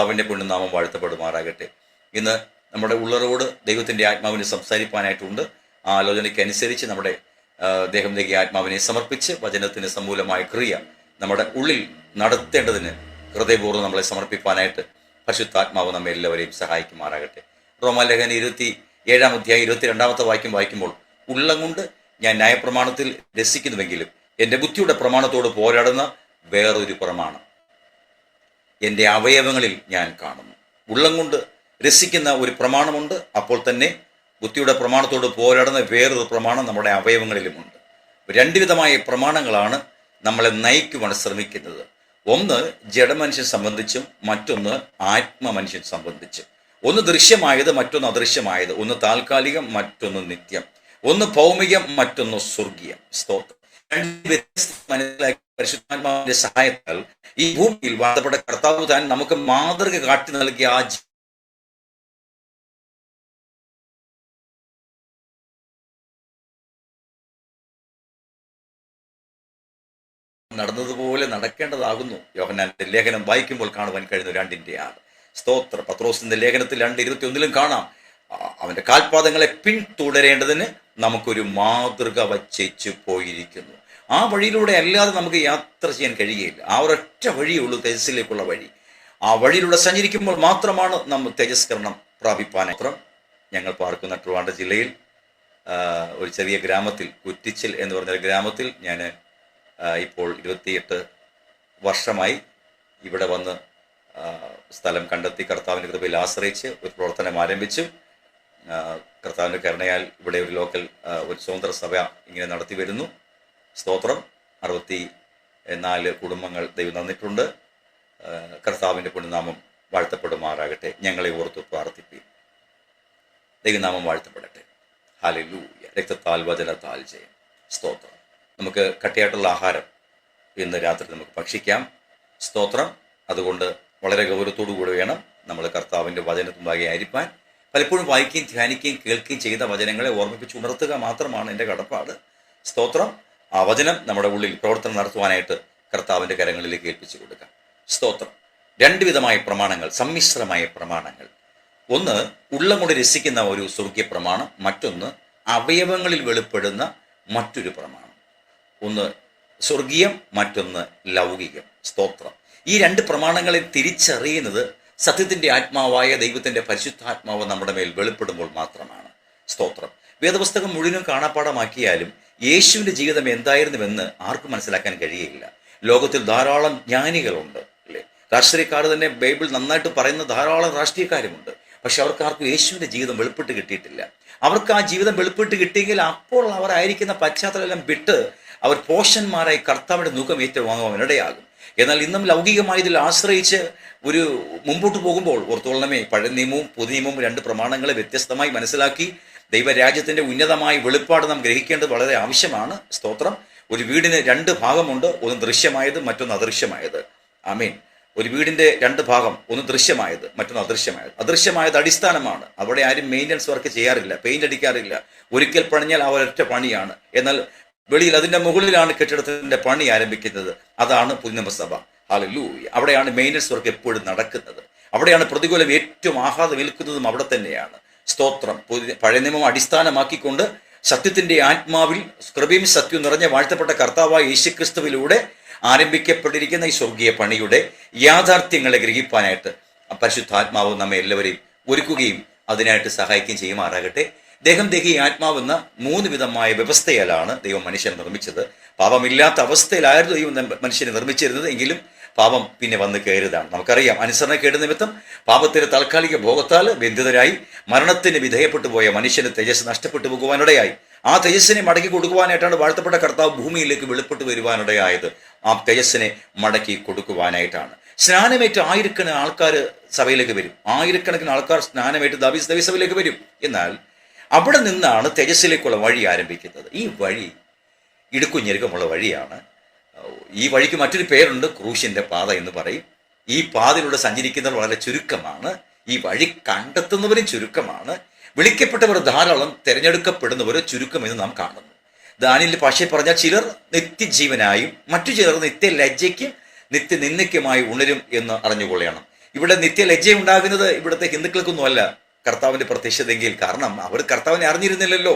കർത്താവിൻ്റെ പുണ്യനാമം വാഴ്ത്തപ്പെടുമാറാകട്ടെ. ഇന്ന് നമ്മുടെ ഉള്ളറോട് ദൈവത്തിൻ്റെ ആത്മാവിനെ സംസാരിപ്പാനായിട്ടുണ്ട്. ആ ആലോചനയ്ക്കനുസരിച്ച് നമ്മുടെ ദേഹം ദേഹി ആത്മാവിനെ സമർപ്പിച്ച് വചനത്തിന് സമൂലമായ ക്രിയ നമ്മുടെ ഉള്ളിൽ നടത്തേണ്ടതിന് ഹൃദയപൂർവ്വം നമ്മളെ സമർപ്പിക്കാനായിട്ട് പരിശുദ്ധാത്മാവ് നമ്മെ എല്ലാവരെയും സഹായിക്കുമാറാകട്ടെ. റോമാലേഖനം 27-ാം അധ്യായം 22-ാമത്തെ വാക്യം വായിക്കുമ്പോൾ, ഉള്ളം കൊണ്ട് ഞാൻ ന്യായപ്രമാണത്തിൽ രസിക്കുന്നുവെങ്കിലും എൻ്റെ ബുദ്ധിയുടെ പ്രമാണത്തോട് പോരാടുന്ന വേറൊരു പ്രമാണം എൻ്റെ അവയവങ്ങളിൽ ഞാൻ കാണുന്നു. ഉള്ളം കൊണ്ട് രസിക്കുന്ന ഒരു പ്രമാണമുണ്ട്, അപ്പോൾ തന്നെ ബുദ്ധിയുടെ പ്രമാണത്തോട് പോരാടുന്ന വേറൊരു പ്രമാണം നമ്മുടെ അവയവങ്ങളിലുമുണ്ട്. രണ്ട് വിധമായ പ്രമാണങ്ങളാണ് നമ്മളെ നയിക്കുവാൻ ശ്രമിക്കുന്നത്. ഒന്ന് ജഡമനുഷ്യൻ സംബന്ധിച്ചും മറ്റൊന്ന് ആത്മമനുഷ്യൻ സംബന്ധിച്ചും. ഒന്ന് ദൃശ്യമായത്, മറ്റൊന്ന് അദൃശ്യമായത്. ഒന്ന് താൽക്കാലികം, മറ്റൊന്ന് നിത്യം. ഒന്ന് ഭൗമികം, മറ്റൊന്ന് സ്വർഗീയം. സ്തോത്രം. രണ്ട് വ്യത്യസ്ത മനസ്സിലാക്കി പരിശുദ്ധാത്മാവിന്റെ സഹായത്താൽ ഈ ഭൂമിയിൽ വാഴ്ത്തപ്പെട്ട കർത്താവ് താൻ നമുക്ക് മാതൃക കാട്ടി നൽകിയ ആ നടന്നതുപോലെ നടക്കേണ്ടതാകുന്നു. യോഹന്നാന്റെ ലേഖനം വായിക്കുമ്പോൾ കാണുവാൻ കഴിയുന്നു 2:6. സ്തോത്രം. പത്രോസിന്റെ ലേഖനത്തിൽ 2:21 കാണാം, അവന്റെ കാൽപാദങ്ങളെ പിന്തുടരേണ്ടതിന് നമുക്കൊരു മാതൃക വച്ചേച്ചു പോയിരിക്കുന്നു. ആ വഴിയിലൂടെ അല്ലാതെ നമുക്ക് യാത്ര ചെയ്യാൻ കഴിയുകയില്ല. ആ ഒരൊറ്റ വഴിയേ ഉള്ളൂ തേജസ്സിലേക്കുള്ള വഴി. ആ വഴിയിലൂടെ സഞ്ചരിക്കുമ്പോൾ മാത്രമാണ് നമ്മൾ തേജസ്കരണം പ്രാപിപ്പാനായി. ഞങ്ങൾ പാർക്കുന്ന ട്രിവാൻഡ്രം ജില്ലയിൽ ഒരു ചെറിയ ഗ്രാമത്തിൽ, കുറ്റിച്ചിൽ എന്ന് പറഞ്ഞ ഗ്രാമത്തിൽ ഞാൻ ഇപ്പോൾ 28 വർഷമായി ഇവിടെ വന്ന് സ്ഥലം കണ്ടെത്തി കർത്താവിൻ്റെ കൃപയിൽ ആശ്രയിച്ച് ഒരു പ്രവർത്തനം ആരംഭിച്ചു. കർത്താവിൻ്റെ കരുണയാൽ ഇവിടെ ഒരു ലോക്കൽ ഒരു സ്വതന്ത്ര സഭ ഇങ്ങനെ നടത്തി വരുന്നു. സ്തോത്രം. 64 കുടുംബങ്ങൾ ദൈവം തന്നിട്ടുണ്ട്. കർത്താവിൻ്റെ പുണ്യനാമം വാഴ്ത്തപ്പെടുമാറാകട്ടെ. ഞങ്ങളെ ഓർത്ത് പ്രാർത്ഥിപ്പിക്കും. ദൈവനാമം വാഴ്ത്തപ്പെടട്ടെ. ഹല്ലേലൂയ. രക്തത്താൽ വചനത്താൽ ജയം. സ്തോത്രം. നമുക്ക് കട്ടിയായിട്ടുള്ള ആഹാരം ഇന്ന് രാത്രി നമുക്ക് ഭക്ഷിക്കാം. സ്തോത്രം. അതുകൊണ്ട് വളരെ ഗൗരവത്തോടു കൂടി വേണം നമ്മൾ കർത്താവിൻ്റെ വചനത്തുമ്പാകെ ആയിരിക്കാൻ. പലപ്പോഴും വായിക്കുകയും ധ്യാനിക്കുകയും കേൾക്കുകയും ചെയ്ത വചനങ്ങളെ ഓർമ്മിപ്പിച്ച് ഉണർത്തുക മാത്രമാണ് എൻ്റെ കടപ്പാട്. സ്തോത്രം. ആ വചനം നമ്മുടെ ഉള്ളിൽ പ്രവർത്തനം നടത്തുവാനായിട്ട് കർത്താവിൻ്റെ കരങ്ങളിലേക്ക് ഏൽപ്പിച്ചു കൊടുക്കാം. സ്തോത്രം. രണ്ട് വിധമായ പ്രമാണങ്ങൾ, സമ്മിശ്രമായ പ്രമാണങ്ങൾ. ഒന്ന് ഉള്ളം കൊണ്ട് രസിക്കുന്ന ഒരു സ്വർഗീയ പ്രമാണം, മറ്റൊന്ന് അവയവങ്ങളിൽ വെളിപ്പെടുന്ന മറ്റൊരു പ്രമാണം. ഒന്ന് സ്വർഗീയം, മറ്റൊന്ന് ലൗകികം. സ്തോത്രം. ഈ രണ്ട് പ്രമാണങ്ങളെ തിരിച്ചറിയുന്നത് സത്യത്തിൻ്റെ ആത്മാവായ ദൈവത്തിൻ്റെ പരിശുദ്ധാത്മാവ് നമ്മുടെ മേൽ വെളിപ്പെടുമ്പോൾ മാത്രമാണ്. സ്തോത്രം. വേദപുസ്തകം മുഴുവനും കാണാപ്പാടമാക്കിയാലും യേശുവിൻ്റെ ജീവിതം എന്തായിരുന്നുവെന്ന് ആർക്കും മനസ്സിലാക്കാൻ കഴിയില്ല. ലോകത്തിൽ ധാരാളം ജ്ഞാനികളുണ്ട്, അല്ലേ? രാഷ്ട്രീയക്കാർ തന്നെ ബൈബിൾ നന്നായിട്ട് പറയുന്ന ധാരാളം രാഷ്ട്രീയക്കാരുമുണ്ട്. പക്ഷെ അവർക്കാർക്കും യേശുവിൻ്റെ ജീവിതം വെളിപ്പെട്ട് കിട്ടിയിട്ടില്ല. അവർക്ക് ആ ജീവിതം വെളിപ്പെട്ട് കിട്ടിയെങ്കിൽ അപ്പോൾ അവർ ആയിരിക്കുന്ന പശ്ചാത്തലം വിട്ട് അവർ പോഷന്മാരായി കർത്താവിൻ്റെ മുഖം ഏറ്റുവാങ്ങുവാൻ ഇടയാകും. എന്നാൽ ഇന്നും ലൗകികമായതിൽ ആശ്രയിച്ച് ഒരു മുമ്പോട്ട് പോകുമ്പോൾ ഓർത്തുകൊള്ളണമേ, പഴയ നിയമവും പുതിയ നിയമവും രണ്ട് പ്രമാണങ്ങളെ വ്യത്യസ്തമായി മനസ്സിലാക്കി ദൈവരാജ്യത്തിൻ്റെ ഉന്നതമായ വെളിപ്പാട് നാം ഗ്രഹിക്കേണ്ടത് വളരെ ആവശ്യമാണ്. സ്തോത്രം. ഒരു വീടിന് രണ്ട് ഭാഗമുണ്ട്, ഒന്ന് ദൃശ്യമായത്, മറ്റൊന്ന് അദൃശ്യമായത്. ആമേൻ. ഒരു വീടിൻ്റെ രണ്ട് ഭാഗം, ഒന്ന് ദൃശ്യമായത്, മറ്റൊന്ന് അദൃശ്യമായത്. അദൃശ്യമായത് അടിസ്ഥാനമാണ്. അവിടെ ആരും മെയിൻ്റനൻസ് വർക്ക് ചെയ്യാറില്ല, പെയിന്റ് അടിക്കാറില്ല. ഒരിക്കൽ പണിഞ്ഞാൽ ആ ഒരൊറ്റ പണിയാണ്. എന്നാൽ വെളിയിൽ അതിൻ്റെ മുകളിലാണ് കെട്ടിടത്തിൻ്റെ പണി ആരംഭിക്കുന്നത്. അതാണ് പുതുനിയമസഭ. ഹല്ലേലൂയ. അവിടെയാണ് മെയിൻ്റനൻസ് വർക്ക് എപ്പോഴും നടക്കുന്നത്. അവിടെയാണ് പ്രതികൂലം ഏറ്റവും ആഹ്ലാദം ഏൽക്കുന്നതും അവിടെ തന്നെയാണ്. സ്തോത്രം. പഴയ നിയമം അടിസ്ഥാനമാക്കിക്കൊണ്ട് സത്യത്തിൻ്റെ ആത്മാവിൽ കൃപയും സത്യവും നിറഞ്ഞ വാഴ്ത്തപ്പെട്ട കർത്താവായ യേശുക്രിസ്തുവിലൂടെ ആരംഭിക്കപ്പെട്ടിരിക്കുന്ന ഈ സ്വർഗീയ പണിയുടെ യാഥാർത്ഥ്യങ്ങളെ ഗ്രഹിപ്പാനായിട്ട് പരിശുദ്ധാത്മാവ് നമ്മെ എല്ലാവരെയും ഒരുക്കുകയും അതിനായിട്ട് സഹായിക്കുകയും ചെയ്യുമാറാകട്ടെ. ദേഹം ദേഹി ആത്മാവെന്ന 3 വിധമായ വ്യവസ്ഥയിലാണ് ദൈവം മനുഷ്യനെ നിർമ്മിച്ചത്. പാപമില്ലാത്ത അവസ്ഥയിലായിരുന്നു ദൈവം മനുഷ്യനെ നിർമ്മിച്ചിരുന്നത്. എങ്കിലും പാപം പിന്നെ വന്ന് കയറിയതാണ്. നമുക്കറിയാം, അനുസരണക്കേട് നിമിത്തം പാപത്തിന്റെ താൽക്കാലിക ഭോഗത്താൽ ബന്ധിതരായി മരണത്തിന് വിധേയപ്പെട്ടു പോയ മനുഷ്യന് തേജസ് നഷ്ടപ്പെട്ടു പോകുവാനിടയായി. ആ തേജസ്സിനെ മടക്കി കൊടുക്കുവാനായിട്ടാണ് വാഴ്ത്തപ്പെട്ട കർത്താവ് ഭൂമിയിലേക്ക് വെളിപ്പെട്ട് വരുവാനിടയായത്. ആ തേജസ്സിനെ മടക്കി കൊടുക്കുവാനായിട്ടാണ്. സ്നാനമേറ്റ് ആയിരക്കണക്കിന് ആൾക്കാർ സഭയിലേക്ക് വരും. ആയിരക്കണക്കിന് ആൾക്കാർ സ്നാനമേറ്റ് ദൈവസഭയിലേക്ക് വരും. എന്നാൽ അവിടെ നിന്നാണ് തേജസ്സിലേക്കുള്ള വഴി ആരംഭിക്കുന്നത്. ഈ വഴി ഇടുക്കുഞ്ഞെരുക്കമുള്ള വഴിയാണ്. ഈ വഴിക്ക് മറ്റൊരു പേരുണ്ട്, ക്രൂശിൻ്റെ പാത എന്ന് പറയും. ഈ പാതയിലൂടെ സഞ്ചരിക്കുന്നവർ വളരെ ചുരുക്കമാണ്. ഈ വഴി കണ്ടെത്തുന്നവരും ചുരുക്കമാണ്. വിളിക്കപ്പെട്ടവർ ധാരാളം, തിരഞ്ഞെടുക്കപ്പെടുന്നവർ ചുരുക്കം എന്ന് നാം കാണുന്നു. ദാനിയേലിന്റെ ഭാഷയിൽ പറഞ്ഞാൽ ചിലർ നിത്യജീവനായും മറ്റു ചിലർ നിത്യലജ്ജയ്ക്കും നിത്യനിന്ദയ്ക്കുമായി ഉണരും എന്ന് അറിഞ്ഞുകൊള്ളണം. ഇവിടെ നിത്യലജ്ജ ഉണ്ടാകുന്നത് ഇവിടുത്തെ ഹിന്ദുക്കൾക്കൊന്നുമല്ല കർത്താവിന്റെ പ്രത്യക്ഷതയെങ്കിൽ. കാരണം അവർ കർത്താവിനെ അറിഞ്ഞിരുന്നില്ലല്ലോ.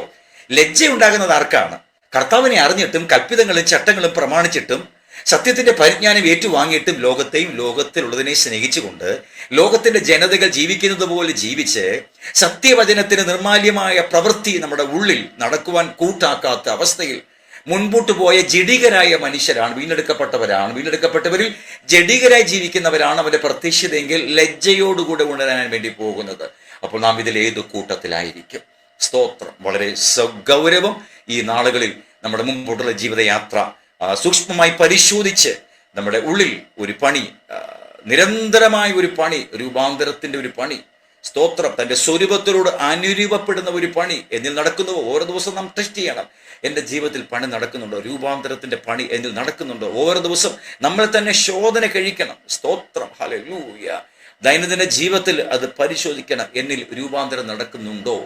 ലജ്ജ ഉണ്ടാകുന്നത് ആർക്കാണ്? കർത്താവിനെ അറിഞ്ഞിട്ടും കൽപ്പിതങ്ങളും ചട്ടങ്ങളും പ്രമാണിച്ചിട്ടും സത്യത്തിന്റെ പരിജ്ഞാനം ഏറ്റുവാങ്ങിയിട്ടും ലോകത്തെയും ലോകത്തിലുള്ളതിനെ സ്നേഹിച്ചുകൊണ്ട് ലോകത്തിന്റെ ജനതകൾ ജീവിക്കുന്നത് പോലെ ജീവിച്ച് സത്യവചനത്തിന് നിർമാല്യമായ പ്രവൃത്തി നമ്മുടെ ഉള്ളിൽ നടക്കുവാൻ കൂട്ടാക്കാത്ത അവസ്ഥയിൽ മുൻപോട്ട് പോയ ജഡികരായ മനുഷ്യരാണ്, വീണ്ടെടുക്കപ്പെട്ടവരിൽ ജഡികരായി ജീവിക്കുന്നവരാണ് അവന്റെ പ്രത്യക്ഷതയെങ്കിൽ ലജ്ജയോടുകൂടെ ഉണരാൻ വേണ്ടി പോകുന്നത്. അപ്പോൾ നാം ഇതിൽ ഏത് കൂട്ടത്തിലായിരിക്കും? സ്തോത്രം. വളരെ സഗൗരവം ഈ നാളുകളിൽ നമ്മുടെ മുമ്പോട്ടുള്ള ജീവിതയാത്ര സൂക്ഷ്മമായി പരിശോധിച്ച് നമ്മുടെ ഉള്ളിൽ ഒരു പണി, നിരന്തരമായ ഒരു പണി, രൂപാന്തരത്തിന്റെ ഒരു പണി, സ്തോത്രം, തന്റെ സ്വരൂപത്തിലൂടെ അനുരൂപപ്പെടുന്ന ഒരു പണി എന്നിൽ നടക്കുന്നുവോ? ഓരോ ദിവസവും നാം ടെസ്റ്റ് ചെയ്യണം. എൻ്റെ ജീവിതത്തിൽ പണി നടക്കുന്നുണ്ടോ? രൂപാന്തരത്തിന്റെ പണി എന്നിൽ നടക്കുന്നുണ്ടോ? ഓരോ ദിവസം നമ്മൾ തന്നെ ശോധന കഴിക്കണം. സ്തോത്രം. ഹല്ലേലൂയ. ദൈനംദിന ജീവിതത്തിൽ അത് പരിശോധിക്കണം. എന്നിൽ രൂപാന്തരം നടക്കുന്നുണ്ടോ?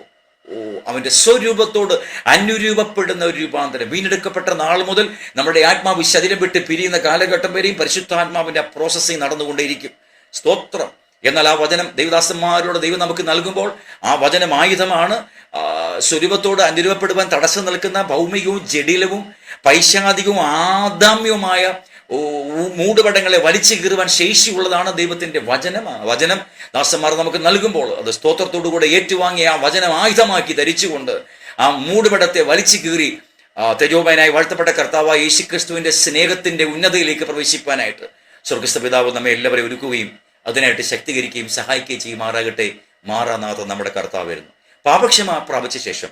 അവന്റെ സ്വരൂപത്തോട് അനുരൂപപ്പെടുന്ന ഒരു രൂപാന്തരം. വീണ്ടെടുക്കപ്പെട്ട നാൾ മുതൽ നമ്മുടെ ആത്മാവ് ശരീരം വിട്ട് പിരിയുന്ന കാലഘട്ടം വരെയും പരിശുദ്ധാത്മാവിന്റെ പ്രോസസ്സിങ് നടന്നുകൊണ്ടേയിരിക്കും. സ്തോത്രം. എന്നാൽ ആ വചനം ദൈവദാസന്മാരോട് ദൈവം നമുക്ക് നൽകുമ്പോൾ ആ വചനം ആയുധമാണ്. സ്വരൂപത്തോട് അനുരൂപപ്പെടുവാൻ തടസ്സം നിൽക്കുന്ന ഭൗമികവും ജഡിലവും പൈശാചികവും ആദാമ്യവുമായ മൂടുപടങ്ങളെ വലിച്ചു കീറുവാൻ ശേഷിയുള്ളതാണ് ദൈവത്തിന്റെ വചനം. ആ വചനം ദാസന്മാർ നമുക്ക് നൽകുമ്പോൾ അത് സ്തോത്രത്തോടുകൂടെ ഏറ്റുവാങ്ങി ആ വചനം ആയുധമാക്കി ധരിച്ചുകൊണ്ട് ആ മൂടുപടത്തെ വലിച്ചു കീറി തേജോമയനായി വാഴ്ത്തപ്പെട്ട കർത്താവായ യേശുക്രിസ്തുവിന്റെ സ്നേഹത്തിന്റെ ഉന്നതയിലേക്ക് പ്രവേശിപ്പാനായിട്ട് സ്വർഗ്ഗസ്ഥ പിതാവ് നമ്മെ എല്ലാവരെയും ഒരുക്കുകയും അതിനായിട്ട് ശക്തീകരിക്കുകയും സഹായിക്കുകയും ചെയ്യുമാറാകട്ടെ. മാറാനാഥ നമ്മുടെ കർത്താവ് വരുന്നു. പാപക്ഷമ പ്രാപിച്ച ശേഷം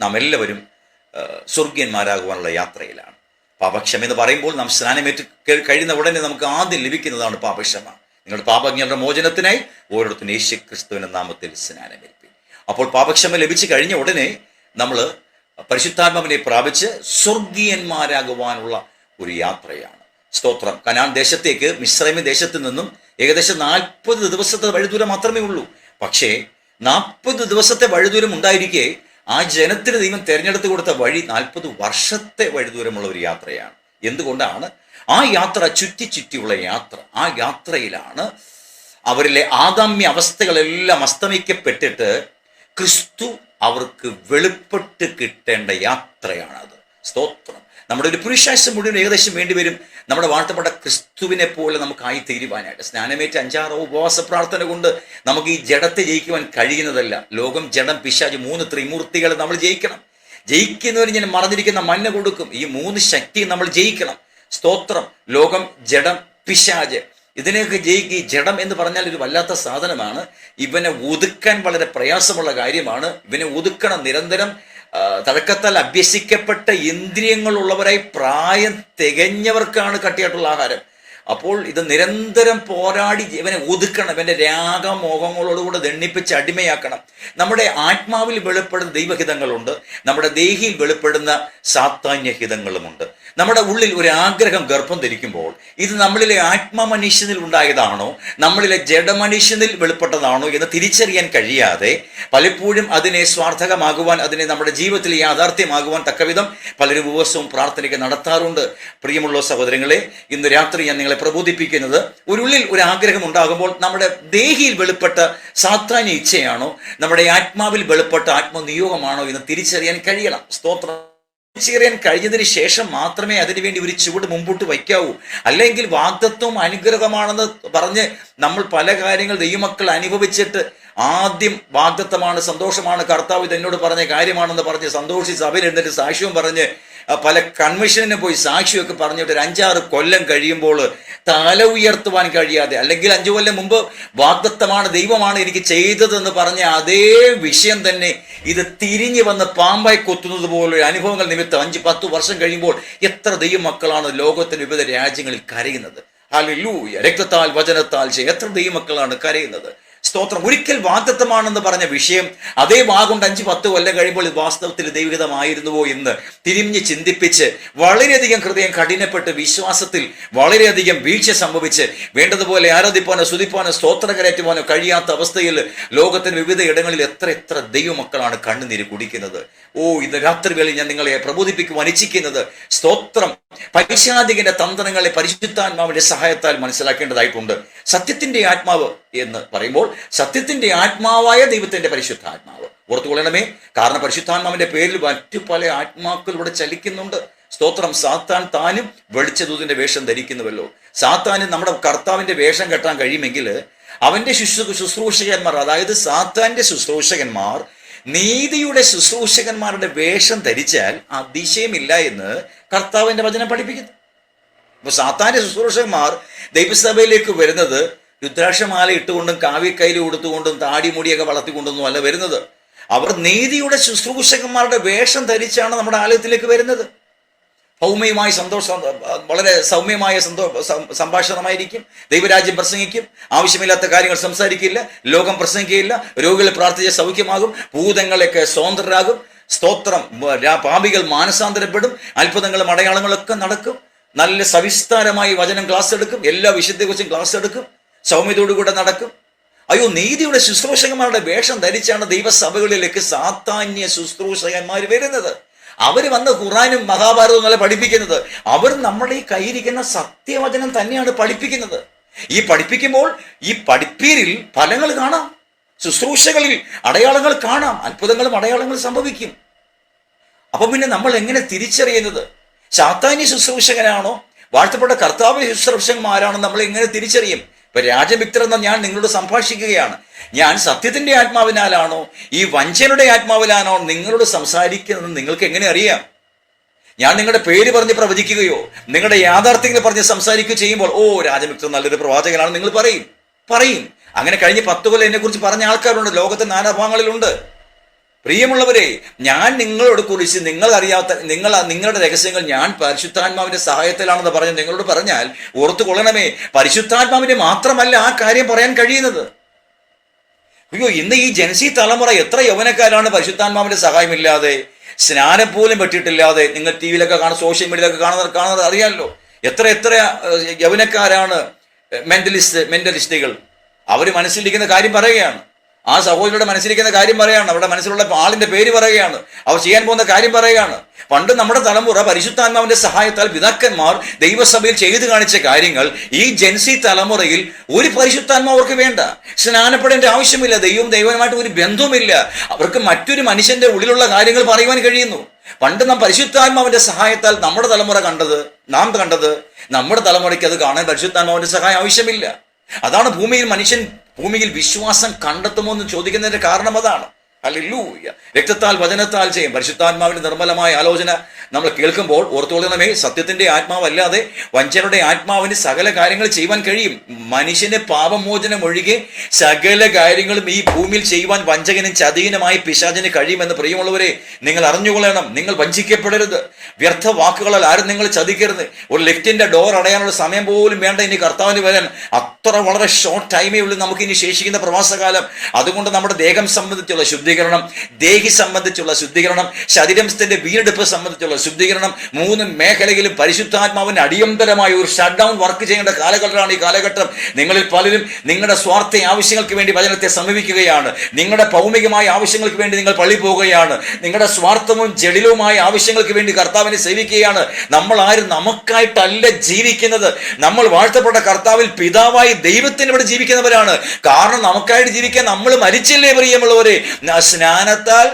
നാം എല്ലാവരും സ്വർഗീയന്മാരാകുവാനുള്ള യാത്രയിലാണ്. പാപക്ഷമ എന്ന് പറയുമ്പോൾ നാം സ്നാനമേറ്റ് കഴിയുന്ന ഉടനെ നമുക്ക് ആദ്യം ലഭിക്കുന്നതാണ് പാപക്ഷമ. നിങ്ങളുടെ പാപങ്ങളുടെ മോചനത്തിനായി ഓരോരുത്തരും യേശു ക്രിസ്തുവിന്റെ നാമത്തിൽ സ്നാനമേൽപ്പി. അപ്പോൾ പാപക്ഷമ ലഭിച്ചു കഴിഞ്ഞ ഉടനെ നമ്മൾ പരിശുദ്ധാത്മാവിനെ പ്രാപിച്ച് സ്വർഗീയന്മാരാകുവാനുള്ള ഒരു യാത്രയാണ്. സ്തോത്രം. കനാൻ ദേശത്തേക്ക് മിസ്രൈമി ദേശത്ത് നിന്നും ഏകദേശം 40 ദിവസത്തെ വഴിദൂരം മാത്രമേ ഉള്ളൂ. പക്ഷേ 40 ദിവസത്തെ വഴിദൂരം ഉണ്ടായിരിക്കെ ആ ജനത്തിന് ദൈവം തെരഞ്ഞെടുത്ത് കൊടുത്ത വഴി 40 വർഷത്തെ വഴിദൂരമുള്ള ഒരു യാത്രയാണ്. എന്തുകൊണ്ടാണ്? ആ യാത്ര ചുറ്റിയുള്ള യാത്ര. ആ യാത്രയിലാണ് അവരിലെ ആദാമ്യ അവസ്ഥകളെല്ലാം അസ്തമിക്കപ്പെട്ടിട്ട് ക്രിസ്തു അവർക്ക് വെളിപ്പെട്ട് കിട്ടേണ്ട യാത്രയാണത്. സ്തോത്രം. നമ്മുടെ ഒരു പുരുഷായുസ്സ് മുഴുവൻ ഏകദേശം വേണ്ടിവരും നമ്മുടെ വാഴ്ത്തപ്പെട്ട ക്രിസ്തുവിനെ പോലെ നമുക്കായി തീരുവാനായിട്ട്. സ്നാനമേറ്റ 5-6 ഉപവാസ പ്രാർത്ഥന കൊണ്ട് നമുക്ക് ഈ ജഡത്തെ ജയിക്കുവാൻ കഴിയുന്നതല്ല. ലോകം, ജഡം, പിശാച്, 3 ത്രിമൂർത്തികളെ നമ്മൾ ജയിക്കണം. ജയിക്കുന്നവന് ഞാൻ മറന്നിരിക്കുന്ന മന്ന കൊടുക്കും. ഈ 3 ശക്തിയും നമ്മൾ ജയിക്കണം. സ്തോത്രം. ലോകം, ജഡം, പിശാച്, ഇതിനെയൊക്കെ ജയിക്കുക. ഈ ജഡം എന്ന് പറഞ്ഞാൽ ഒരു വല്ലാത്ത സാധനമാണ്. ഇവനെ ഒതുക്കാൻ വളരെ പ്രയാസമുള്ള കാര്യമാണ്. ഇവനെ ഒതുക്കണം. നിരന്തരം തഴക്കത്താൽ അഭ്യസിക്കപ്പെട്ട ഇന്ദ്രിയങ്ങളുള്ളവരായി പ്രായം തികഞ്ഞവർക്കാണ് കട്ടിയായിട്ടുള്ള ആഹാരം. അപ്പോൾ ഇത് നിരന്തരം പോരാടി ഇവനെ ഒതുക്കണം. ഇവന്റെ രാഗമോഹങ്ങളോടുകൂടെ ദണ്ണിപ്പിച്ച് അടിമയാക്കണം. നമ്മുടെ ആത്മാവിൽ വെളിപ്പെടുന്ന ദൈവഹിതങ്ങളുണ്ട്, നമ്മുടെ ദേഹിയിൽ വെളിപ്പെടുന്ന സാത്താന്യഹിതങ്ങളുമുണ്ട്. നമ്മുടെ ഉള്ളിൽ ഒരു ആഗ്രഹം ഗർഭം ധരിക്കുമ്പോൾ ഇത് നമ്മളിലെ ആത്മമനുഷ്യനിൽ ഉണ്ടായതാണോ നമ്മളിലെ ജഡമനുഷ്യനിൽ വെളിപ്പെട്ടതാണോ എന്ന് തിരിച്ചറിയാൻ കഴിയാതെ പലപ്പോഴും അതിനെ സ്വാർത്ഥകമാകുവാൻ, അതിനെ നമ്മുടെ ജീവിതത്തിൽ യാഥാർത്ഥ്യമാകുവാൻ തക്കവിധം പലരും ഉപവാസവും പ്രാർത്ഥനയ്ക്ക് നടത്താറുണ്ട്. പ്രിയമുള്ള സഹോദരങ്ങളെ, ഇന്ന് രാത്രി ഞാൻ നിങ്ങളെ പ്രബോധിപ്പിക്കുന്നത്, ഉള്ളിൽ ഒരു ആഗ്രഹം ഉണ്ടാകുമ്പോൾ നമ്മുടെ ദേഹിയിൽ വെളിപ്പെട്ട സാത്താന്യ ഇച്ഛയാണോ നമ്മുടെ ആത്മാവിൽ വെളിപ്പെട്ട ആത്മനിയോഗമാണോ എന്ന് തിരിച്ചറിയാൻ കഴിയണം. സ്തോത്രം. തിരിച്ചറിയാൻ കഴിഞ്ഞതിന് ശേഷം മാത്രമേ അതിനുവേണ്ടി ഒരു ചുവട് മുമ്പോട്ട് വയ്ക്കാവൂ. അല്ലെങ്കിൽ വാഗ്ദത്വം അനുഗ്രഹമാണെന്ന് പറഞ്ഞ് നമ്മൾ പല കാര്യങ്ങൾ ദൈവമക്കൾ അനുഭവിച്ചിട്ട് ആദ്യം വാഗ്ദത്തമാണ്, സന്തോഷമാണ്, കർത്താവ് ഇത് എന്നോട് പറഞ്ഞ കാര്യമാണെന്ന് പറഞ്ഞ് സന്തോഷിച്ച് സഭയിൽ എന്നിട്ട് സാക്ഷ്യവും പറഞ്ഞ് പല കൺവെൻഷനിന് പോയി സാക്ഷിയൊക്കെ പറഞ്ഞിട്ട് ഒരു 5-6 കൊല്ലം കഴിയുമ്പോൾ തല ഉയർത്തുവാൻ കഴിയാതെ, അല്ലെങ്കിൽ 5 കൊല്ലം മുമ്പ് വാഗ്ദത്തമാണ്, ദൈവമാണ് എനിക്ക് ചെയ്തതെന്ന് പറഞ്ഞ അതേ വിഷയം തന്നെ ഇത് തിരിഞ്ഞു വന്ന് പാമ്പായി കൊത്തുന്നത് പോലെ അനുഭവങ്ങൾ നിമിത്തം 5-10 വർഷം കഴിയുമ്പോൾ എത്ര ദൈവമക്കളാണ് ലോകത്തിന്റെ വിവിധ രാജ്യങ്ങളിൽ കരയുന്നത്. ഹല്ലേലൂയ. രക്തത്താൽ വചനത്താൽ എത്ര ദൈവമക്കളാണ് കരയുന്നത്. സ്തോത്രം. ഒരിക്കൽ വാഗ്ദത്തമാണെന്ന് പറഞ്ഞ വിഷയം അതേ വാഗുണ്ട് 5-10 കൊല്ലം കഴിയുമ്പോൾ ഇത് വാസ്തവത്തിൽ ദൈവഹിതമായിരുന്നുവോ എന്ന് തിരിഞ്ഞ് ചിന്തിപ്പിച്ച് വളരെയധികം ഹൃദയം കഠിനപ്പെട്ട് വിശ്വാസത്തിൽ വളരെയധികം വീഴ്ച സംഭവിച്ച് വേണ്ടതുപോലെ ആരാധിപ്പാനോ സ്തുതിപ്പാനോ സ്തോത്രം കരയറ്റുവാനോ കഴിയാത്ത അവസ്ഥയിൽ ലോകത്തിന് വിവിധ ഇടങ്ങളിൽ എത്ര ദൈവമക്കളാണ് കണ്ണുനീര് കുടിക്കുന്നത്. ഇന്ന് രാത്രികളിൽ ഞാൻ നിങ്ങളെ പ്രബോധിപ്പിക്കുവാൻ ഇച്ഛിക്കുന്നത്, സ്തോത്രം, പൈശാചികന്റെ തന്ത്രങ്ങളെ പരിശുദ്ധാത്മാവിന്റെ സഹായത്താൽ മനസ്സിലാക്കേണ്ടതായിട്ടുണ്ട്. സത്യത്തിന്റെ ആത്മാവ് എന്ന് പറയുമ്പോൾ സത്യത്തിന്റെ ആത്മാവായ ദൈവത്തിന്റെ പരിശുദ്ധാത്മാവ് ഓർത്തുകൊള്ളണമേ. കാരണം പരിശുദ്ധാത്മാവിന്റെ പേരിൽ മറ്റു പല ആത്മാക്കൾ ഇവിടെ ചലിക്കുന്നുണ്ട്. സ്തോത്രം. സാത്താൻ താനും വെളിച്ചദൂതന്റെ വേഷം ധരിക്കുന്നുവല്ലോ. സാത്താന് നമ്മുടെ കർത്താവിന്റെ വേഷം കെട്ടാൻ കഴിയുമെങ്കിൽ അവന്റെ ശുശ്രൂഷകന്മാർ, അതായത് സാത്താന്റെ ശുശ്രൂഷകന്മാർ നീതിയുടെ ശുശ്രൂഷകന്മാരുടെ വേഷം ധരിച്ചാൽ അതിശയമില്ല എന്ന് കർത്താവിന്റെ വചനം പഠിപ്പിക്കുന്നു. അപ്പൊ സാത്താന്റെ ശുശ്രൂഷകന്മാർ ദൈവസഭയിലേക്ക് വരുന്നത് രുദ്രാക്ഷമാല ഇട്ടുകൊണ്ടും കാവ്യക്കൈല് കൊടുത്തുകൊണ്ടും താടിമുടിയൊക്കെ വളർത്തിക്കൊണ്ടൊന്നും അല്ല വരുന്നത്. അവർ നീതിയുടെ ശുശ്രൂഷകന്മാരുടെ വേഷം ധരിച്ചാണ് നമ്മുടെ ആലയത്തിലേക്ക് വരുന്നത്. ഭൗമ്യമായ വളരെ സൗമ്യമായ സംഭാഷണമായിരിക്കും. ദൈവരാജ്യം പ്രസംഗിക്കും. ആവശ്യമില്ലാത്ത കാര്യങ്ങൾ സംസാരിക്കില്ല. ലോകം പ്രസംഗിക്കുകയില്ല. രോഗികളെ പ്രാർത്ഥിച്ച സൗഖ്യമാകും. ഭൂതങ്ങളൊക്കെ സ്വതന്ത്രരാകും. സ്തോത്രം. പാപികൾ മാനസാന്തരപ്പെടും. അത്ഭുതങ്ങളും അടയാളങ്ങളൊക്കെ നടക്കും. നല്ല സവിസ്താരമായി വചനം ക്ലാസ് എടുക്കും. എല്ലാ വിഷയത്തെക്കുറിച്ചും ക്ലാസ് എടുക്കും. സൗമ്യതയോടുകൂടെ നടക്കും. നീതിയുടെ ശുശ്രൂഷകന്മാരുടെ വേഷം ധരിച്ചാണ് ദൈവസഭകളിലേക്ക് സാത്താന്യ ശുശ്രൂഷകന്മാർ വരുന്നത്. അവർ വന്ന് ഖുർആനും മഹാഭാരതവും നല്ല പഠിപ്പിക്കുന്നത്. അവർ നമ്മുടെ ഈ കയ്യിരിക്കുന്ന സത്യവചനം തന്നെയാണ് പഠിപ്പിക്കുന്നത്. ഈ പഠിപ്പിക്കുമ്പോൾ ഈ പഠിപ്പീരിൽ ഫലങ്ങൾ കാണാം. ശുശ്രൂഷകളിൽ അടയാളങ്ങൾ കാണാം. അത്ഭുതങ്ങളും അടയാളങ്ങളും സംഭവിക്കും. അപ്പൊ പിന്നെ നമ്മൾ എങ്ങനെ തിരിച്ചറിയുന്നത് സാത്താന്യ ശുശ്രൂഷകനാണോ വാഴ്ത്തപ്പെട്ട കർത്താവിന്റെ ശുശ്രൂഷകന്മാരാണോ നമ്മൾ എങ്ങനെ തിരിച്ചറിയും? ഇപ്പൊ രാജവിക്തർ എന്ന ഞാൻ നിങ്ങളോട് സംഭാഷിക്കുകയാണ്. ഞാൻ സത്യത്തിന്റെ ആത്മാവിനാലാണോ ഈ വഞ്ചനയുടെ ആത്മാവിലാണോ നിങ്ങളോട് സംസാരിക്കുന്നത് നിങ്ങൾക്ക് എങ്ങനെ അറിയാം? ഞാൻ നിങ്ങളുടെ പേര് പറഞ്ഞ് പ്രവചിക്കുകയോ നിങ്ങളുടെ യാഥാർത്ഥ്യങ്ങൾ പറഞ്ഞ് സംസാരിക്കുകയോ ചെയ്യുമ്പോൾ രാജവിക്തർ നല്ലൊരു പ്രവാചകനാണ് നിങ്ങൾ പറയും. അങ്ങനെ കഴിഞ്ഞ് 10 കൊല്ലം എന്നെ കുറിച്ച് പറഞ്ഞ ആൾക്കാരുണ്ട്. ലോകത്തെ നാനാഭാഗങ്ങളിലുണ്ട്. പ്രിയമുള്ളവരെ, ഞാൻ നിങ്ങളോട് കുറിച്ച് നിങ്ങളുടെ രഹസ്യങ്ങൾ ഞാൻ പരിശുദ്ധാത്മാവിന്റെ സഹായത്തിലാണെന്ന് പറഞ്ഞ് നിങ്ങളോട് പറഞ്ഞാൽ ഓർത്തുകൊള്ളണമേ, പരിശുദ്ധാത്മാവിന്റെ മാത്രമല്ല ആ കാര്യം പറയാൻ കഴിയുന്നത്. ഇന്ന് ഈ ജൻസി തലമുറ എത്ര യൗവനക്കാരാണ് പരിശുദ്ധാത്മാവിന്റെ സഹായമില്ലാതെ, സ്നാനം പോലും പറ്റിയിട്ടില്ലാതെ, നിങ്ങൾ ടി വിയിലൊക്കെ കാണുന്ന സോഷ്യൽ മീഡിയയിലൊക്കെ കാണുന്നത് അറിയാമല്ലോ. എത്ര യൗവനക്കാരാണ് മെന്റലിസ്റ്റുകൾ. അവർ മനസ്സിലിരിക്കുന്ന കാര്യം പറയുകയാണ്. ആ സഹോദരിയുടെ മനസ്സിലിരിക്കുന്ന കാര്യം പറയാണ്. അവരുടെ മനസ്സിലുള്ള ആളിന്റെ പേര് പറയുകയാണ്. അവർ ചെയ്യാൻ പോകുന്ന കാര്യം പറയുകയാണ്. പണ്ട് നമ്മുടെ തലമുറ പരിശുദ്ധാത്മാവിന്റെ സഹായത്താൽ പിതാക്കന്മാർ ദൈവസഭയിൽ ചെയ്തു കാണിച്ച കാര്യങ്ങൾ ഈ ജൻസി തലമുറയിൽ ഒരു പരിശുദ്ധാത്മാവ് അവർക്ക് വേണ്ട. സ്നാനപ്പെടേണ്ട ആവശ്യമില്ല. ദൈവവുമായിട്ട് ഒരു ബന്ധവുമില്ല. അവർക്ക് മറ്റൊരു മനുഷ്യന്റെ ഉള്ളിലുള്ള കാര്യങ്ങൾ പറയുവാൻ കഴിയുന്നു. പണ്ട് നാം പരിശുദ്ധാത്മാവിന്റെ സഹായത്താൽ നമ്മുടെ തലമുറ കണ്ടത് നമ്മുടെ തലമുറയ്ക്ക് അത് കാണാൻ പരിശുദ്ധാത്മാവിന്റെ സഹായം ആവശ്യമില്ല. അതാണ് ഭൂമിയിൽ വിശ്വാസം കണ്ടെത്തുമോ എന്ന് ചോദിക്കുന്നതിന്റെ കാരണം അതാണ്. ഹല്ലേലൂയ. രക്തത്താൽ വചനത്താൽ ചെയ്യും. പരിശുദ്ധാത്മാവിന്റെ നിർമ്മലമായ ആലോചന നമ്മൾ കേൾക്കുമ്പോൾ ഓർത്തുകൊള്ളണമേ, സത്യത്തിന്റെ ആത്മാവല്ലാതെ വഞ്ചനയുടെ ആത്മാവിന് സകല കാര്യങ്ങൾ ചെയ്യുവാൻ കഴിയും. മനുഷ്യന് പാപമോചനം ഒഴികെ സകല കാര്യങ്ങളും ഈ ഭൂമിയിൽ ചെയ്യുവാൻ വഞ്ചകനും ചതിയനുമായി പിശാചിന് കഴിയുമെന്ന് പ്രിയമുള്ളവരെ നിങ്ങൾ അറിഞ്ഞുകൊള്ളണം. നിങ്ങൾ വഞ്ചിക്കപ്പെടരുത്. വ്യർത്ഥ വാക്കുകളാൽ ആരും നിങ്ങൾ ചതിക്കരുത്. ഒരു ലിഫ്റ്റിന്റെ ഡോർ അടയാനുള്ള സമയം പോലും വേണ്ട ഇനി കർത്താവിന് വരാൻ. അത്ര വളരെ ഷോർട്ട് ടൈമേ ഉള്ളൂ നമുക്ക് ഇനി ശേഷിക്കുന്ന പ്രവാസകാലം. അതുകൊണ്ട് നമ്മുടെ ദേഹം സംബന്ധിച്ചുള്ള ശുദ്ധീകരണം, ദേഹി സംബന്ധിച്ചുള്ള ശുദ്ധീകരണം, ശരീരത്തിന്റെ വീണ്ടെടുപ്പ് സംബന്ധിച്ചുള്ള ശുദ്ധീകരണം, 3 മേഖലയിലും പരിശുദ്ധാത്മാവിന് അടിയന്തരമായ ഒരു ഷട്ട് ഡൗൺ വർക്ക് ചെയ്യേണ്ട കാലഘട്ടമാണ് ഈ കാലഘട്ടം. നിങ്ങളിൽ പലരും നിങ്ങളുടെ സ്വാർത്ഥ ആവശ്യങ്ങൾക്ക് വേണ്ടി വചനത്തെ സമീപിക്കുകയാണ്. നിങ്ങളുടെ ഭൗമികമായ ആവശ്യങ്ങൾക്ക് വേണ്ടി നിങ്ങൾ പള്ളി പോവുകയാണ്. നിങ്ങളുടെ സ്വാർത്ഥവും ജഡിലവുമായ ആവശ്യങ്ങൾക്ക് വേണ്ടി കർത്താവിനെ സേവിക്കുകയാണ്. നമ്മൾ ആരും നമുക്കായിട്ടല്ല ജീവിക്കുന്നത്. നമ്മൾ വാഴ്ത്തപ്പെട്ട കർത്താവിൽ പിതാവായി ദൈവത്തിന് ഇവിടെ ജീവിക്കുന്നവരാണ്. കാരണം നമുക്കായിട്ട് ജീവിക്കാൻ നമ്മൾ മരിച്ചില്ലേ പ്രിയമുള്ളവരെ? സ്നാനത്താൽ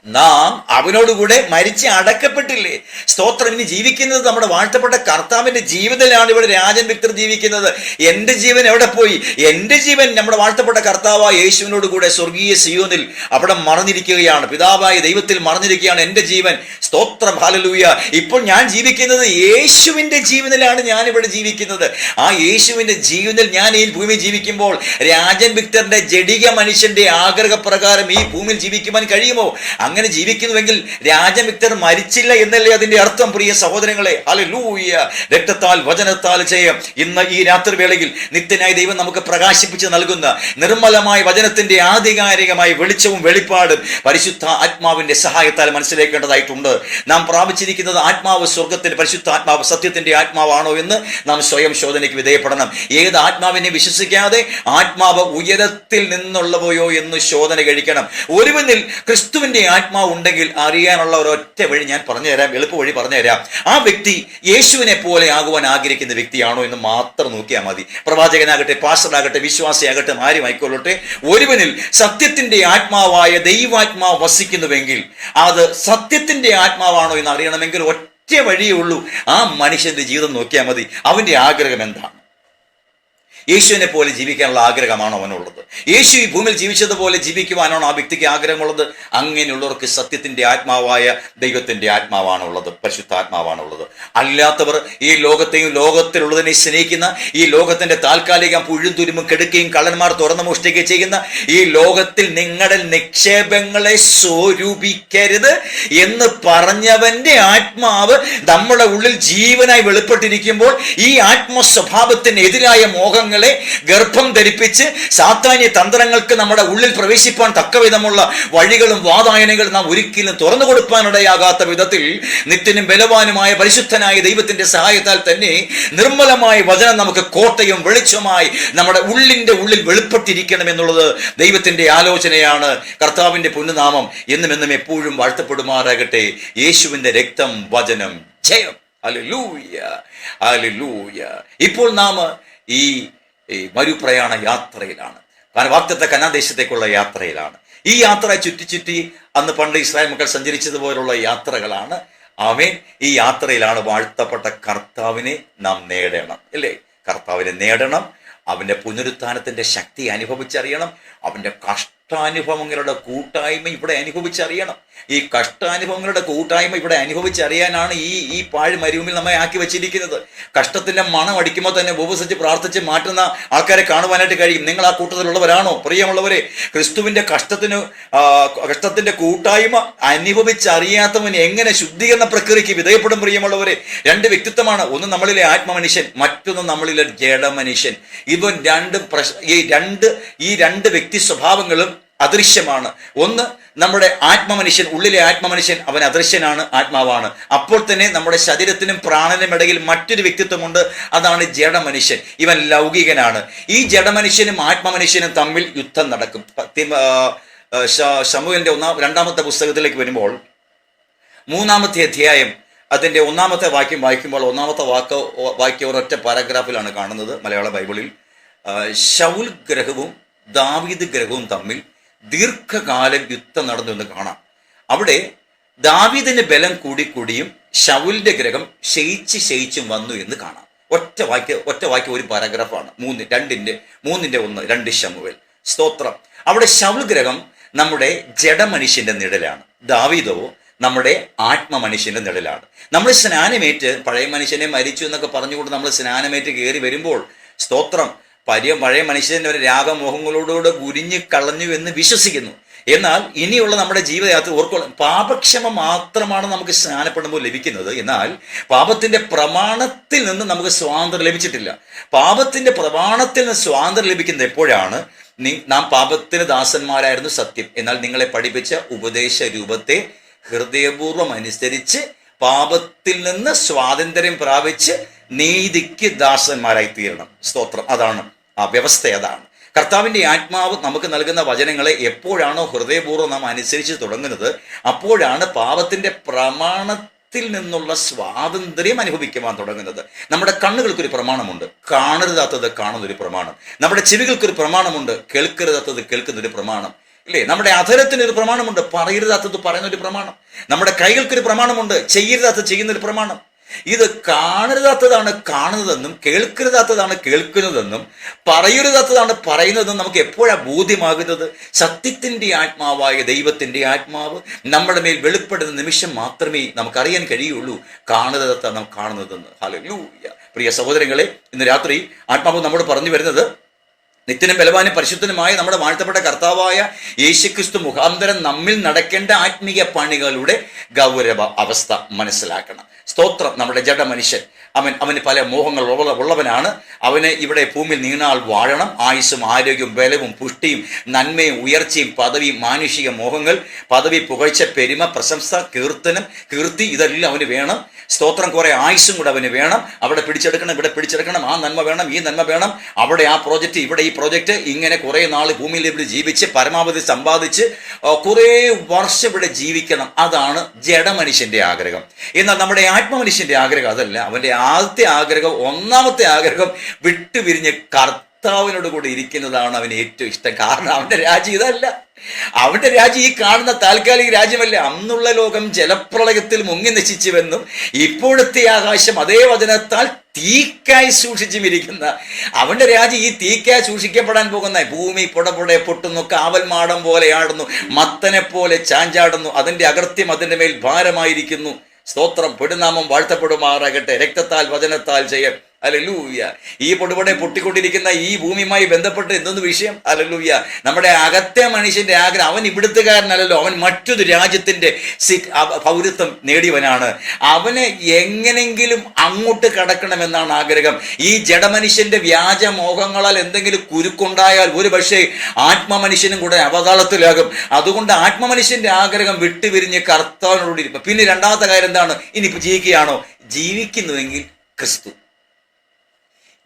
നാം അവനോടുകൂടെ മരിച്ച് അടക്കപ്പെട്ടില്ലേ? സ്തോത്രം. ഇനി ജീവിക്കുന്നത് നമ്മുടെ വാഴ്ത്തപ്പെട്ട കർത്താവിന്റെ ജീവിതത്തിലാണ് ഇവിടെ രാജൻ വിക്ടർ ജീവിക്കുന്നത്. എന്റെ ജീവൻ എവിടെ പോയി? എന്റെ ജീവൻ നമ്മുടെ വാഴ്ത്തപ്പെട്ട കർത്താവായ യേശുവിനോട് കൂടെ സ്വർഗീയ സിയോനിൽ അവിടെ മറഞ്ഞിരിക്കുകയാണ്. പിതാവായ ദൈവത്തിൽ മറഞ്ഞിരിക്കുകയാണ് എന്റെ ജീവൻ. സ്തോത്രം. ഹല്ലേലൂയ. ഇപ്പോൾ ഞാൻ ജീവിക്കുന്നത് യേശുവിന്റെ ജീവനിലാണ് ഞാൻ ഇവിടെ ജീവിക്കുന്നത്. ആ യേശുവിന്റെ ജീവനിൽ ഞാൻ ഈ ഭൂമിയിൽ ജീവിക്കുമ്പോൾ രാജൻ വിക്ടറിന്റെ ജഡിക മനുഷ്യന്റെ ആഗ്രഹപ്രകാരം ഈ ഭൂമിയിൽ ജീവിക്കുവാൻ കഴിയുമോ? അങ്ങനെ ജീവിക്കുന്നുവെങ്കിൽ രാജമിക്തർ മരിച്ചില്ല എന്നല്ലേ അതിന്റെ അർത്ഥം. പ്രിയ സഹോദരങ്ങളെ, ഹല്ലേലൂയ. രക്തത്താൽ വചനത്താൽ ജയം. ഇന്ന് ഈ രാത്രിവേളയിൽ നിത്യനായ ദൈവം നമുക്ക് പ്രകാശിപ്പിച്ച് നൽകുന്ന നിർമ്മലമായ വചനത്തിന്റെ ആധികാരികമായ വെളിച്ചവും വെളിപ്പാടും പരിശുദ്ധ ആത്മാവിന്റെ സഹായത്താൽ മനസ്സിലാക്കേണ്ടതായിട്ടുണ്ട്. നാം പ്രാപിച്ചിരിക്കുന്നത് ആത്മാവ് സ്വർഗത്തിന്റെ പരിശുദ്ധ ആത്മാവ് സത്യത്തിന്റെ ആത്മാവാണോ എന്ന് നാം സ്വയം ശോധനയ്ക്ക് വിധേയപ്പെടണം. ഏത് ആത്മാവിനെ വിശ്വസിക്കാതെ ആത്മാവ് ഉയരത്തിൽ നിന്നുള്ളവയോ എന്ന് ശോധന കഴിക്കണം. ഒരുവനിൽ ക്രിസ്തുവിന്റെ ആത്മാവ് ഉണ്ടെങ്കിൽ അറിയാനുള്ള ഒരൊറ്റ വഴി ഞാൻ പറഞ്ഞുതരാം, എളുപ്പ വഴി പറഞ്ഞുതരാം. ആ വ്യക്തി യേശുവിനെ പോലെ ആകുവാൻ ആഗ്രഹിക്കുന്ന വ്യക്തിയാണോ എന്ന് മാത്രം നോക്കിയാൽ മതി. പ്രവാചകനാകട്ടെ, പാസ്റ്ററാകട്ടെ, വിശ്വാസിയാകട്ടെ, ആരും ആയിക്കൊള്ളട്ടെ, ഒരുവനിൽ സത്യത്തിന്റെ ആത്മാവായ ദൈവാത്മാവ് വസിക്കുന്നുവെങ്കിൽ അത് സത്യത്തിന്റെ ആത്മാവാണോ എന്ന് അറിയണമെങ്കിൽ ഒറ്റ വഴിയേ ഉള്ളൂ. ആ മനുഷ്യന്റെ ജീവിതം നോക്കിയാൽ മതി. അവന്റെ ആഗ്രഹം എന്താണ്? യേശുവിനെ പോലെ ജീവിക്കാനുള്ള ആഗ്രഹമാണോ അവനുള്ളത്? യേശു ഈ ഭൂമിയിൽ ജീവിച്ചതുപോലെ ജീവിക്കുവാനാണോ ആ വ്യക്തിക്ക് ആഗ്രഹമുള്ളത്? അങ്ങനെയുള്ളവർക്ക് സത്യത്തിന്റെ ആത്മാവായ ദൈവത്തിന്റെ ആത്മാവാണുള്ളത്, പരിശുദ്ധാത്മാവാണുള്ളത്. അല്ലാത്തവർ ഈ ലോകത്തെയും ലോകത്തിലുള്ളതിനെ സ്നേഹിക്കുന്ന, ഈ ലോകത്തിന്റെ താൽക്കാലിക പുഴുതുരുമ്പും കെടുക്കുകയും കള്ളന്മാർ തുറന്നു മോഷ്ടിക്കുകയും ചെയ്യുന്ന ഈ ലോകത്തിൽ നിങ്ങളുടെ നിക്ഷേപങ്ങളെ സ്വരൂപിക്കരുത് എന്ന് പറഞ്ഞവന്റെ ആത്മാവ് നമ്മുടെ ഉള്ളിൽ ജീവനായി വെളിപ്പെട്ടിരിക്കുമ്പോൾ ഈ ആത്മസ്വഭാവത്തിനെതിരായ മോഹങ്ങൾ ഗർഭം ധരിപ്പിച്ച് സാത്താന്യ തന്ത്രങ്ങൾക്ക് നമ്മുടെ ഉള്ളിൽ പ്രവേശിപ്പാൻ തക്കവിധമുള്ള വഴികളും വാതായനങ്ങളും നാം ഒരിക്കലും തുറന്നു കൊടുക്കാനിടയാകാത്ത വിധത്തിൽ നിത്യനും ബലവാനുമായ പരിശുദ്ധനായ ദൈവത്തിന്റെ സഹായത്താൽ തന്നെ നിർമ്മലമായ വചനം നമുക്ക് കോട്ടയും വെളിച്ചമായി നമ്മുടെ ഉള്ളിന്റെ ഉള്ളിൽ വെളിപ്പെട്ടിരിക്കണം എന്നുള്ളത് ദൈവത്തിന്റെ ആലോചനയാണ്. കർത്താവിന്റെ പുണ്യനാമം എന്നും എന്നും എപ്പോഴും വാഴ്ത്തപ്പെടുമാറാകട്ടെ. യേശുവിന്റെ രക്തം, വചനം, ജയം. Hallelujah, hallelujah. ഇപ്പോൾ നാം ഈ മരുപ്രയാണ യാത്രയിലാണ്. കാരണം വാഗ്ദത്ത കനാൻ ദേശത്തേക്കുള്ള യാത്രയിലാണ്. ഈ യാത്ര ചുറ്റി അന്ന് പണ്ട് ഇസ്രായേൽ മക്കൾ സഞ്ചരിച്ചതുപോലുള്ള യാത്രകളാണ്. ആമേൻ. ഈ യാത്രയിലാണ് വാഴ്ത്തപ്പെട്ട കർത്താവിനെ നാം നേടണം, അല്ലേ? കർത്താവിനെ നേടണം. അവന്റെ പുനരുത്ഥാനത്തിന്റെ ശക്തി അനുഭവിച്ചറിയണം. അവന്റെ കഷ്ടാനുഭവങ്ങളുടെ കൂട്ടായ്മ ഇവിടെ അനുഭവിച്ചറിയണം. ഈ കഷ്ടാനുഭവങ്ങളുടെ കൂട്ടായ്മ ഇവിടെ അനുഭവിച്ചറിയാനാണ് ഈ പാഴ് മരുഭൂമിയിൽ നമ്മെ ആക്കി വെച്ചിരിക്കുന്നത്. കഷ്ടത്തിന്റെ മണം അടിക്കുമ്പോൾ തന്നെ ഉപവസിച്ച് പ്രാർത്ഥിച്ച് മാറ്റുന്ന ആൾക്കാരെ കാണുവാനായിട്ട് കഴിയും. നിങ്ങൾ ആ കൂട്ടത്തിലുള്ളവരാണോ പ്രിയമുള്ളവരെ? ക്രിസ്തുവിന്റെ കഷ്ടത്തിന്റെ കൂട്ടായ്മ അനുഭവിച്ചറിയാത്തവൻ എങ്ങനെ ശുദ്ധീകരണ പ്രക്രിയയ്ക്ക് വിധേയപ്പെടും? പ്രിയമുള്ളവരെ, രണ്ട് വ്യക്തിത്വമാണ്. ഒന്ന് നമ്മളിലെ ആത്മമനുഷ്യൻ, മറ്റൊന്ന് നമ്മളിലെ ജഡമനുഷ്യൻ. ഇവൻ ഈ രണ്ട് വ്യക്തി സ്വഭാവങ്ങളും അദൃശ്യമാണ്. ഒന്ന് നമ്മുടെ ആത്മമനുഷ്യൻ, ഉള്ളിലെ ആത്മമനുഷ്യൻ, അവൻ അദൃശ്യനാണ്, ആത്മാവാണ്. അപ്പോൾ തന്നെ നമ്മുടെ ശരീരത്തിനും പ്രാണനും ഇടയിൽ മറ്റൊരു വ്യക്തിത്വമുണ്ട്, അതാണ് ജഡമനുഷ്യൻ. ഇവൻ ലൗകികനാണ്. ഈ ജഡമനുഷ്യനും ആത്മമനുഷ്യനും തമ്മിൽ യുദ്ധം നടക്കും. ശമൂവേലിന്റെ രണ്ടാമത്തെ പുസ്തകത്തിലേക്ക് വരുമ്പോൾ 3-ാമത്തെ അധ്യായം അതിന്റെ 1-ാമത്തെ വാക്യം വായിക്കുമ്പോൾ 1-ാമത്തെ വാക്യം ഒരൊറ്റ പാരഗ്രാഫിലാണ് കാണുന്നത് മലയാള ബൈബിളിൽ. ശൗൽ ഗ്രഹവും ദാവീദ് ഗ്രഹവും തമ്മിൽ ദീർഘകാലം യുദ്ധം നടന്നു എന്ന് കാണാം. അവിടെ ദാവീദിന്റെ ബലം കൂടിയും ശൗലിന്റെ ഗ്രഹം ക്ഷയിച്ചും വന്നു എന്ന് കാണാം. ഒറ്റ വാക്യം ഒരു പാരഗ്രാഫാണ്. 2:1 ശമൂവേൽ. സ്തോത്രം. അവിടെ ശൗൽ ഗ്രഹം നമ്മുടെ ജഡമനുഷ്യന്റെ നിഴലാണ്, ദാവീദോ നമ്മുടെ ആത്മമനുഷ്യന്റെ നിഴലാണ്. നമ്മൾ സ്നാനമേറ്റ്, പഴയ മനുഷ്യനെ മരിച്ചു എന്നൊക്കെ പറഞ്ഞുകൊണ്ട് നമ്മൾ സ്നാനമേറ്റ് കയറി വരുമ്പോൾ, സ്തോത്രം, പഴയ മനുഷ്യന്റെ ഒരു രാഗമോഹങ്ങളോടുകൂടെ ഉരിഞ്ഞു കളഞ്ഞു എന്ന് വിശ്വസിക്കുന്നു. എന്നാൽ ഇനിയുള്ള നമ്മുടെ ജീവിതയാത്ര ഓർക്കണം, പാപക്ഷമ മാത്രമാണ് നമുക്ക് സ്നാനപ്പെടുമ്പോൾ ലഭിക്കുന്നത്. എന്നാൽ പാപത്തിന്റെ പ്രമാണത്തിൽ നിന്ന് നമുക്ക് സ്വാതന്ത്ര്യം ലഭിച്ചിട്ടില്ല. പാപത്തിന്റെ പ്രമാണത്തിൽ നിന്ന് സ്വാതന്ത്ര്യം ലഭിക്കുന്നത് എപ്പോഴാണ്? നാം പാപത്തിന് ദാസന്മാരായിരുന്നു സത്യം, എന്നാൽ നിങ്ങളെ പഠിപ്പിച്ച ഉപദേശ രൂപത്തെ ഹൃദയപൂർവ്വം അനുസരിച്ച് പാപത്തിൽ നിന്ന് സ്വാതന്ത്ര്യം പ്രാപിച്ച് നീതിക്ക് ദാസന്മാരായി തീരണം. സ്തോത്രം. അതാണ് ആ വ്യവസ്ഥ. അതാണ് കർത്താവിൻ്റെ ആത്മാവ് നമുക്ക് നൽകുന്ന വചനങ്ങളെ എപ്പോഴാണോ ഹൃദയപൂർവ്വം നാം അനുസരിച്ച് തുടങ്ങുന്നത്, അപ്പോഴാണ് പാപത്തിന്റെ പ്രമാണത്തിൽ നിന്നുള്ള സ്വാതന്ത്ര്യം അനുഭവിക്കുവാൻ തുടങ്ങുന്നത്. നമ്മുടെ കണ്ണുകൾക്കൊരു പ്രമാണമുണ്ട്, കാണരുതാത്തത് കാണുന്നൊരു പ്രമാണം. നമ്മുടെ ചെവികൾക്കൊരു പ്രമാണമുണ്ട്, കേൾക്കരുതാത്തത് കേൾക്കുന്നൊരു പ്രമാണം, ഇല്ലേ? നമ്മുടെ അധരത്തിനൊരു പ്രമാണമുണ്ട്, പറയരുതാത്തത് പറയുന്നൊരു പ്രമാണം. നമ്മുടെ കൈകൾക്കൊരു പ്രമാണമുണ്ട്, ചെയ്യരുതാത്തത് ചെയ്യുന്നൊരു പ്രമാണം. ഇത് കാണരുതാത്തതാണ് കാണുന്നതെന്നും കേൾക്കരുതാത്തതാണ് കേൾക്കുന്നതെന്നും പറയരുതാത്തതാണ് പറയുന്നതെന്നും നമുക്ക് എപ്പോഴാണ് ബോധ്യമാകുന്നത്? സത്യത്തിന്റെ ആത്മാവായ ദൈവത്തിന്റെ ആത്മാവ് നമ്മുടെ മേൽ വെളിപ്പെടുന്ന നിമിഷം മാത്രമേ നമുക്കറിയാൻ കഴിയുള്ളൂ കാണരുതാത്ത നാം കാണുന്നതെന്ന്. ഹല്ലേലൂയ. പ്രിയ സഹോദരങ്ങളെ, ഇന്ന് രാത്രി ആത്മാവ് നമ്മോട് പറഞ്ഞു വരുന്നത്, നിത്യനും ബലവാനും പരിശുദ്ധനുമായ നമ്മുടെ വാഴ്ത്തപ്പെട്ട കർത്താവായ യേശുക്രിസ്തു മുഖാന്തരം നമ്മിൽ നടക്കേണ്ട ആത്മീയ പണികളുടെ ഗൗരവ അവസ്ഥ മനസ്സിലാക്കണം. സ്തോത്രം. നമ്മുടെ ജഡ മനുഷ്യൻ അവന് പല മോഹങ്ങൾ ഉള്ളവനാണ്. അവന് ഇവിടെ ഭൂമിയിൽ നീണാൾ വാഴണം. ആയുസ്സും ആരോഗ്യവും ബലവും പുഷ്ടിയും നന്മയും ഉയർച്ചയും പദവിയും മാനുഷിക മോഹങ്ങൾ, പദവി, പുകഴ്ച, പെരുമ, പ്രശംസ, കീർത്തി ഇതെല്ലാം അവന് വേണം. സ്തോത്രം. കുറെ ആയുസ്സും കൂടെ അവന് വേണം. അവിടെ പിടിച്ചെടുക്കണം, ഇവിടെ പിടിച്ചെടുക്കണം, ആ നന്മ വേണം, ഈ നന്മ വേണം, അവിടെ ആ പ്രോജക്റ്റ്, ഇവിടെ ഈ പ്രോജക്റ്റ്, ഇങ്ങനെ കുറെ നാൾ ഭൂമിയിൽ ഇവിടെ ജീവിച്ച് പരമാവധി സമ്പാദിച്ച് കുറെ വർഷം ഇവിടെ ജീവിക്കണം. അതാണ് ജഡമനുഷ്യന്റെ ആഗ്രഹം. എന്നാൽ നമ്മുടെ ആത്മമനുഷ്യന്റെ ആഗ്രഹം അതല്ല. അവന്റെ ആദ്യത്തെ ആഗ്രഹം, ഒന്നാമത്തെ ആഗ്രഹം വിട്ടുപിരിഞ്ഞ് കർത്താവിനോട് കൂടി ഇരിക്കുന്നതാണ് അവന് ഏറ്റവും ഇഷ്ടം. കാരണം അവന്റെ രാജ്യം ഇതല്ല. അവന്റെ രാജ്യം ഈ കാണുന്ന താൽക്കാലിക രാജ്യമല്ല. അന്നുള്ള ലോകം ജലപ്രളയത്തിൽ മുങ്ങി നശിച്ചുവെന്നും ഇപ്പോഴത്തെ ആകാശം അതേ വചനത്താൽ തീക്കായി സൂക്ഷിച്ചും ഇരിക്കുന്ന അവന്റെ രാജ്യം ഈ തീക്കായി സൂക്ഷിക്കപ്പെടാൻ പോകുന്ന ഭൂമി പുടപുടെ പൊട്ടുന്നു, കാവൽമാടം പോലെ ആടുന്നു, മത്തനെ പോലെ ചാഞ്ചാടുന്നു, അതിന്റെ അകൃത്യം അതിന്റെ മേൽ ഭാരമായിരിക്കുന്നു. സ്തോത്രം. പെടുനാമം വാഴ്ത്തപ്പെടുമാറാകട്ടെ. രക്തത്താൽ വചനത്താൽ ജയം. ഹല്ലേലൂയ. ഈ പൊടുപടെ പൊട്ടിക്കൊണ്ടിരിക്കുന്ന ഈ ഭൂമിയുമായി ബന്ധപ്പെട്ട് എന്തൊന്ന് വിഷയം. ഹല്ലേലൂയ. നമ്മുടെ അകത്തെ മനുഷ്യന്റെ ആഗ്രഹം, അവൻ ഇവിടുത്തുകാരനല്ലല്ലോ, അവൻ മറ്റൊരു രാജ്യത്തിന്റെ പൗരത്വം നേടിയവനാണ്. അവന് എങ്ങനെങ്കിലും അങ്ങോട്ട് കടക്കണമെന്നാണ് ആഗ്രഹം. ഈ ജഡമനുഷ്യന്റെ വ്യാജമോഹങ്ങളാൽ എന്തെങ്കിലും കുരുക്കുണ്ടായാൽ ഒരു പക്ഷേ ആത്മമനുഷ്യനും കൂടെ അവതാളത്തിലാകും. അതുകൊണ്ട് ആത്മമനുഷ്യന്റെ ആഗ്രഹം വിട്ടുപിരിഞ്ഞ് കർത്താവിനോട് ഇരിക്കും. പിന്നെ രണ്ടാമത്തെ കാര്യം എന്താണ്? ഇനിയിപ്പോൾ ജീവിക്കുകയാണോ? ജീവിക്കുന്നുവെങ്കിൽ ക്രിസ്തു.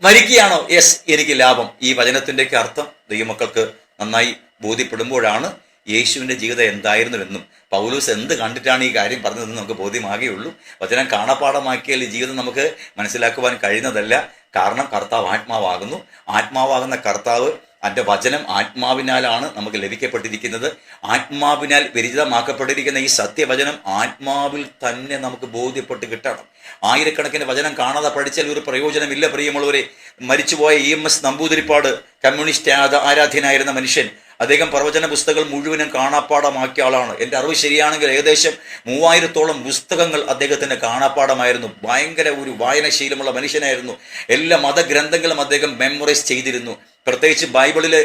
മരിക്കുകയാണോ? യെസ്, എനിക്ക് ലാഭം. ഈ വചനത്തിൻ്റെയൊക്കെ അർത്ഥം ദൈവമക്കൾക്ക് നന്നായി ബോധ്യപ്പെടുമ്പോഴാണ് യേശുവിൻ്റെ ജീവിതം എന്തായിരുന്നുവെന്നും പൗലോസ് എന്ത് കണ്ടിട്ടാണ് ഈ കാര്യം പറഞ്ഞതെന്ന് നമുക്ക് ബോധ്യമാകുകയുള്ളൂ. വചനം കാണാപ്പാഠമാക്കിയാൽ ഈ ജീവിതം നമുക്ക് മനസ്സിലാക്കുവാൻ കഴിയുന്നതല്ല. കാരണം കർത്താവ് ആത്മാവാകുന്നു. ആത്മാവാകുന്ന കർത്താവ്, അതിൻ്റെ വചനം ആത്മാവിനാലാണ് നമുക്ക് ലഭിക്കപ്പെട്ടിരിക്കുന്നത്. ആത്മാവിനാൽ വിരചിതമാക്കപ്പെട്ടിരിക്കുന്ന ഈ സത്യവചനം ആത്മാവിൽ തന്നെ നമുക്ക് ബോധ്യപ്പെട്ട് കിട്ടണം. ആയിരക്കണക്കിന് വചനം കാണാതെ പഠിച്ചാൽ ഒരു പ്രയോജനമില്ല പ്രിയമുള്ളവരെ. മരിച്ചുപോയ EMS നമ്പൂതിരിപ്പാട് കമ്മ്യൂണിസ്റ്റ് ആരാധ്യനായിരുന്ന മനുഷ്യൻ, അദ്ദേഹം പ്രവചന പുസ്തകങ്ങൾ മുഴുവനും കാണാപ്പാടമാക്കിയ ആളാണ്. എൻ്റെ അറിവ് ശരിയാണെങ്കിൽ ഏകദേശം 3000-ഓളം പുസ്തകങ്ങൾ അദ്ദേഹത്തിന് കാണാപ്പാടമായിരുന്നു. ഭയങ്കര ഒരു വായനശീലമുള്ള മനുഷ്യനായിരുന്നു. എല്ലാ മതഗ്രന്ഥങ്ങളും അദ്ദേഹം മെമ്മറൈസ് ചെയ്തിരുന്നു. പ്രത്യേകിച്ച് ബൈബിളിലെ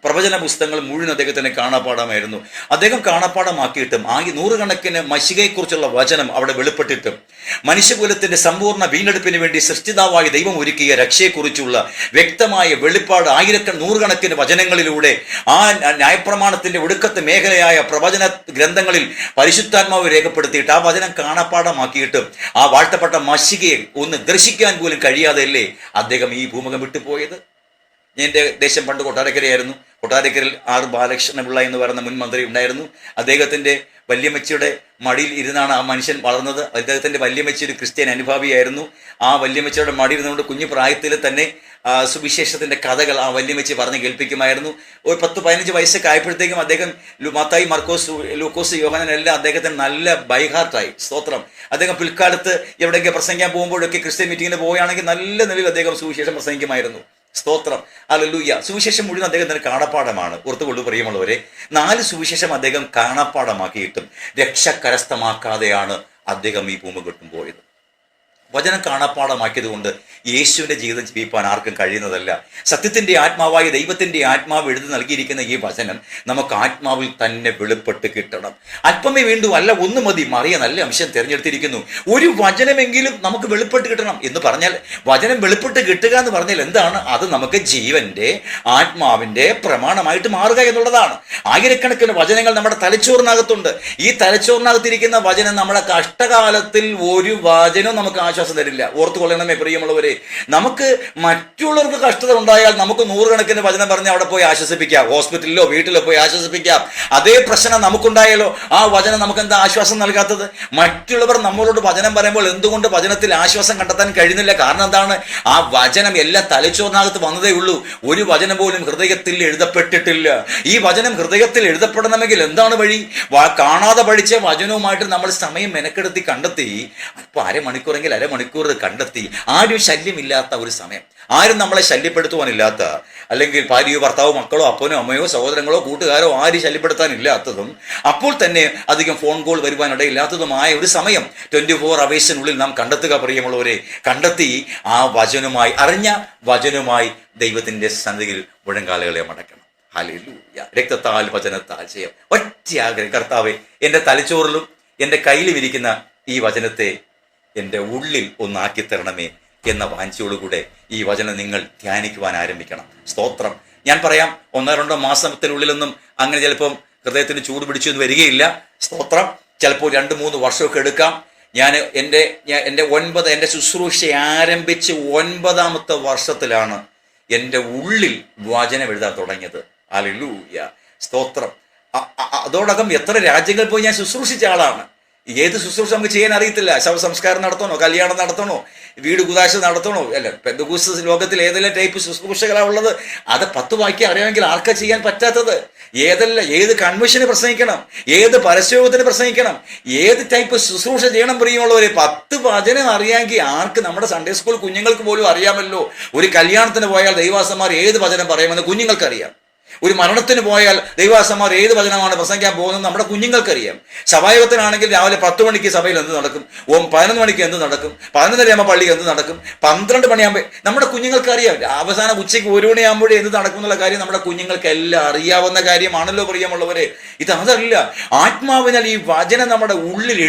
പ്രവചന പുസ്തകങ്ങൾ മുഴുവൻ അദ്ദേഹത്തിന് കാണാപ്പാടമായിരുന്നു. അദ്ദേഹം കാണാപ്പാടമാക്കിയിട്ടും നൂറുകണക്കിന് മശികയെക്കുറിച്ചുള്ള വചനം അവിടെ വെളിപ്പെട്ടിട്ടും മനുഷ്യകുലത്തിന്റെ സമ്പൂർണ്ണ വീണ്ടെടുപ്പിന് വേണ്ടി സൃഷ്ടിതാവായ ദൈവം ഒരുക്കിയ രക്ഷയെക്കുറിച്ചുള്ള വ്യക്തമായ വെളിപ്പാട് നൂറുകണക്കിന് വചനങ്ങളിലൂടെ ആ ന്യായപ്രമാണത്തിന്റെ ഒടുക്കത്തെ മേഖലയായ പ്രവചന ഗ്രന്ഥങ്ങളിൽ പരിശുദ്ധാത്മാവ് രേഖപ്പെടുത്തിയിട്ട് ആ വചനം കാണാപ്പാടമാക്കിയിട്ടും ആ വാഴ്ത്തപ്പെട്ട മശികയെ ഒന്ന് ദർശിക്കാൻ പോലും കഴിയാതെയല്ലേ അദ്ദേഹം ഈ ഭൂമുഖം വിട്ടുപോയത്. എൻ്റെ ദേശം പണ്ട് കൊട്ടാരക്കരയായിരുന്നു. കൊട്ടാരക്കരയിൽ R ബാലകൃഷ്ണപിള്ള എന്ന് പറയുന്ന മുൻ മന്ത്രി ഉണ്ടായിരുന്നു. അദ്ദേഹത്തിൻ്റെ വല്യമ്മച്ചിയുടെ മടിയിൽ ഇരുന്നാണ് ആ മനുഷ്യൻ വളർന്നത്. അദ്ദേഹത്തിൻ്റെ വല്യമ്മച്ചി ഒരു ക്രിസ്ത്യൻ അനുഭാവിയായിരുന്നു. ആ വല്യമ്മച്ചിയുടെ മടിയിൽ നിന്നുകൊണ്ട് കുഞ്ഞു പ്രായത്തിൽ തന്നെ സുവിശേഷത്തിൻ്റെ കഥകൾ ആ വല്യമ്മച്ചി പറഞ്ഞ് കേൾപ്പിക്കുമായിരുന്നു. ഒരു 10-15 വയസ്സൊക്കെ ആയപ്പോഴത്തേക്കും അദ്ദേഹം മത്തായി, മർക്കോസ്, ലൂക്കോസ്, യോഹന്നാൻ എല്ലാം അദ്ദേഹത്തിന് നല്ല ബൈഹാർട്ടായി. സ്തോത്രം. അദ്ദേഹം പിൽക്കാലത്ത് എവിടെയൊക്കെ പ്രസംഗിക്കാൻ പോകുമ്പോഴൊക്കെ ക്രിസ്ത്യൻ മീറ്റിങ്ങിന് പോവുകയാണെങ്കിൽ നല്ല നിലയിൽ അദ്ദേഹം സുവിശേഷം പ്രസംഗിക്കുമായിരുന്നു. സ്തോത്രം. ഹല്ലേലൂയ. സുവിശേഷം മുഴുവൻ അദ്ദേഹത്തിന് കാണാപ്പാടമാണ്. ഓർത്തുകൊള്ളു പ്രിയമുള്ളവരെ, 4 സുവിശേഷം അദ്ദേഹം കാണാപ്പാടമാക്കിയിട്ടും രക്ഷ കരസ്ഥമാക്കാതെയാണ് അദ്ദേഹം ഈ ഭൂമി വിട്ടുപോയത്. വചനം കാണാപ്പാടമാക്കിയത് കൊണ്ട് യേശുവിൻ്റെ ജീവിതം ജീവിപ്പാൻ ആർക്കും കഴിയുന്നതല്ല. സത്യത്തിൻ്റെ ആത്മാവായ ദൈവത്തിൻ്റെ ആത്മാവ് എഴുതി നൽകിയിരിക്കുന്ന ഈ വചനം നമുക്ക് ആത്മാവിൽ തന്നെ വെളിപ്പെട്ട് കിട്ടണം. അല്പമേ വേണ്ടു, അല്ല ഒന്ന് മതി. മറിയ നല്ല അംശം തിരഞ്ഞെടുത്തിരിക്കുന്നു. ഒരു വചനമെങ്കിലും നമുക്ക് വെളിപ്പെട്ട് കിട്ടണം എന്ന് പറഞ്ഞാൽ, വചനം വെളിപ്പെട്ട് കിട്ടുക എന്ന് പറഞ്ഞാൽ എന്താണ്? അത് നമുക്ക് ജീവന്റെ ആത്മാവിൻ്റെ പ്രമാണമായിട്ട് മാറുക എന്നുള്ളതാണ്. ആയിരക്കണക്കിന് വചനങ്ങൾ നമ്മുടെ തലച്ചോറിനകത്തുണ്ട്. ഈ തലച്ചോറിനകത്തിരിക്കുന്ന വചനം നമ്മുടെ കഷ്ടകാലത്തിൽ ഒരു വചനവും നമുക്ക് ആശ്വാസം തരില്ല. ഓർത്തുകൊള്ളണമേ പ്രിയമുള്ളവരെ. നമുക്ക് മറ്റുള്ളവർക്ക് കഷ്ടത ഉണ്ടായാൽ നമുക്ക് 100 വചനം പറഞ്ഞ് അവിടെ പോയി ആശ്വസിപ്പിക്കാം. ഹോസ്പിറ്റലിലോ വീട്ടിലോ പോയി ആശ്വസിപ്പിക്കാം. അതേ പ്രശ്നം നമുക്കുണ്ടായാലോ ആ വചനം നമുക്ക് എന്താ ആശ്വാസം നൽകാത്തത്? മറ്റുള്ളവർ നമ്മളോട് വചനം പറയുമ്പോൾ എന്തുകൊണ്ട് വചനത്തിൽ ആശ്വാസം കണ്ടെത്താൻ കഴിയുന്നില്ല? കാരണം എന്താണ്? ആ വചനം എല്ലാം തലച്ചോറിനകത്ത് വന്നതേ ഉള്ളൂ. ഒരു വചനം പോലും ഹൃദയത്തിൽ എഴുതപ്പെട്ടിട്ടില്ല. ഈ വചനം ഹൃദയത്തിൽ എഴുതപ്പെടണമെങ്കിൽ എന്താണ് വഴി? കാണാതെ പഠിച്ച വചനവുമായിട്ട് നമ്മൾ സമയം മെനക്കെടുത്തി കണ്ടെത്തി അല്പം അരമണിക്കൂറെങ്കിൽ അരമണിക്കൂർ കണ്ടെത്തി. ആരും ശല്യമില്ലാത്ത ഒരു സമയം, ആരും നമ്മളെ ശല്യപ്പെടുത്തുവാനില്ലാത്ത, അല്ലെങ്കിൽ ഭാര്യയോ ഭർത്താവോ മക്കളോ അപ്പനോ അമ്മയോ സഹോദരങ്ങളോ കൂട്ടുകാരോ ആരും ശല്യപ്പെടുത്താനില്ലാത്തതും, അപ്പോൾ തന്നെ അധികം ഫോൺ കോൾ വരുവാനിടയില്ലാത്തതുമായ ഒരു സമയം 24 അവേഴ്സിനുള്ളിൽ നാം കണ്ടെത്തുക പ്രിയമുള്ളവരെ. കണ്ടെത്തി ആ വചനവുമായി, അറിഞ്ഞ വചനവുമായി ദൈവത്തിന്റെ സന്നിധിയിൽ മുഴങ്കാലുകളെ മടക്കണം. ഹല്ലേലൂയ. രക്തത്താൽ വചനത്താൽ ചെയ്യാം. ഒറ്റ ആഗ്രഹം, കർത്താവേ, എൻ്റെ തലച്ചോറിലും എൻ്റെ കയ്യിലും ഇരിക്കുന്ന ഈ വചനത്തെ എൻ്റെ ഉള്ളിൽ ഒന്നാക്കി തരണമേ എന്ന വാഞ്ചയോടുകൂടെ ഈ വചനം നിങ്ങൾ ധ്യാനിക്കുവാൻ ആരംഭിക്കണം. സ്തോത്രം. ഞാൻ പറയാം, 1-2 മാസത്തിനുള്ളിലൊന്നും അങ്ങനെ ചിലപ്പം ഹൃദയത്തിന് ചൂട് പിടിച്ചൊന്നും വരികയില്ല. സ്തോത്രം. ചിലപ്പോൾ 2-3 വർഷമൊക്കെ എടുക്കാം. ഞാൻ എൻ്റെ ശുശ്രൂഷ ആരംഭിച്ച് 9ാമത്തെ വർഷത്തിലാണ് എൻ്റെ ഉള്ളിൽ വചനം എഴുതാൻ തുടങ്ങിയത്. ഹല്ലേലൂയ. സ്തോത്രം. അതോടകം എത്ര രാജ്യങ്ങൾ പോയി ഞാൻ ശുശ്രൂഷിച്ച ആളാണ്. ഏത് ശുശ്രൂഷ നമുക്ക് ചെയ്യാൻ അറിയത്തില്ല. ശവസംസ്കാരം നടത്തണോ, കല്യാണം നടത്തണോ, വീട് കുദാശ നടത്തണോ, അല്ല പെന്തക്കോസ്ത് ലോകത്തിൽ ഏതെല്ലാം ടൈപ്പ് ശുശ്രൂഷകളാണ് ഉള്ളത്. അത് 10 വാക്യം അറിയാമെങ്കിൽ ആർക്കാ ചെയ്യാൻ പറ്റാത്തത്? ഏത് കൺവെൻഷന് പ്രസംഗിക്കണം, ഏത് പരസ്യയോഗത്തിന് പ്രസംഗിക്കണം, ഏത് ടൈപ്പ് ശുശ്രൂഷ ചെയ്യണം പ്രിയമുള്ളവരെ. 10 വചനം അറിയാമെങ്കിൽ ആർക്ക്? നമ്മുടെ സൺഡേ സ്കൂൾ കുഞ്ഞുങ്ങൾക്ക് പോലും അറിയാമല്ലോ. ഒരു കല്യാണത്തിന് പോയാൽ ദൈവാസന്മാർ ഏത് വചനം പറയുമെന്ന് കുഞ്ഞുങ്ങൾക്കറിയാം. ഒരു മരണത്തിന് പോയാൽ ദൈവാസന്മാർ ഏത് വചനമാണ് പ്രസംഗിക്കാൻ പോകുന്നത് നമ്മുടെ കുഞ്ഞുങ്ങൾക്കറിയാം. സഭായോഗത്തിനാണെങ്കിൽ രാവിലെ 10 മണിക്ക് സഭയിൽ എന്ത് നടക്കും, 11 മണിക്ക് എന്ത് നടക്കും, 11:30 പള്ളിയിൽ എന്ത് നടക്കും, 12 മണിയാകുമ്പോൾ നമ്മുടെ കുഞ്ഞുങ്ങൾക്ക് അറിയാം. അവസാനം ഉച്ചയ്ക്ക് 1 മണിയാകുമ്പോഴേ എന്ത് നടക്കും എന്നുള്ള കാര്യം നമ്മുടെ കുഞ്ഞുങ്ങൾക്ക് എല്ലാം അറിയാവുന്ന കാര്യമാണല്ലോ പ്രിയമുള്ളവരെ. അതല്ല, ആത്മാവിനാൽ ഈ വചനം നമ്മുടെ ഉള്ളിൽ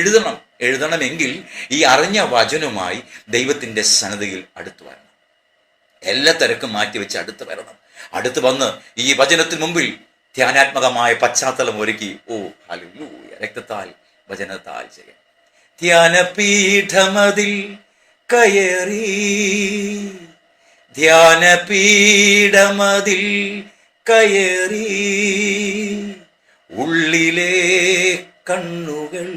എഴുതണമെങ്കിൽ ഈ അറിഞ്ഞ വചനവുമായി ദൈവത്തിന്റെ സന്നിധിയിൽ അടുത്തു വരണം. എല്ലാ തിരക്കും മാറ്റിവെച്ച് അടുത്ത് വരണം. അടുത്ത് വന്ന് ഈ വചനത്തിന് മുമ്പിൽ ധ്യാനാത്മകമായ പശ്ചാത്തലം ഒരുക്കി, ഹല്ലേലൂയ, രക്തത്താൽ വചനത്താൽ ചെയ്യാം. ധ്യാനപീഠമതിൽ കയറി, ധ്യാനപീഠമതിൽ കയറി, ഉള്ളിലെ കണ്ണുകൾ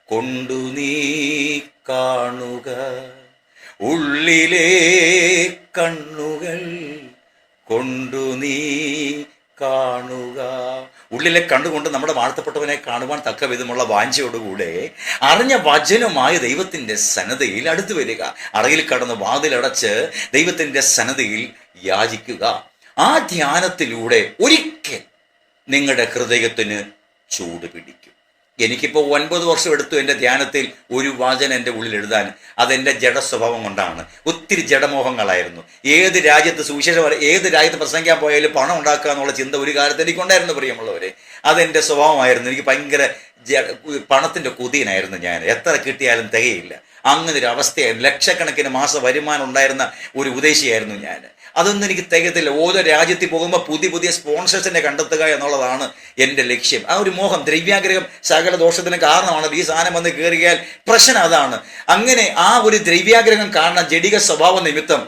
കൊണ്ടു നീ കാണുക, ഉള്ളിലെ കണ്ണുകൾ കൊണ്ടു നീ കാണുക. ഉള്ളിലെ കണ്ടുകൊണ്ട് നമ്മുടെ വാഴ്ത്തപ്പെട്ടവനെ കാണുവാൻ തക്ക വിധമുള്ള വാഞ്ചയോടുകൂടെ അറിഞ്ഞ വചനമായ ദൈവത്തിന്റെ സന്നദ്ധയിൽ അടുത്തു വരിക. അറയിൽ കടന്ന് വാതിലടച്ച് ദൈവത്തിന്റെ സന്നദ്ധയിൽ യാചിക്കുക. ആ ധ്യാനത്തിലൂടെ ഒരിക്കൽ നിങ്ങളുടെ ഹൃദയത്തിന് ചൂട് പിടിക്കും. എനിക്കിപ്പോൾ 9 വർഷം എടുത്തു എൻ്റെ ധ്യാനത്തിൽ ഒരു വചനം എൻ്റെ ഉള്ളിൽ എഴുതാൻ. അതെൻ്റെ ജഡ സ്വഭാവം കൊണ്ടാണ്. ഒത്തിരി ജഡമോഹങ്ങളായിരുന്നു. ഏത് രാജ്യത്ത് ഏത് രാജ്യത്ത് പ്രസംഗിക്കാൻ പോയാലും പണം ഉണ്ടാക്കുക എന്നുള്ള ചിന്ത ഒരു കാലത്ത് എനിക്കുണ്ടായിരുന്നു പ്രിയമുള്ളവരെ. അതെൻ്റെ സ്വഭാവമായിരുന്നു. എനിക്ക് ഭയങ്കര പണത്തിൻ്റെ കുതിയനായിരുന്നു ഞാൻ. എത്ര കിട്ടിയാലും തികയില്ല. അങ്ങനെ ഒരു അവസ്ഥയായിരുന്നു. ലക്ഷക്കണക്കിന് മാസ വരുമാനം ഉണ്ടായിരുന്ന ഒരു ഉദ്ദേശിയായിരുന്നു ഞാൻ. അതൊന്നും എനിക്ക് തികയത്തില്ല. ഓരോ രാജ്യത്തിൽ പോകുമ്പോൾ പുതിയ സ്പോൺസേഴ്സിനെ കണ്ടെത്തുക എന്നുള്ളതാണ് എൻ്റെ ലക്ഷ്യം. ആ ഒരു മോഹം, ദ്രവ്യാഗ്രഹം സകല ദോഷത്തിന് കാരണമാണ്. ഈ സാധനം വന്ന് കയറിയാൽ പ്രശ്നം അതാണ്. അങ്ങനെ ആ ഒരു ദ്രവ്യാഗ്രഹം കാരണം ജഡിക സ്വഭാവ നിമിത്തം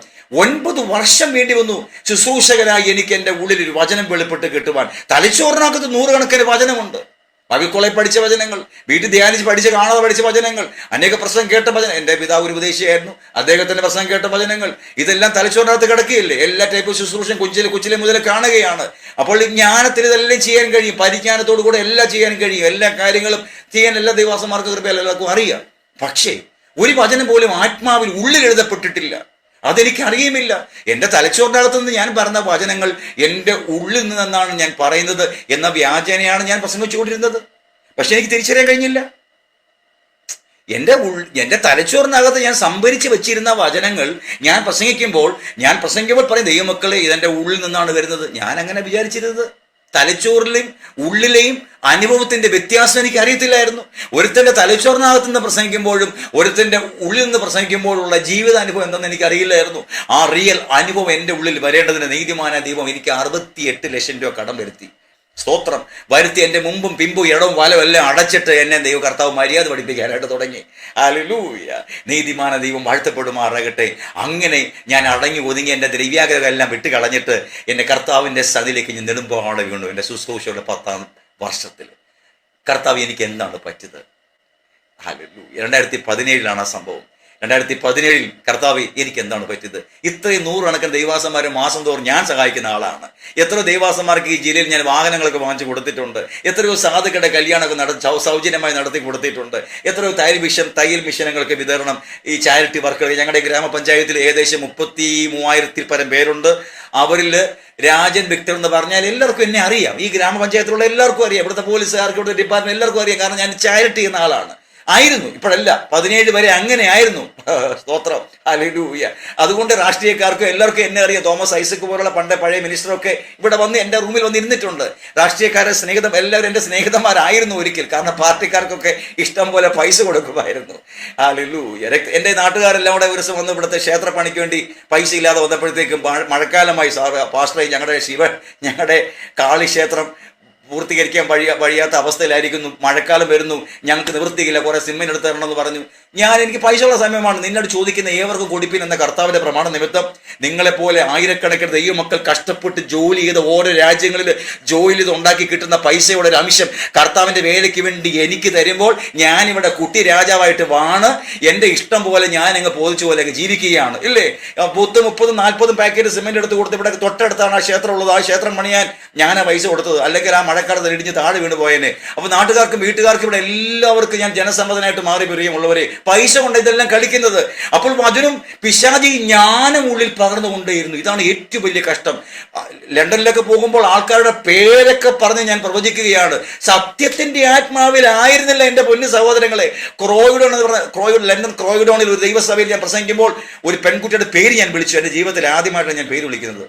9 വർഷം വേണ്ടി വന്നു ശുശ്രൂഷകരായി എനിക്ക് എൻ്റെ ഉള്ളിൽ ഒരു വചനം വെളിപ്പെട്ട് കിട്ടുവാൻ. തലച്ചോറിനകത്ത് 100 കണക്കിന് വചനമുണ്ട്. ബൈബിൾ കോളേജിൽ പഠിച്ച വചനങ്ങൾ, വീട്ടിൽ ധ്യാനിച്ച് കാണാതെ പഠിച്ച വചനങ്ങൾ, അനേക പ്രസംഗം കേട്ട വചനം. എൻ്റെ പിതാവ് ഒരു ഉപദേശിയായിരുന്നു, അദ്ദേഹത്തിന്റെ പ്രസംഗം കേട്ട വചനങ്ങൾ, ഇതെല്ലാം തലച്ചോറിനകത്ത് കിടക്കുകയില്ലേ. എല്ലാ ടൈപ്പ് ശുശ്രൂഷയും കൊച്ചിലെ മുതൽ കാണുകയാണ്. അപ്പോൾ ഈ ജ്ഞാനത്തിൽ ഇതെല്ലാം ചെയ്യാൻ കഴിയും. പരിജ്ഞാനത്തോടു കൂടെ എല്ലാം ചെയ്യാൻ കഴിയും. എല്ലാ കാര്യങ്ങളും ചെയ്യാൻ എല്ലാ ദൈവാസന്മാർക്ക് കൃപയാൽ എല്ലാവർക്കും അറിയാം. പക്ഷേ ഒരു വചനം പോലും ആത്മാവിൽ ഉള്ളിൽ എഴുതപ്പെട്ടിട്ടില്ല. അതെനിക്ക് അറിയുമില്ല. എൻ്റെ തലച്ചോറിനകത്ത് നിന്ന് ഞാൻ പറഞ്ഞ വചനങ്ങൾ എൻ്റെ ഉള്ളിൽ നിന്നാണ് ഞാൻ പറയുന്നത് എന്ന വ്യാജനയാണ് ഞാൻ പ്രസംഗിച്ചുകൊണ്ടിരുന്നത്. പക്ഷെ എനിക്ക് തിരിച്ചറിയാൻ കഴിഞ്ഞില്ല. എൻ്റെ തലച്ചോറിനകത്ത് ഞാൻ സംഭരിച്ച് വെച്ചിരുന്ന വചനങ്ങൾ ഞാൻ പ്രസംഗിക്കുമ്പോൾ പറയും, ദൈവമക്കളെ ഇതെൻ്റെ ഉള്ളിൽ നിന്നാണ് വരുന്നത്. ഞാൻ അങ്ങനെ വിചാരിച്ചിരുന്നത്. തലച്ചോറിലെയും ഉള്ളിലെയും അനുഭവത്തിന്റെ വ്യത്യാസം എനിക്ക് അറിയത്തില്ലായിരുന്നു. ഒരുത്തന്റെ തലച്ചോറിനകത്ത് നിന്ന് പ്രസംഗിക്കുമ്പോഴും ഒരുത്തന്റെ ഉള്ളിൽ നിന്ന് പ്രസംഗിക്കുമ്പോഴുള്ള ജീവിതാനുഭവം എന്തെന്ന് എനിക്ക് അറിയില്ലായിരുന്നു. ആ റിയൽ അനുഭവം എൻ്റെ ഉള്ളിൽ വരേണ്ടതിന് നീതിമാന ദൈവം എനിക്ക് 68 ലക്ഷം രൂപ കടം വരുത്തി. സ്തോത്രം. വരുത്തി എൻ്റെ മുമ്പും പിമ്പും ഇടവും വലവും എല്ലാം അടച്ചിട്ട് എന്നെ ദൈവ കർത്താവ് മര്യാദ പഠിപ്പിക്കാനായിട്ട് തുടങ്ങി. ഹല്ലേലൂയ. നീതിമാന ദൈവം വാഴ്ത്തപ്പെടുമാറാകട്ടെ. അങ്ങനെ ഞാൻ അടങ്ങി ഒതുങ്ങി എൻ്റെ ദ്രവ്യാഗ്രഹം എല്ലാം വിട്ടുകളഞ്ഞിട്ട് എൻ്റെ കർത്താവിൻ്റെ സതിലേക്ക് ഞാൻ നെടുമ്പാടെ വീണു. എൻ്റെ ശുശ്രൂഷയുടെ 10ാം വർഷത്തിൽ കർത്താവ് എനിക്ക് എന്താണ് പറ്റിയത്? ഹല്ലേലൂയ. 2017 ആ സംഭവം. 2017 കർത്താവേ എനിക്ക് എന്താണ് പറ്റിയത്? ഇത്രയും നൂറുകണക്കിന് ദൈവാസന്മാരെ മാസം തോറും ഞാൻ സഹായിക്കുന്ന ആളാണ്. എത്രയോ ദൈവാസന്മാർക്ക് ഈ ജില്ലയിൽ ഞാൻ വാഹനങ്ങളൊക്കെ വാങ്ങിച്ചു കൊടുത്തിട്ടുണ്ട്. എത്രയോ സാധുക്കളുടെ കല്യാണമൊക്കെ സൗജന്യമായി നടത്തി കൊടുത്തിട്ടുണ്ട്. എത്രയോ തയ്യൽ മിഷനുകൾക്ക് വിതരണം, ഈ ചാരിറ്റി വർക്കുകൾ. ഞങ്ങളുടെ ഗ്രാമപഞ്ചായത്തിൽ ഏകദേശം 33,000 പരം പേരുണ്ട്. അവരിൽ രാജൻ വിക്ടർ എന്ന് പറഞ്ഞാൽ എല്ലാവർക്കും എന്നെ അറിയാം. ഈ ഗ്രാമപഞ്ചായത്തിലുള്ള എല്ലാവർക്കും അറിയാം. ഇവിടുത്തെ പോലീസുകാർക്ക്, ഇവിടുത്തെ ഡിപ്പാർട്ട്മെന്റ് എല്ലാവർക്കും അറിയാം. കാരണം ഞാൻ ചാരിറ്റി ചെയ്യുന്ന ആളാണ്. ആയിരുന്നു, ഇപ്പോഴല്ല. 17 വരെ അങ്ങനെ ആയിരുന്നു. സ്തോത്രം, ഹല്ലേലൂയ. അതുകൊണ്ട് രാഷ്ട്രീയക്കാർക്കും എല്ലാവർക്കും എന്നെ അറിയാം. തോമസ് ഐസക് പോലുള്ള പഴയ മിനിസ്റ്ററൊക്കെ ഇവിടെ വന്ന് എൻ്റെ റൂമിൽ വന്ന് ഇരുന്നിട്ടുണ്ട്. രാഷ്ട്രീയക്കാരെ സ്നേഹിതം എല്ലാവരും എൻ്റെ സ്നേഹിതന്മാരായിരുന്നു ഒരിക്കൽ. കാരണം പാർട്ടിക്കാർക്കൊക്കെ ഇഷ്ടം പോലെ പൈസ കൊടുക്കുമായിരുന്നു. ഹല്ലേലൂയ. എൻ്റെ നാട്ടുകാരെല്ലാം കൂടെ ഒരു ദിവസം വന്ന് ഇവിടുത്തെ ക്ഷേത്രപ്പണിക്ക് വേണ്ടി പൈസ ഇല്ലാതെ വന്നപ്പോഴത്തേക്കും മഴക്കാലമായി പാസ്റ്ററെ ഞങ്ങളുടെ കാളിക്ഷേത്രം പൂർത്തീകരിക്കാൻ വഴിയാത്ത അവസ്ഥയിലായിരിക്കുന്നു. മഴക്കാലം വരുന്നു, ഞങ്ങൾക്ക് നിവൃത്തിയില്ല, കുറെ സിമെന്റ് എടുത്ത് തരണമെന്ന് പറഞ്ഞു. എനിക്ക് പൈസയുള്ള സമയമാണ്, നിന്നോട് ചോദിക്കുന്ന ഏവർക്കും കൊടുപ്പിൻ എന്ന കർത്താവിന്റെ പ്രമാണ നിമിത്തം നിങ്ങളെപ്പോലെ ആയിരക്കണക്കിന് ദൈവമക്കൾ കഷ്ടപ്പെട്ട് ജോലി ചെയ്ത് ഓരോ രാജ്യങ്ങളിൽ ജോലി ചെയ്ത് ഉണ്ടാക്കി കിട്ടുന്ന പൈസയുടെ ഒരു അംശം കർത്താവിന്റെ വേലയ്ക്ക് വേണ്ടി എനിക്ക് തരുമ്പോൾ ഞാനിവിടെ കുട്ടി രാജാവായിട്ട് വാണ് എൻ്റെ ഇഷ്ടം പോലെ ഞാൻ അങ്ങ് പോതിച്ചു പോലെ അങ്ങ് ജീവിക്കുകയാണ്. ഇല്ലേ? 30-40 പാക്കറ്റ് സിമെന്റ് എടുത്ത് കൊടുത്ത് ഇവിടെ തൊട്ടടുത്താണ് ആ ക്ഷേത്രം ഉള്ളത്. ആ ക്ഷേത്രം പണിയാൻ ഞാൻ ആ പൈസ കൊടുത്തത്. അല്ലെങ്കിൽ ആ മഴക്കാലത്ത് ഇടിഞ്ഞ് താഴെ വീണ് പോയേനെ. അപ്പൊ നാട്ടുകാർക്കും വീട്ടുകാർക്കും ഇവിടെ എല്ലാവർക്കും ഞാൻ ജനസമ്മതനായിട്ട് മാറി പ്രിയമുള്ളവരെ. പൈസ കൊണ്ട് ഇതെല്ലാം കളിക്കുന്നത്. അപ്പോൾ അതിനും പിശാചി ജ്ഞാനം ഉള്ളിൽ പകർന്നുകൊണ്ടേയിരുന്നു. ഇതാണ് ഏറ്റവും വലിയ കഷ്ടം. ലണ്ടനിലൊക്കെ പോകുമ്പോൾ ആൾക്കാരുടെ പേരൊക്കെ പറഞ്ഞ് ഞാൻ പ്രവചിക്കുകയാണ്. സത്യത്തിന്റെ ആത്മാവിലായിരുന്നില്ല എൻ്റെ പൊന്നു സഹോദരങ്ങളെ. ലണ്ടൻ ക്രോയിഡോണിൽ ഒരു ദൈവസഭയിൽ ഞാൻ പ്രസംഗിക്കുമ്പോൾ ഒരു പെൺകുട്ടിയുടെ പേര് ഞാൻ വിളിച്ചു. എൻ്റെ ജീവിതത്തിൽ ആദ്യമായിട്ടാണ് ഞാൻ പേര് വിളിക്കുന്നത്.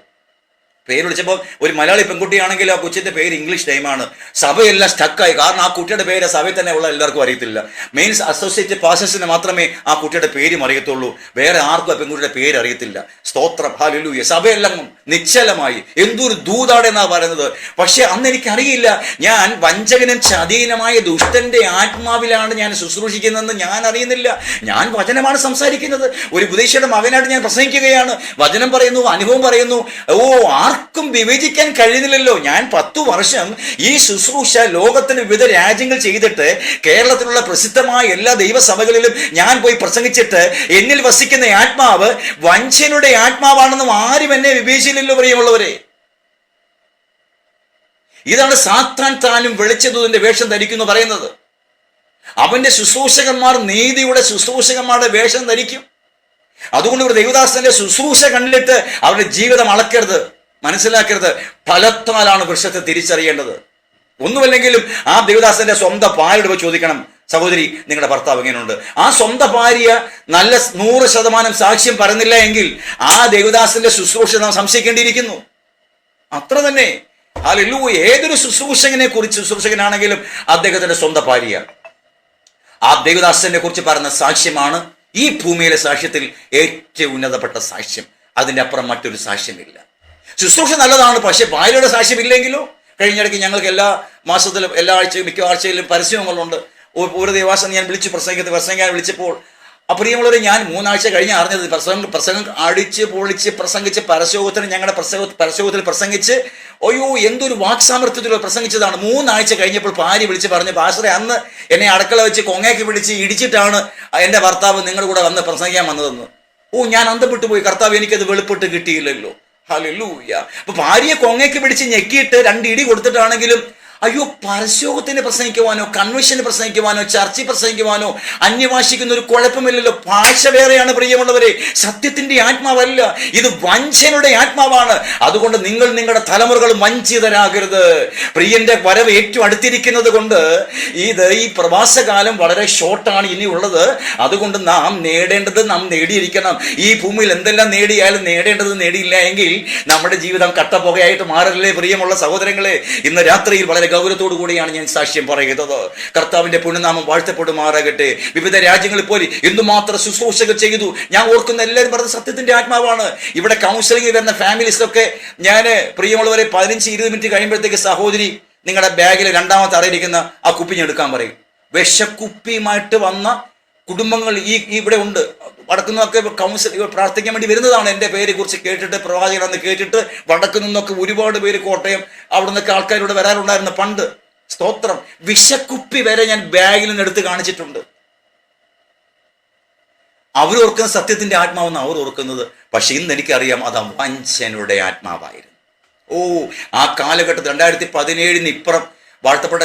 പേര് വിളിച്ചപ്പോൾ ഒരു മലയാളി പെൺകുട്ടിയാണെങ്കിൽ ആ കൊച്ചിന്റെ പേര് ഇംഗ്ലീഷ് ടൈമാണ്. സഭയെല്ലാം സ്റ്റക്കായി. കാരണം ആ കുട്ടിയുടെ പേര് സഭയിൽ തന്നെ ഉള്ള എല്ലാവർക്കും അറിയത്തില്ല. മെയിൻസ് അസോസിയേറ്റ് പാസ്റ്റേഴ്സിന് മാത്രമേ ആ കുട്ടിയുടെ പേരും അറിയത്തുള്ളൂ. വേറെ ആർക്കും ആ പെൺകുട്ടിയുടെ പേര് അറിയത്തില്ല. സ്തോത്രം, ഹല്ലേലൂയ. സഭയെല്ലാം നിശ്ചലമായി. എന്തൊരു ദൂതാടെന്നാ പറയുന്നത്. പക്ഷെ അന്ന് എനിക്കറിയില്ല, ഞാൻ വഞ്ചകനും ചതീനമായ ദുഷ്ടന്റെ ആത്മാവിലാണ് ഞാൻ ശുശ്രൂഷിക്കുന്നതെന്ന് ഞാൻ അറിയുന്നില്ല. ഞാൻ വചനമാണ് സംസാരിക്കുന്നത്. ഒരു ഉപദേശിയുടെ മകനായിട്ട് ഞാൻ പ്രസംഗിക്കുകയാണ്. വചനം പറയുന്നു, അനുഭവം പറയുന്നു. ആർക്കും വിവേചിക്കാൻ കഴിയുന്നില്ലല്ലോ. ഞാൻ 10 വർഷം ഈ ശുശ്രൂഷ ലോകത്തിന് വിവിധ രാജ്യങ്ങൾ ചെയ്തിട്ട് കേരളത്തിലുള്ള പ്രസിദ്ധമായ എല്ലാ ദൈവസഭകളിലും ഞാൻ പോയി പ്രസംഗിച്ചിട്ട് എന്നിൽ വസിക്കുന്ന ആത്മാവ് വഞ്ചനയുടെ ആത്മാവാണെന്നും ആരും എന്നെ വിവേചിച്ചില്ലല്ലോ പ്രിയമുള്ളവരെ. ഇതാണ് സാത്താൻ താനും വെളിച്ചദൂതന്റെ വേഷം ധരിക്കുന്നു പറയുന്നത്. അവന്റെ ശുശ്രൂഷകന്മാർ നീതിയുടെ ശുശ്രൂഷകന്മാരുടെ വേഷം ധരിക്കും. അതുകൊണ്ട് ഒരു ദൈവദാസന്റെ ശുശ്രൂഷ കണ്ടിട്ട് അവരുടെ ജീവിതം അളക്കരുത്, മനസ്സിലാക്കരുത്. ഫലത്താലാണ് വൃക്ഷത്തെ തിരിച്ചറിയേണ്ടത്. ഒന്നുമല്ലെങ്കിലും ആ ദേവദാസന്റെ സ്വന്തം ഭാര്യയോട് പോയി ചോദിക്കണം, സഹോദരി നിങ്ങളുടെ ഭർത്താവ് എങ്ങനെയുണ്ട്? ആ സ്വന്തം ഭാര്യ നല്ല 100% സാക്ഷ്യം പറയുന്നില്ല എങ്കിൽ ആ ദേവദാസന്റെ ശുശ്രൂഷ നാം സംശയിക്കേണ്ടിയിരിക്കുന്നു. അത്ര തന്നെ. ഹല്ലേലൂയ. ഏതൊരു ശുശ്രൂഷകനാണെങ്കിലും അദ്ദേഹത്തിന്റെ സ്വന്തം ഭാര്യ ആ ദേവദാസനെ കുറിച്ച് പറയുന്ന സാക്ഷ്യമാണ് ഈ ഭൂമിയിലെ സാക്ഷ്യത്തിൽ ഏറ്റവും ഉന്നതപ്പെട്ട സാക്ഷ്യം. അതിൻ്റെ അപ്പുറം മറ്റൊരു സാക്ഷ്യമില്ല. ശുശ്രൂഷ നല്ലതാണ്, പക്ഷെ ഭാര്യയുടെ സാക്ഷ്യമില്ലെങ്കിലോ? കഴിഞ്ഞിടയ്ക്ക് ഞങ്ങൾക്ക് എല്ലാ മാസത്തിലും മിക്ക ആഴ്ചയിലും പരസ്യങ്ങളുണ്ട്. ഒരു ദിവസം ഞാൻ പ്രസംഗിക്കാൻ വിളിച്ചപ്പോൾ പ്രിയമുള്ളവരെ, ഞാൻ 3 ആഴ്ച കഴിഞ്ഞ് അറിഞ്ഞത് പ്രസംഗം അടിച്ച് പൊളിച്ച് പ്രസംഗിച്ച് പരസ്യോഗത്തിന് ഞങ്ങളുടെ പരസ്യോഗത്തിൽ പ്രസംഗിച്ച് എന്തൊരു വാക്സാമർത്ഥ്യത്തിലോ പ്രസംഗിച്ചതാണ്. 3 ആഴ്ച കഴിഞ്ഞപ്പോൾ ഭാര്യ വിളിച്ച് പറഞ്ഞു, പാസ്റ്ററെ അന്ന് എന്നെ അടുക്കള വെച്ച് കൊങ്ങയ്ക്ക് പിടിച്ച് ഇടിച്ചിട്ടാണ് എൻ്റെ ഭർത്താവ് നിങ്ങളുടെ കൂടെ വന്ന് പ്രസംഗിക്കാൻ വന്നതെന്ന്. ഞാൻ അന്തം വിട്ടുപോയി. കർത്താവ് എനിക്കത് വെളിപ്പെട്ട് കിട്ടിയില്ലല്ലോ. ഹല്ലേലൂയ. അപ്പൊ ഭാര്യയെ കൊങ്ങയ്ക്ക് പിടിച്ച് ഞെക്കിയിട്ട് 2 ഇടി കൊടുത്തിട്ടാണെങ്കിലും പരസ്യോഗത്തിന് പ്രസംഗിക്കുവാനോ കൺവെൻഷന് പ്രസംഗിക്കുവാനോ ചർച്ചിൽ പ്രസംഗിക്കുവാനോ അന്യഭാഷിക്കുന്ന ഒരു കുഴപ്പമില്ലല്ലോ. ഭാഷ വേറെയാണ് പ്രിയമുള്ളവരെ, സത്യത്തിന്റെ ആത്മാവല്ല, ഇത് വഞ്ചനയുടെ ആത്മാവാണ്. അതുകൊണ്ട് നിങ്ങളുടെ തലമുറകൾ വഞ്ചിതരാകരുത്. പ്രിയന്റെ വരവ് ഏറ്റവും അടുത്തിരിക്കുന്നത് കൊണ്ട് ഈ പ്രവാസകാലം വളരെ ഷോർട്ടാണ് ഇനിയുള്ളത്. അതുകൊണ്ട് നാം നേടേണ്ടത് നാം നേടിയിരിക്കണം. ഈ ഭൂമിയിൽ എന്തെല്ലാം നേടിയാലും നേടേണ്ടത് നേടിയില്ല എങ്കിൽ നമ്മുടെ ജീവിതം കട്ടപ്പുകയായിട്ട് മാറില്ലേ പ്രിയമുള്ള സഹോദരങ്ങളെ. ഇന്ന് രാത്രിയിൽ വളരെ ഗൗരവത്തോടു കൂടിയാണ് ഞാൻ സാക്ഷ്യം പറയുന്നത്. കർത്താവിന്റെ പുണ്യനാമം വാഴ്ത്തപ്പെടുമാറാകട്ടെ. വിവിധ രാജ്യങ്ങളിൽ പോയി എന്തുമാത്രം ശുശ്രൂഷകൾ ചെയ്തു. ഞാൻ ഓർക്കുന്ന എല്ലാവരും പറഞ്ഞ സത്യത്തിന്റെ ആത്മാവാണ്. ഇവിടെ കൗൺസിലിംഗ് വരുന്ന ഫാമിലീസിലൊക്കെ ഞാൻ പ്രിയമുള്ളവരെ 15-20 മിനിറ്റ് കഴിയുമ്പോഴത്തേക്ക് സഹോദരി നിങ്ങളുടെ ബാഗിൽ 2ാമത്തെ അറയിരിക്കുന്ന ആ കുപ്പി എടുക്കാൻ പറയും. വിഷക്കുപ്പിയുമായിട്ട് വന്ന കുടുംബങ്ങൾ ഇവിടെ ഉണ്ട്. വടക്കുന്നൊക്കെ കൗൺസിൽ പ്രാർത്ഥിക്കാൻ വേണ്ടി വരുന്നതാണ്. എൻ്റെ പേരെ കുറിച്ച് കേട്ടിട്ട്, പ്രവാചകനെന്ന് കേട്ടിട്ട് വടക്കു നിന്നൊക്കെ ഒരുപാട് പേര്, കോട്ടയം അവിടെ നിന്നൊക്കെ ആൾക്കാരിവിടെ വരാറുണ്ടായിരുന്നു പണ്ട്. സ്തോത്രം. വിഷക്കുപ്പി വരെ ഞാൻ ബാഗിൽ നിന്ന് എടുത്ത് കാണിച്ചിട്ടുണ്ട്. അവർ ഓർക്കുന്ന സത്യത്തിന്റെ ആത്മാവെന്ന് അവർ ഓർക്കുന്നത്. പക്ഷെ ഇന്ന് എനിക്കറിയാം അത് വഞ്ചനയുടെ ആത്മാവായിരുന്നു. ഓ, ആ കാലഘട്ടത്തിൽ 2017 ഇപ്പുറം വാഴ്ത്തപ്പെട്ട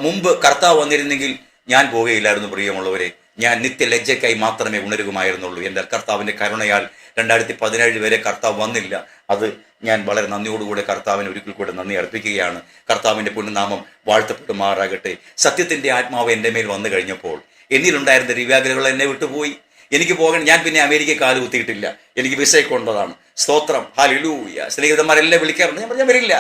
മുമ്പ് കർത്താവ് വന്നിരുന്നെങ്കിൽ ഞാൻ പോവുകയില്ലായിരുന്നു പ്രിയമുള്ളവരെ. ഞാൻ നിത്യലജ്ജയ്ക്കായി മാത്രമേ ഉണരുകയുമായിരുന്നുള്ളൂ. എൻ്റെ കർത്താവിൻ്റെ കരുണയാൽ 2017 വരെ കർത്താവ് വന്നില്ല. അത് ഞാൻ വളരെ നന്ദിയോടുകൂടെ കർത്താവിന് ഒരിക്കൽ കൂടെ നന്ദി അർപ്പിക്കുകയാണ്. കർത്താവിൻ്റെ പുണ്യനാമം വാഴ്ത്തപ്പെടുമാറാകട്ടെ. സത്യത്തിൻ്റെ ആത്മാവ് എൻ്റെ മേൽ വന്നു കഴിഞ്ഞപ്പോൾ എന്നിലുണ്ടായിരുന്ന ദിവ്യാഗ്രഹങ്ങൾ എന്നെ വിട്ടുപോയി. എനിക്ക് പോകണം. ഞാൻ പിന്നെ അമേരിക്ക കാല് കുത്തിയിട്ടില്ല. എനിക്ക് വിസയൊക്കെ ഉള്ളതാണ്. സ്തോത്രം, ഹല്ലേലൂയ. സ്നേഹിതന്മാരെല്ലാം വിളിക്കാറുണ്ട്. ഞാൻ വരില്ല.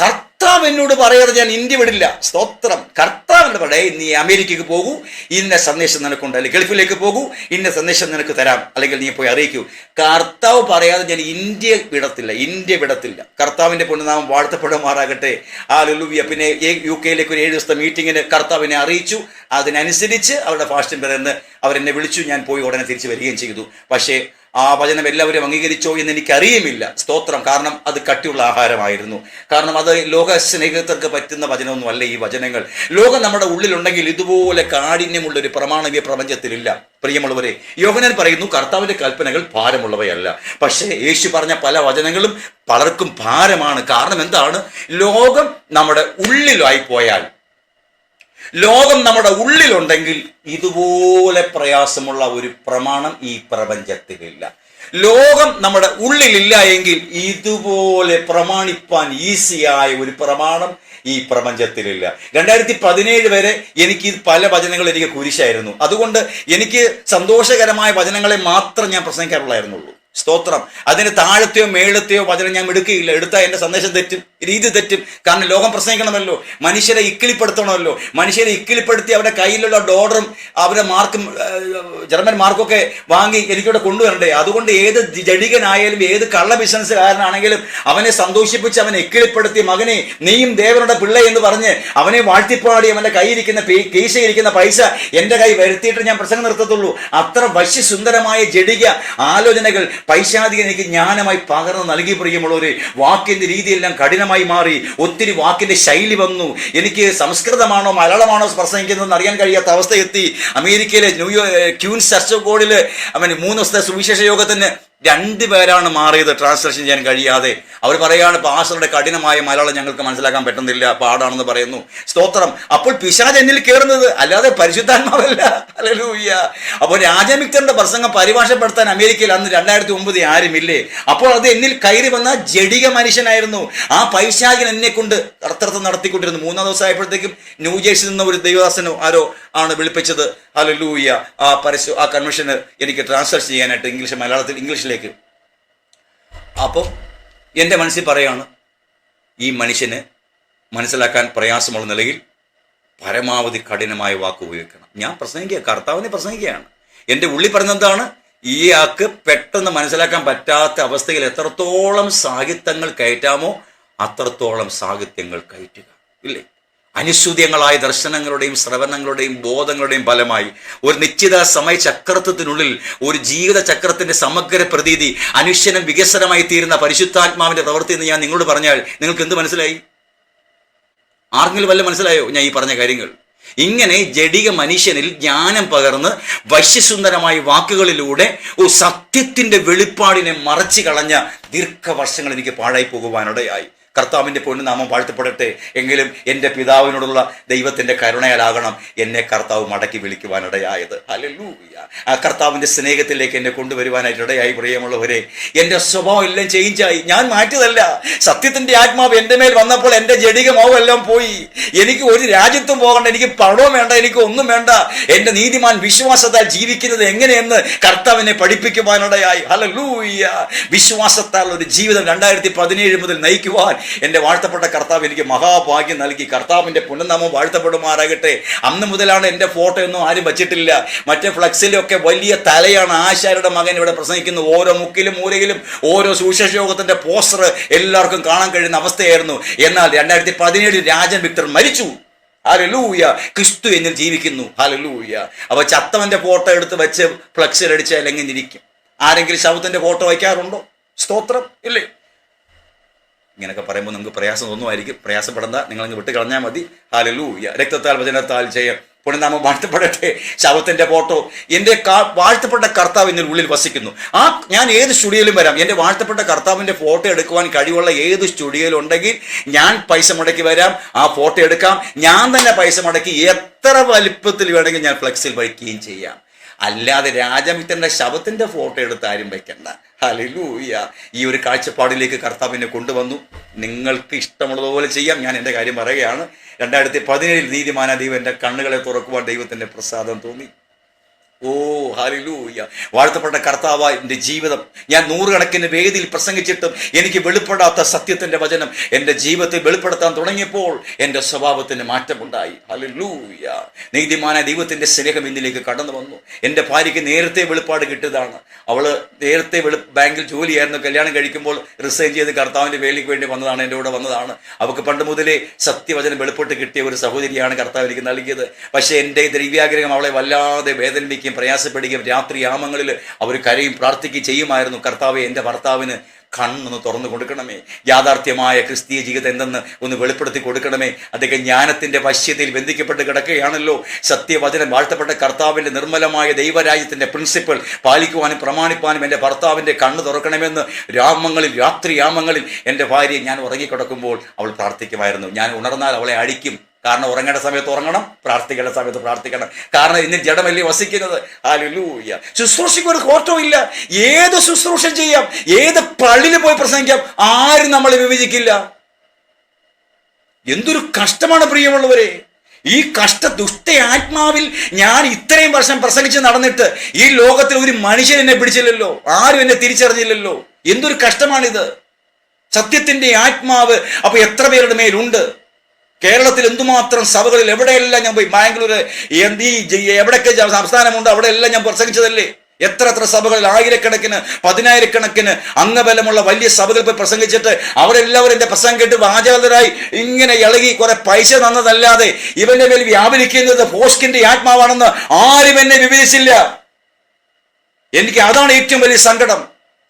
കർത്താവ് എന്നോട് പറയാതെ ഞാൻ ഇന്ത്യ വിടില്ല. സ്തോത്രം. കർത്താവിൻ്റെ പറയേ, നീ അമേരിക്കയ്ക്ക് പോകൂ, ഇന്ന സന്ദേശം നിനക്കുണ്ട്, അല്ലെങ്കിൽ ഗൾഫിലേക്ക് പോകൂ, ഇന്ന സന്ദേശം നിനക്ക് തരാം, അല്ലെങ്കിൽ നീ പോയി അറിയിക്കൂ. കർത്താവ് പറയാതെ ഞാൻ ഇന്ത്യ വിടത്തില്ല. കർത്താവിൻ്റെ പുണ്യനാമം വാഴ്ത്തപ്പെടുമാറാകട്ടെ. ഹല്ലേലൂയ. പിന്നെ UK ഒരു 7 ദിവസത്തെ മീറ്റിങ്ങിന് കർത്താവിനെ അറിയിച്ചു. അതിനനുസരിച്ച് അവരുടെ ഫാസ്റ്റിംഗ് പറയുന്നത് അവരെന്നെ വിളിച്ചു. ഞാൻ പോയി ഉടനെ തിരിച്ചു വരികയും ചെയ്തു. പക്ഷേ ആ വചനം എല്ലാവരും അംഗീകരിച്ചോ എന്ന് എനിക്കറിയുമില്ല. സ്തോത്രം. കാരണം അത് കട്ടിയുള്ള ആഹാരമായിരുന്നു. കാരണം അത് ലോക സ്നേഹിതർക്ക് പറ്റുന്ന വചനമൊന്നും അല്ല ഈ വചനങ്ങൾ. ലോകം നമ്മുടെ ഉള്ളിലുണ്ടെങ്കിൽ ഇതുപോലെ കാഠിന്യമുള്ള ഒരു പ്രമാണം ഈ പ്രപഞ്ചത്തിലില്ല. പ്രിയമുള്ളവരെ, യോഹന്നാൻ പറയുന്നു കർത്താവിന്റെ കൽപ്പനകൾ ഭാരമുള്ളവയല്ല. പക്ഷേ യേശു പറഞ്ഞ പല വചനങ്ങളും പലർക്കും ഭാരമാണ്. കാരണം എന്താണ്? ലോകം നമ്മുടെ ഉള്ളിലായി പോയാൽ, ലോകം നമ്മുടെ ഉള്ളിലുണ്ടെങ്കിൽ ഇതുപോലെ പ്രയാസമുള്ള ഒരു പ്രമാണം ഈ പ്രപഞ്ചത്തിലില്ല. ലോകം നമ്മുടെ ഉള്ളിലില്ല എങ്കിൽ ഇതുപോലെ പ്രമാണിപ്പാൻ ഈസിയായ ഒരു പ്രമാണം ഈ പ്രപഞ്ചത്തിലില്ല. 2017 വരെ എനിക്ക് പല വചനങ്ങൾ എനിക്ക് കുരിശായിരുന്നു. അതുകൊണ്ട് എനിക്ക് സന്തോഷകരമായ വചനങ്ങളെ മാത്രം ഞാൻ പ്രസംഗിക്കാറുള്ളായിരുന്നുള്ളൂ. സ്തോത്രം. അതിന് താഴത്തെയോ മേളത്തെയോ വചനം ഞാൻ എടുക്കുകയില്ല. എടുത്താൽ എൻ്റെ സന്ദേശം തെറ്റും, രീതി തെറ്റും. കാരണം ലോകം പ്രസംഗിക്കണമല്ലോ, മനുഷ്യരെ ഇക്കിളിപ്പെടുത്തണമല്ലോ. മനുഷ്യരെ ഇക്കിളിപ്പെടുത്തി അവരുടെ കയ്യിലുള്ള ഡോളറും അവരുടെ മാർക്കും, ജർമ്മൻ മാർക്കൊക്കെ വാങ്ങി എനിക്കിവിടെ കൊണ്ടുവരണ്ടേ. അതുകൊണ്ട് ഏത് ജഡികനായാലും ഏത് കള്ള ബിസിനസ്സുകാരനാണെങ്കിലും അവനെ സന്തോഷിപ്പിച്ച് അവനെ ഇക്കിളിപ്പെടുത്തി, മകനെ നീയും ദേവനുടെ പിള്ള എന്ന് പറഞ്ഞ് അവനെ വാഴ്ത്തിപ്പാടി അവൻ്റെ കയ്യിരിക്കുന്ന കീശയിരിക്കുന്ന പൈസ എൻ്റെ കൈ വരുത്തിയിട്ട് ഞാൻ പ്രസംഗം നിർത്തത്തുള്ളൂ. അത്ര വശ്യസുന്ദരമായ ജഡിക ആലോചനകൾ പൈശാചികൻ എനിക്ക് ജ്ഞാനമായി പകർന്നു നൽകി. പ്രിയമുള്ളവരെ, വാക്കിന്റെ രീതിയെല്ലാം കഠിനമായി മാറി. ഒത്തിരി വാക്കിന്റെ ശൈലി വന്നു. എനിക്ക് സംസ്കൃതമാണോ മലയാളമാണോ പ്രസംഗിക്കുന്നതെന്ന് അറിയാൻ കഴിയാത്ത അവസ്ഥ എത്തി. അമേരിക്കയിലെ ക്യൂൻസ് ചർച്ച് കോഡില് 3 ദിവസത്തെ സുവിശേഷ യോഗത്തിന് 2 പേരാണ് മാറിയത് ട്രാൻസ്ലേഷൻ ചെയ്യാൻ കഴിയാതെ. അവർ പറയാണ് പാസ്റ്ററുടെ കഠിനമായ മലയാളം ഞങ്ങൾക്ക് മനസ്സിലാക്കാൻ പറ്റുന്നില്ല, പാടാണെന്ന് പറയുന്നു. സ്തോത്രം. അപ്പോൾ പിശാച് എന്നിൽ കയറുന്നത് അല്ലാതെ പരിശുദ്ധാത്മാവല്ല. ഹല്ലേലൂയ. അപ്പോൾ രാജമിക്തറിന്റെ പ്രസംഗം പരിഭാഷപ്പെടുത്താൻ അമേരിക്കയിൽ അന്ന് 2009 ആരുമില്ലേ. അപ്പോൾ അത് എന്നിൽ കയറി വന്ന ജഡിക മനുഷ്യനായിരുന്നു. ആ പൈശാചികൻ എന്നെ കൊണ്ട് കർത്തൃത്വം നടത്തിക്കൊണ്ടിരുന്നു. 3-ാം ദിവസം ആയപ്പോഴത്തേക്കും ന്യൂജേഴ്സിൽ നിന്ന് ഒരു ദൈവദാസനോ ആരോ ആണ് വിളിപ്പിച്ചത്. ഹല്ലേലൂയ. ആ കൺവെൻഷന് എനിക്ക് ട്രാൻസ്ഫർ ചെയ്യാനായിട്ട് ഇംഗ്ലീഷിലേക്ക്. അപ്പോൾ എൻ്റെ മനസ്സിൽ പറയാണ്, ഈ മനുഷ്യന് മനസ്സിലാക്കാൻ പ്രയാസമുള്ള നിലയിൽ പരമാവധി കഠിനമായ വാക്ക് ഉപയോഗിക്കണം. ഞാൻ പ്രസംഗിക്കുക, കർത്താവിനെ പ്രസംഗിക്കുകയാണ്. എൻ്റെ ഉള്ളിൽ പറഞ്ഞെന്താണ്? ഈ ആൾക്ക് പെട്ടെന്ന് മനസ്സിലാക്കാൻ പറ്റാത്ത അവസ്ഥയിൽ എത്രത്തോളം സാഹിത്യങ്ങൾ കയറ്റാമോ അത്രത്തോളം സാഹിത്യങ്ങൾ കയറ്റുക. ഇല്ലേ? അനുസൂത്യങ്ങളായ ദർശനങ്ങളുടെയും ശ്രവണങ്ങളുടെയും ബോധങ്ങളുടെയും ഫലമായി ഒരു നിശ്ചിത സമയ ചക്രത്തിനുള്ളിൽ ഒരു ജീവിത ചക്രത്തിന്റെ സമഗ്ര പ്രതീതി അനുഷ്യനം വികസനമായി തീരുന്ന പരിശുദ്ധാത്മാവിന്റെ പ്രവൃത്തി എന്ന് ഞാൻ നിങ്ങളോട് പറഞ്ഞാൽ നിങ്ങൾക്ക് എന്ത് മനസ്സിലായി? ആർക്കെങ്കിലും വല്ല മനസ്സിലായോ ഞാൻ ഈ പറഞ്ഞ കാര്യങ്ങൾ? ഇങ്ങനെ ജഡിക മനുഷ്യനിൽ ജ്ഞാനം പകർന്ന് വശ്യസുന്ദരമായ വാക്കുകളിലൂടെ ഒരു സത്യത്തിന്റെ വെളിപ്പാടിനെ മറച്ചു കളഞ്ഞ ദീർഘവർഷങ്ങൾ എനിക്ക് പാഴായി പോകുവാനിടയായി. കർത്താവിൻ്റെ പൊന്നുനാമം വാഴ്ത്തപ്പെടട്ടെ. എങ്കിലും എൻ്റെ പിതാവിനോടുള്ള ദൈവത്തിൻ്റെ കരുണയാലാകണം എന്നെ കർത്താവ് മടക്കി വിളിക്കുവാനിടയായത്. ഹല്ലേലൂയ. ആ കർത്താവിൻ്റെ സ്നേഹത്തിലേക്ക് എന്നെ കൊണ്ടുവരുവാനായിട്ട് ഇടയായി. പ്രിയമുള്ളവരെ, എൻ്റെ സ്വഭാവം എല്ലാം ചേഞ്ചായി. ഞാൻ മാറ്റിയതല്ല. സത്യത്തിൻ്റെ ആത്മാവ് എൻ്റെ മേൽ വന്നപ്പോൾ എൻ്റെ ജഡിക മോഹമെല്ലാം പോയി. എനിക്ക് ഒരു രാജ്യത്തും പോകണ്ട, എനിക്ക് പണവും വേണ്ട, എനിക്ക് ഒന്നും വേണ്ട. എൻ്റെ നീതിമാൻ വിശ്വാസത്താൽ ജീവിക്കുന്നത് എങ്ങനെയെന്ന് കർത്താവിനെ പഠിപ്പിക്കുവാനിടയായി. ഹല്ലേലൂയ. വിശ്വാസത്താൽ ഒരു ജീവിതം 2017 മുതൽ നയിക്കുവാൻ എൻ്റെ വാഴ്ത്തപ്പെട്ട കർത്താവ് എനിക്ക് മഹാഭാഗ്യം നൽകി. കർത്താവിൻ്റെ പുനർനാമം വാഴ്ത്തപ്പെടുമാറാകട്ടെ. അന്ന് മുതലാണ് എൻ്റെ ഫോട്ടോ ഒന്നും ആരും വച്ചിട്ടില്ല. മറ്റേ ഫ്ലക്സിലൊക്കെ വലിയ തലയാണ്. ആശാരുടെ മകൻ ഇവിടെ പ്രസംഗിക്കുന്നു. ഓരോ മുക്കിലും മൂലയിലും ഓരോ സുവിശേഷ യോഗത്തിന്റെ പോസ്റ്റർ എല്ലാവർക്കും കാണാൻ കഴിയുന്ന അവസ്ഥയായിരുന്നു. എന്നാൽ 2017 രാജൻ വിക്ടർ മരിച്ചു. ഹല്ലേലൂയ. ക്രിസ്തു എന്നിൽ ജീവിക്കുന്നു. ഹല്ലേലൂയ. അപ്പൊ ചത്തവന്റെ ഫോട്ടോ എടുത്ത് വെച്ച് ഫ്ലക്സിൽ അടിച്ചാൽ എങ്ങനെ ഇരിക്കും? ആരെങ്കിലും ശവത്തിന്റെ ഫോട്ടോ വയ്ക്കാറുണ്ടോ? സ്തോത്രം. ഇല്ലേ? ഇങ്ങനെയൊക്കെ പറയുമ്പോൾ നമുക്ക് പ്രയാസം തോന്നുമായിരിക്കും. പ്രയാസപ്പെടേണ്ട, നിങ്ങളങ്ങ് വിട്ട് കളഞ്ഞാൽ മതി. ഹല്ലേലൂയ. രക്തത്താൽ വചനത്താൽ ജയം. പുണ്യനാമം വാഴ്ത്തപ്പെടട്ടെ. ശവത്തിന്റെ ഫോട്ടോ, എൻ്റെ വാഴ്ത്തപ്പെട്ട കർത്താവ് എൻ്റെ ഉള്ളിൽ വസിക്കുന്നു. ഞാൻ ഏത് സ്റ്റുഡിയോയിലും വരാം. എൻ്റെ വാഴ്ത്തപ്പെട്ട കർത്താവിൻ്റെ ഫോട്ടോ എടുക്കുവാൻ കഴിവുള്ള ഏത് സ്റ്റുഡിയോയിലുണ്ടെങ്കിൽ ഞാൻ പൈസ മുടക്കി വരാം, ആ ഫോട്ടോ എടുക്കാം. ഞാൻ തന്നെ പൈസ മുടക്കി എത്ര വലിപ്പത്തിൽ വേണമെങ്കിൽ ഞാൻ ഫ്ലെക്സിൽ വയ്ക്കുകയും ചെയ്യാം. അല്ലാതെ രാജമിത്രന്റെ ശവത്തിന്റെ ഫോട്ടോ എടുത്ത് ആരും വെക്കണ്ട. ഹല്ലേലൂയ. ഈ ഒരു കാഴ്ചപ്പാടിലേക്ക് കർത്താവിനെ കൊണ്ടുവന്നു. നിങ്ങൾക്ക് ഇഷ്ടമുള്ളതുപോലെ ചെയ്യാം. ഞാൻ എൻ്റെ കാര്യം പറയുകയാണ്. 2017 നീതിമാന ദൈവം എൻ്റെ കണ്ണുകളെ തുറക്കുവാൻ ദൈവത്തിൻ്റെ പ്രസാദം തോന്നി. ഓ ഹല്ലേലൂയ. വാഴ്ത്തപ്പെട്ട കർത്താവായ എൻ്റെ ജീവിതം, ഞാൻ 100 കണക്കിന് വേദിയിൽ പ്രസംഗിച്ചിട്ടും എനിക്ക് വെളിപ്പെടാത്ത സത്യത്തിൻ്റെ വചനം എൻ്റെ ജീവിതത്തിൽ വെളിപ്പെടുത്താൻ തുടങ്ങിയപ്പോൾ എൻ്റെ സ്വഭാവത്തിന് മാറ്റമുണ്ടായി. ഹല്ലേലൂയ. നീതിമാനായ ദൈവത്തിൻ്റെ സ്നേഹം എന്നിലേക്ക് കടന്നു വന്നു. എൻ്റെ ഭാര്യയ്ക്ക് നേരത്തെ വെളിപ്പാട് കിട്ടിയതാണ്. അവള് നേരത്തെ ബാങ്കിൽ ജോലിയായിരുന്നു. കല്യാണം കഴിക്കുമ്പോൾ റിസൈൻ ചെയ്ത് കർത്താവിൻ്റെ വേലയ്ക്ക് വേണ്ടി വന്നതാണ്, എൻ്റെ കൂടെ വന്നതാണ്. അവൾക്ക് പണ്ട് മുതലേ സത്യവചനം വെളിപ്പെട്ട് കിട്ടിയ ഒരു സഹോദരിയാണ് കർത്താവ് എനിക്ക് നൽകിയത്. പക്ഷേ എൻ്റെ ദ്രവ്യാഗ്രഹം അവളെ വല്ലാതെ വേദനിപ്പിക്കും, പ്രയാസപ്പെടുകയും രാത്രി യാമങ്ങളിൽ അവർ കരയും പ്രാർത്ഥിക്കുകയും ചെയ്യുമായിരുന്നു. കർത്താവെ, എൻ്റെ ഭർത്താവിന് കണ്ണൊന്ന് തുറന്നു കൊടുക്കണമേ, യാഥാർത്ഥ്യമായ ക്രിസ്തീയ ജീവിതം എന്തെന്ന് ഒന്ന് വെളിപ്പെടുത്തി കൊടുക്കണമേ. അദ്ദേഹം ജ്ഞാനത്തിന്റെ വശ്യതയിൽ ബന്ധിക്കപ്പെട്ട് കിടക്കുകയാണല്ലോ. സത്യവചനം, വാഴ്ത്തപ്പെട്ട കർത്താവിന്റെ നിർമ്മലമായ ദൈവരാജ്യത്തിന്റെ പ്രിൻസിപ്പിൾ പാലിക്കുവാനും പ്രമാണിപ്പാനും എൻ്റെ ഭർത്താവിൻ്റെ കണ്ണ് തുറക്കണമെന്ന് രാത്രി യാമങ്ങളിൽ എൻ്റെ ഭാര്യയെ ഞാൻ ഉറങ്ങിക്കിടക്കുമ്പോൾ അവൾ പ്രാർത്ഥിക്കുമായിരുന്നു. ഞാൻ ഉണർന്നാൽ അവളെ അടിക്കും. കാരണം ഉറങ്ങേണ്ട സമയത്ത് ഉറങ്ങണം, പ്രാർത്ഥിക്കേണ്ട സമയത്ത് പ്രാർത്ഥിക്കണം. കാരണം ഇന്ന് ജഡമല്ലേ വസിക്കുന്നത്. ഹല്ലേലൂയ. ശുശ്രൂഷയ്ക്ക് ഒരു കോട്ടവും ഇല്ല. ഏത് ശുശ്രൂഷ ചെയ്യാം, ഏത് പള്ളിയിൽ പോയി പ്രസംഗിക്കാം, ആരും നമ്മളെ വിഭജിക്കില്ല. എന്തൊരു കഷ്ടമാണ് പ്രിയമുള്ളവരെ. ഈ ദുഷ്ട ആത്മാവിൽ ഞാൻ ഇത്രയും വർഷം പ്രസംഗിച്ച് നടന്നിട്ട് ഈ ലോകത്തിൽ ഒരു മനുഷ്യൻ എന്നെ പിടിച്ചില്ലല്ലോ, ആരും എന്നെ തിരിച്ചറിഞ്ഞില്ലല്ലോ. എന്തൊരു കഷ്ടമാണിത്. സത്യത്തിന്റെ ആത്മാവ് അപ്പൊ എത്ര പേരുടെ മേലുണ്ട്. കേരളത്തിൽ എന്തുമാത്രം സഭകളിൽ എവിടെയെല്ലാം ഞാൻ പോയി, ബാംഗ്ലൂർ എവിടെയൊക്കെ സംസ്ഥാനമുണ്ട് അവിടെയെല്ലാം ഞാൻ പ്രസംഗിച്ചതല്ലേ. എത്ര സഭകളിൽ ആയിരക്കണക്കിന് 10,000-കണക്കിന് അംഗബലമുള്ള വലിയ സഭകൾ പോയി പ്രസംഗിച്ചിട്ട് അവരെല്ലാവരും എൻ്റെ പ്രസംഗം കേട്ട് വാചാലരായി ഇങ്ങനെ ഇളകി കുറെ പൈസ തന്നതല്ലാതെ ഇവന്റെ മേൽ വ്യാപരിക്കുന്നത് ഫോസ്കിന്റെ ആത്മാവാണെന്ന് ആരും എന്നെ വിഭജിച്ചില്ല. എനിക്ക് അതാണ് ഏറ്റവും വലിയ സങ്കടം.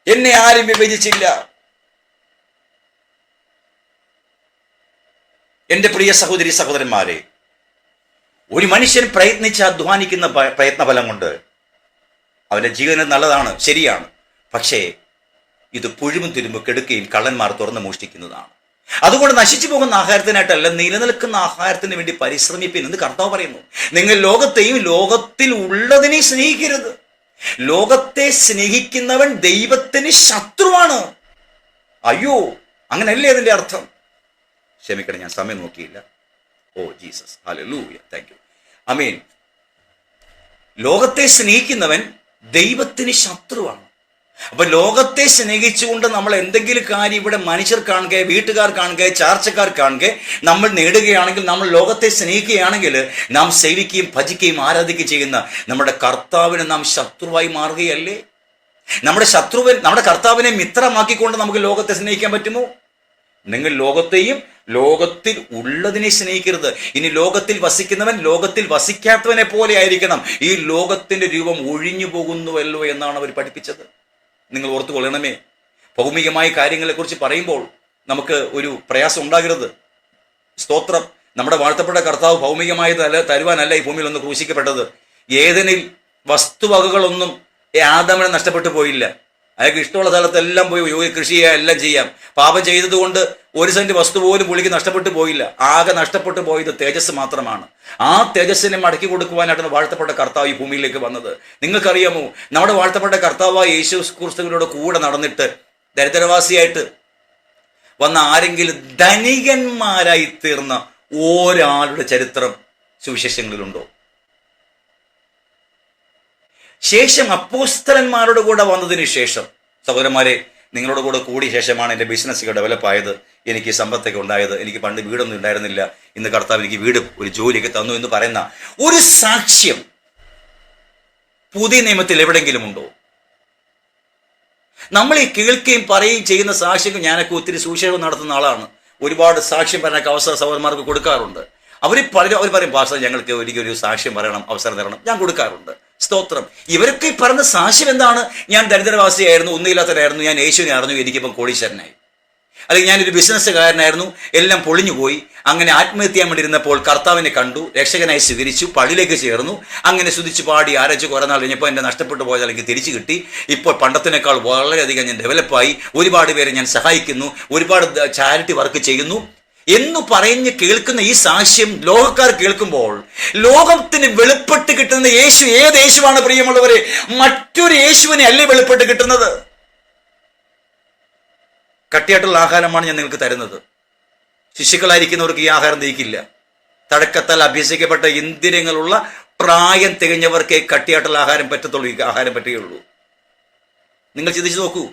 എന്നെ ആരും വിഭജിച്ചില്ല. എൻ്റെ പ്രിയ സഹോദരി സഹോദരന്മാരെ, ഒരു മനുഷ്യൻ പ്രയത്നിച്ച് അധ്വാനിക്കുന്ന പ്രയത്നഫലം കൊണ്ട് അവൻ്റെ ജീവനം നല്ലതാണ്, ശരിയാണ്. പക്ഷേ ഇത് പുഴുവും തുരുമ്പ് കെടുക്കുകയും കള്ളന്മാർ തുറന്ന് മോഷ്ടിക്കുന്നതാണ്. അതുകൊണ്ട് നശിച്ചു പോകുന്ന ആഹാരത്തിനായിട്ടല്ല, നിലനിൽക്കുന്ന ആഹാരത്തിന് വേണ്ടി പരിശ്രമിപ്പിൻ എന്ന് കർത്താവ് പറയുന്നു. നിങ്ങൾ ലോകത്തെയും ലോകത്തിൽ ഉള്ളതിനെ സ്നേഹിക്കരുത്. ലോകത്തെ സ്നേഹിക്കുന്നവൻ ദൈവത്തിന് ശത്രുവാണ്. അയ്യോ, അങ്ങനല്ലേ അതിൻ്റെ അർത്ഥം? ക്ഷമിക്കണം, ഞാൻ സമയം നോക്കിയില്ല. Oh Jesus, hallelujah, thank you, ആമേൻ. ലോകത്തെ സ്നേഹിക്കുന്നവൻ ദൈവത്തിന് ശത്രുവാണ്. അപ്പൊ ലോകത്തെ സ്നേഹിച്ചുകൊണ്ട് നമ്മൾ എന്തെങ്കിലും കാര്യം ഇവിടെ മനുഷ്യർ കാണുക, വീട്ടുകാർ കാണുക, ചാർച്ചക്കാർ കാണുക നമ്മൾ നേടുകയാണെങ്കിൽ, നമ്മൾ ലോകത്തെ സ്നേഹിക്കുകയാണെങ്കിൽ, നാം സേവിക്കുകയും ഭജിക്കുകയും ആരാധിക്കുകയും ചെയ്യുന്ന നമ്മുടെ കർത്താവിന് നാം ശത്രുവായി മാറുകയല്ലേ? നമ്മുടെ കർത്താവിനെ മിത്രമാക്കിക്കൊണ്ട് നമുക്ക് ലോകത്തെ സ്നേഹിക്കാൻ പറ്റുമോ? നിങ്ങൾ ലോകത്തെയും ലോകത്തിൽ ഉള്ളതിനെ സ്നേഹിക്കരുത്. ഇനി ലോകത്തിൽ വസിക്കുന്നവൻ ലോകത്തിൽ വസിക്കാത്തവനെ പോലെ ആയിരിക്കണം. ഈ ലോകത്തിന്റെ രൂപം ഒഴിഞ്ഞു പോകുന്നുവല്ലോ എന്നാണ് അവർ പഠിപ്പിച്ചത്. നിങ്ങൾ ഓർത്തു കൊള്ളണമേ. ഭൗമികമായ കാര്യങ്ങളെക്കുറിച്ച് പറയുമ്പോൾ നമുക്ക് ഒരു പ്രയാസം ഉണ്ടാകരുത്. സ്തോത്രം. നമ്മുടെ വാഴ്ത്തപ്പെട്ട കർത്താവ് ഭൗമികമായത് തരുവാനല്ല ഈ ഭൂമിയിൽ ഒന്ന് ക്രൂശിക്കപ്പെട്ടത്. ഏതെനിൽ വസ്തുവകകളൊന്നും ആദാമിനെ നഷ്ടപ്പെട്ടു പോയില്ല. അയാൾക്ക് ഇഷ്ടമുള്ള സ്ഥലത്തെല്ലാം പോയി കൃഷി ചെയ്യാം, എല്ലാം ചെയ്യാം. പാപം ചെയ്തതുകൊണ്ട് 1 സെന്റ് വസ്തു പോലും പുള്ളിക്ക് നഷ്ടപ്പെട്ടു പോയില്ല. ആകെ നഷ്ടപ്പെട്ടു പോയത് തേജസ് മാത്രമാണ്. ആ തേജസ്സിനെ മടക്കി കൊടുക്കുവാനായിട്ടാണ് വാഴ്ത്തപ്പെട്ട കർത്താവ് ഈ ഭൂമിയിലേക്ക് വന്നത്. നിങ്ങൾക്കറിയാമോ, നമ്മുടെ വാഴ്ത്തപ്പെട്ട കർത്താവായ യേശു ക്രിസ്തുവിനോട് കൂടെ നടന്നിട്ട് ദരിദ്രവാസിയായിട്ട് വന്ന ആരെങ്കിലും ധനികന്മാരായി തീർന്ന ഒരാളുടെ ചരിത്രം സുവിശേഷങ്ങളിലുണ്ടോ? ശേഷം അപ്പോസ്തലന്മാരുടെ കൂടെ വന്നതിന് ശേഷം, സഹോദരന്മാരെ, നിങ്ങളോട് കൂടെ കൂടിയ ശേഷമാണ് എൻ്റെ ബിസിനസ്സൊക്കെ ഡെവലപ്പായത്, എനിക്ക് സമ്പത്തൊക്കെ ഉണ്ടായത്. എനിക്ക് പണ്ട് വീടൊന്നും ഉണ്ടായിരുന്നില്ല, ഇന്ന് കർത്താവ് എനിക്ക് വീടും ഒരു ജോലിയൊക്കെ തന്നു എന്ന് പറയുന്ന ഒരു സാക്ഷ്യം പുതിയ നിയമത്തിൽ എവിടെയെങ്കിലും ഉണ്ടോ? നമ്മൾ ഈ കേൾക്കുകയും പറയുകയും ചെയ്യുന്ന സാക്ഷ്യങ്ങൾ, ഞാനൊക്കെ ഒത്തിരി സുവിശേഷം നടത്തുന്ന ആളാണ്, ഒരുപാട് സാക്ഷ്യം പറയാനൊക്കെ അവസരം സഹോദരന്മാർക്ക് കൊടുക്കാറുണ്ട്. അവർ പറയും, പാസ്റ്റർ ഞങ്ങൾക്ക് ഒരിക്കലും ഒരു സാക്ഷ്യം പറയണം, അവസരം തരണം. ഞാൻ കൊടുക്കാറുണ്ട്. സ്തോത്രം. ഇവരൊക്കെ പറഞ്ഞ സാക്ഷ്യം എന്താണ്? ഞാൻ ദരിദ്രവാസിയായിരുന്നു, ഒന്നുമില്ലാത്തവരായിരുന്നു, ഞാൻ യേശുവിനെ അറിഞ്ഞു, എനിക്കിപ്പം കോടീശ്വരനായി. അല്ലെങ്കിൽ ഞാനൊരു ബിസിനസ്സുകാരനായിരുന്നു, എല്ലാം പൊളിഞ്ഞു പോയി. അങ്ങനെ ആത്മഹത്യ ചെയ്യാൻ വേണ്ടിയിരുന്നപ്പോൾ കർത്താവിനെ കണ്ടു, രക്ഷകനായി സ്വീകരിച്ചു, പള്ളിയിലേക്ക് ചേർന്നു. അങ്ങനെ സ്തുതിച്ച് പാടി ആരച്ച് കുറേ നാൾ കഴിഞ്ഞപ്പോൾ എൻ്റെ നഷ്ടപ്പെട്ടു പോയത് അല്ലെങ്കിൽ തിരിച്ചു കിട്ടി. ഇപ്പോൾ പണ്ടത്തിനേക്കാൾ വളരെയധികം ഞാൻ ഡെവലപ്പായി, ഒരുപാട് പേരെ ഞാൻ സഹായിക്കുന്നു, ഒരുപാട് ചാരിറ്റി വർക്ക് ചെയ്യുന്നു എന്ന് പറഞ്ഞ് കേൾക്കുന്ന ഈ സാക്ഷ്യം ലോകക്കാർ കേൾക്കുമ്പോൾ ലോകത്തിന് വെളിപ്പെട്ട് കിട്ടുന്ന യേശു ഏത് യേശുവാണ് പ്രിയമുള്ളവരെ? മറ്റൊരു യേശുവിനെ അല്ലേ വെളിപ്പെട്ട് കിട്ടുന്നത്. കട്ടിയായിട്ടുള്ള ആഹാരമാണ് ഞാൻ നിങ്ങൾക്ക് തരുന്നത്. ശിശുക്കളായിരിക്കുന്നവർക്ക് ഈ ആഹാരം ദഹിക്കില്ല. തഴക്കത്താൽ അഭ്യസിക്കപ്പെട്ട ഇന്ദ്രിയങ്ങളുള്ള പ്രായം തികഞ്ഞവർക്കേ കട്ടിയായിട്ടുള്ള ആഹാരം പറ്റത്തുള്ളൂ, ഈ ആഹാരം പറ്റുകയുള്ളൂ. നിങ്ങൾ ചിന്തിച്ചു നോക്കൂ.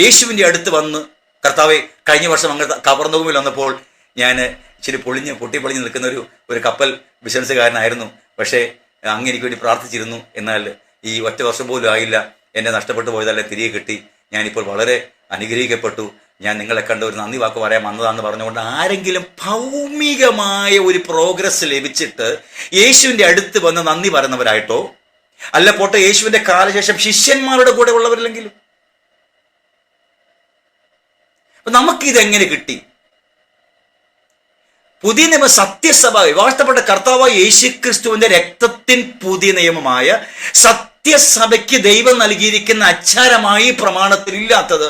യേശുവിൻ്റെ അടുത്ത് വന്ന് കർത്താവെ, കഴിഞ്ഞ വർഷം അങ്ങനെ കവർന്നഭൂമിയിൽ വന്നപ്പോൾ ഞാൻ ഇച്ചിരി പൊട്ടിപ്പൊളിഞ്ഞ് നിൽക്കുന്ന ഒരു കപ്പൽ ബിസിനസ്സുകാരനായിരുന്നു. പക്ഷേ അങ്ങ് എനിക്ക് വേണ്ടി പ്രാർത്ഥിച്ചിരുന്നു. എന്നാൽ ഈ ഒറ്റ വർഷം പോലും ആയില്ല, എന്നെ നഷ്ടപ്പെട്ടു പോയതല്ല തിരികെ കിട്ടി. ഞാനിപ്പോൾ വളരെ അനുഗ്രഹിക്കപ്പെട്ടു. ഞാൻ നിങ്ങളെ കണ്ട ഒരു നന്ദി വാക്ക് പറയാൻ വന്നതാണെന്ന് പറഞ്ഞുകൊണ്ട് ആരെങ്കിലും ഭൗമികമായ ഒരു പ്രോഗ്രസ് ലഭിച്ചിട്ട് യേശുവിൻ്റെ അടുത്ത് വന്ന് നന്ദി പറയുന്നവരായിട്ടോ, അല്ല പോട്ടെ യേശുവിൻ്റെ കാലശേഷം ശിഷ്യന്മാരുടെ കൂടെ ഉള്ളവരില്ലെങ്കിലും, നമുക്കിതെങ്ങനെ കിട്ടി? പുതിയ നിയമ സത്യസഭ വാഴ്ത്തപ്പെട്ട കർത്താവായ യേശുക്രിസ്തുവിന്റെ രക്തത്തിൻ പുതിയ നിയമമായ സത്യസഭയ്ക്ക് ദൈവം നൽകിയിരിക്കുന്ന അച്ചാരമായി പ്രമാണത്തിലില്ലാത്തത്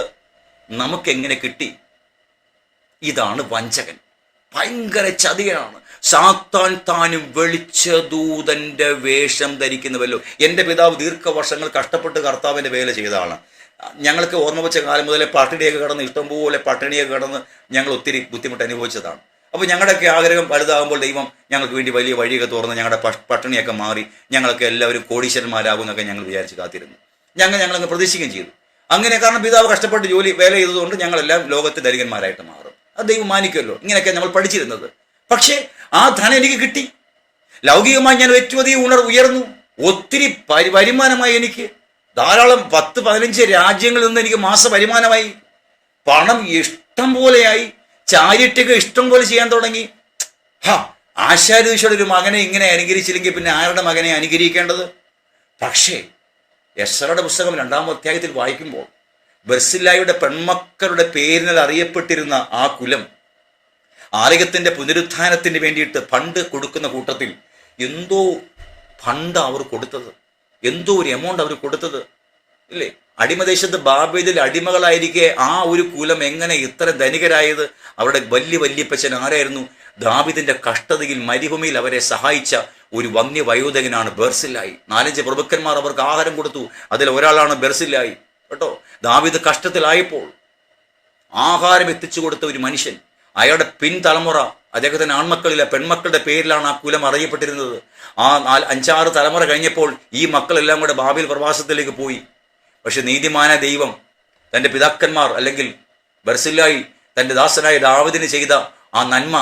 നമുക്കെങ്ങനെ കിട്ടി? ഇതാണ് വഞ്ചകൻ, ഭയങ്കര ചതിയനാണ്. സാത്താൻ താനും വെളിച്ചദൂതന്റെ വേഷം ധരിക്കുന്നുവല്ലോ. എൻ്റെ പിതാവ് ദീർഘവർഷങ്ങൾ കഷ്ടപ്പെട്ട് കർത്താവിന്റെ വേല ചെയ്തതാണ്. ഞങ്ങൾക്ക് ഓർമ്മ വെച്ച കാലം മുതലേ പട്ടിണിയൊക്കെ കടന്ന്, ഇഷ്ടംപോലെ പട്ടിണിയൊക്കെ കടന്ന് ഞങ്ങൾ ഒത്തിരി ബുദ്ധിമുട്ട് അനുഭവിച്ചതാണ്. അപ്പോൾ ഞങ്ങളുടെയൊക്കെ ആഗ്രഹം വലുതാകുമ്പോൾ ദൈവം ഞങ്ങൾക്ക് വേണ്ടി വലിയ വഴിയൊക്കെ തുറന്ന് ഞങ്ങളുടെ പട്ടിണിയൊക്കെ മാറി ഞങ്ങളൊക്കെ എല്ലാവരും കോടീശ്വരന്മാരാകുമെന്നൊക്കെ ഞങ്ങൾ വിചാരിച്ച് കാത്തിരുന്നു. ഞങ്ങളങ്ങ് പ്രതീക്ഷിക്കുകയും ചെയ്തു. അങ്ങനെ കാരണം പിതാവ് കഷ്ടപ്പെട്ട് വേല ചെയ്തതുകൊണ്ട് ഞങ്ങളെല്ലാം ലോകത്തെ ധനികന്മാരായിട്ട് മാറും. അത് ദൈവം മാനിക്കുമല്ലോ. ഇങ്ങനെയൊക്കെ നമ്മൾ പഠിച്ചിരുന്നത്. പക്ഷേ ആ ധനം എനിക്ക് കിട്ടി. ലൗകികമായി ഞാൻ ഏറ്റവും അധികം ഉയർന്നു. ഒത്തിരി വരുമാനമായി. എനിക്ക് ധാരാളം 10-15 രാജ്യങ്ങളിൽ നിന്ന് എനിക്ക് മാസ വരുമാനമായി. പണം ഇഷ്ടം പോലെയായി. ചാരിറ്റിക്ക് ഇഷ്ടം പോലെ ചെയ്യാൻ തുടങ്ങി. ആശാരീശയുടെ ഒരു മകനെ ഇങ്ങനെ അനുകരിച്ചില്ലെങ്കിൽ പിന്നെ ആരുടെ മകനെ അനുകരിക്കേണ്ടത്? പക്ഷേ എസ്രായുടെ പുസ്തകം 2-ാം അധ്യായത്തിൽ വായിക്കുമ്പോൾ ബർസില്ലായുടെ പെൺമക്കളുടെ പേരിനാൽ അറിയപ്പെട്ടിരുന്ന ആ കുലം ആലയത്തിന്റെ പുനരുത്ഥാനത്തിന് വേണ്ടിയിട്ട് ഫണ്ട് കൊടുക്കുന്ന കൂട്ടത്തിൽ എന്തോ ഫണ്ട് അവർ കൊടുത്തത്, എന്തോ ഒരു എമൗണ്ട് അവർ കൊടുത്തത് ഇല്ലേ? അടിമദേശത്ത് ബാബേലിൽ അടിമകളായിരിക്കെ ആ ഒരു കുലം എങ്ങനെ ഇത്ര ധനികരായത്? അവരുടെ വല്യപ്പച്ചൻ ആരായിരുന്നു? ദാവീദിന്റെ കഷ്ടതയിൽ മരുഭൂമിയിൽ അവരെ സഹായിച്ച ഒരു വന്യവയോധകനാണ് ബർസില്ലായി. 4-5 പ്രഭുക്കന്മാർ അവർക്ക് ആഹാരം കൊടുത്തു. അതിൽ ഒരാളാണ് ബർസില്ലായി കേട്ടോ. ദാവീദ് കഷ്ടത്തിലായപ്പോൾ ആഹാരം എത്തിച്ചു കൊടുത്ത ഒരു മനുഷ്യൻ. അയാളുടെ പിൻതലമുറ, അദ്ദേഹത്തിന് ആൺമക്കളില്ല, പെൺമക്കളുടെ പേരിലാണ് ആ കുലം അറിയപ്പെട്ടിരുന്നത്. ആ 5-6 തലമുറ കഴിഞ്ഞപ്പോൾ ഈ മക്കളെല്ലാം കൂടെ ബാബേൽ പ്രവാസത്തിലേക്ക് പോയി. പക്ഷെ നീതിമാന ദൈവം തൻ്റെ പിതാക്കന്മാർ അല്ലെങ്കിൽ ബർസില്ലായി തൻ്റെ ദാസനായ ദാവീദിന് ചെയ്ത ആ നന്മ,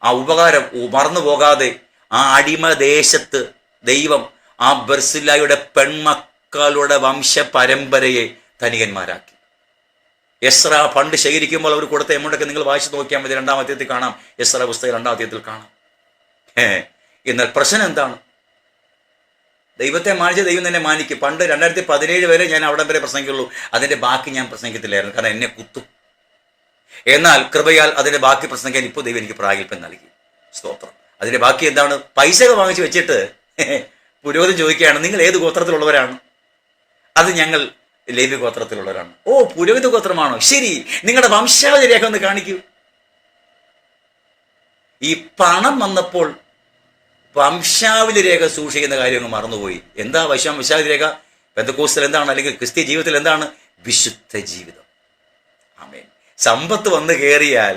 ആ ഉപകാരം മറന്നു പോകാതെ ആ അടിമദേശത്ത് ദൈവം ആ ബർസില്ലായുടെ പെൺമക്കളുടെ വംശ പരമ്പരയെ ധനികന്മാരാക്കി. എസ്ര ഫണ്ട് ശേഖരിക്കുമ്പോൾ അവർ കൊടുത്ത എമൗണ്ടൊക്കെ നിങ്ങൾ വായിച്ചു നോക്കിയാൽ മതി. 2-ാം അധ്യായത്തിൽ കാണാം. എസ്ര പുസ്തകം 2-ാം അധ്യായത്തിൽ കാണാം. എന്നാൽ പ്രശ്നം എന്താണ്? ദൈവത്തെ മാനിച്ച ദൈവം തന്നെ മാനിക്കും. പണ്ട് 2017 വരെ ഞാൻ അവിടം വരെ പ്രസംഗിക്കുള്ളൂ. അതിന്റെ ബാക്കി ഞാൻ പ്രസംഗിക്കത്തില്ലായിരുന്നു, കാരണം എന്നെ കുത്തും. എന്നാൽ കൃപയാൽ അതിന്റെ ബാക്കി പ്രസംഗിക്കാൻ ഇപ്പോൾ ദൈവം എനിക്ക് പ്രാഗൽഭ്യം നൽകി. സ്തോത്രം. അതിന്റെ ബാക്കി എന്താണ്? പൈസ വാങ്ങിച്ചു വെച്ചിട്ട് പുരോഹിതൻ ചോദിക്കുകയാണ്, നിങ്ങൾ ഏത് ഗോത്രത്തിലുള്ളവരാണ്? അത് ഞങ്ങൾ ലേവ്യ ഗോത്രത്തിലുള്ളവരാണ്. ഓ, പുരോഹിത ഗോത്രമാണോ? ശരി, നിങ്ങളുടെ വംശാവലി രേഖ ഒന്ന് കാണിക്കൂ. ഈ പണം വന്നപ്പോൾ വംശാവലി രേഖ സൂക്ഷിക്കുന്ന കാര്യം അങ്ങ് മറന്നുപോയി. എന്താ വംശാവലി രേഖ? പെന്തക്കോസ്തിൽ എന്താണ്, അല്ലെങ്കിൽ ക്രിസ്ത്യ ജീവിതത്തിൽ എന്താണ്? വിശുദ്ധ ജീവിതം. ആമേൻ. സമ്പത്ത് വന്ന് കയറിയാൽ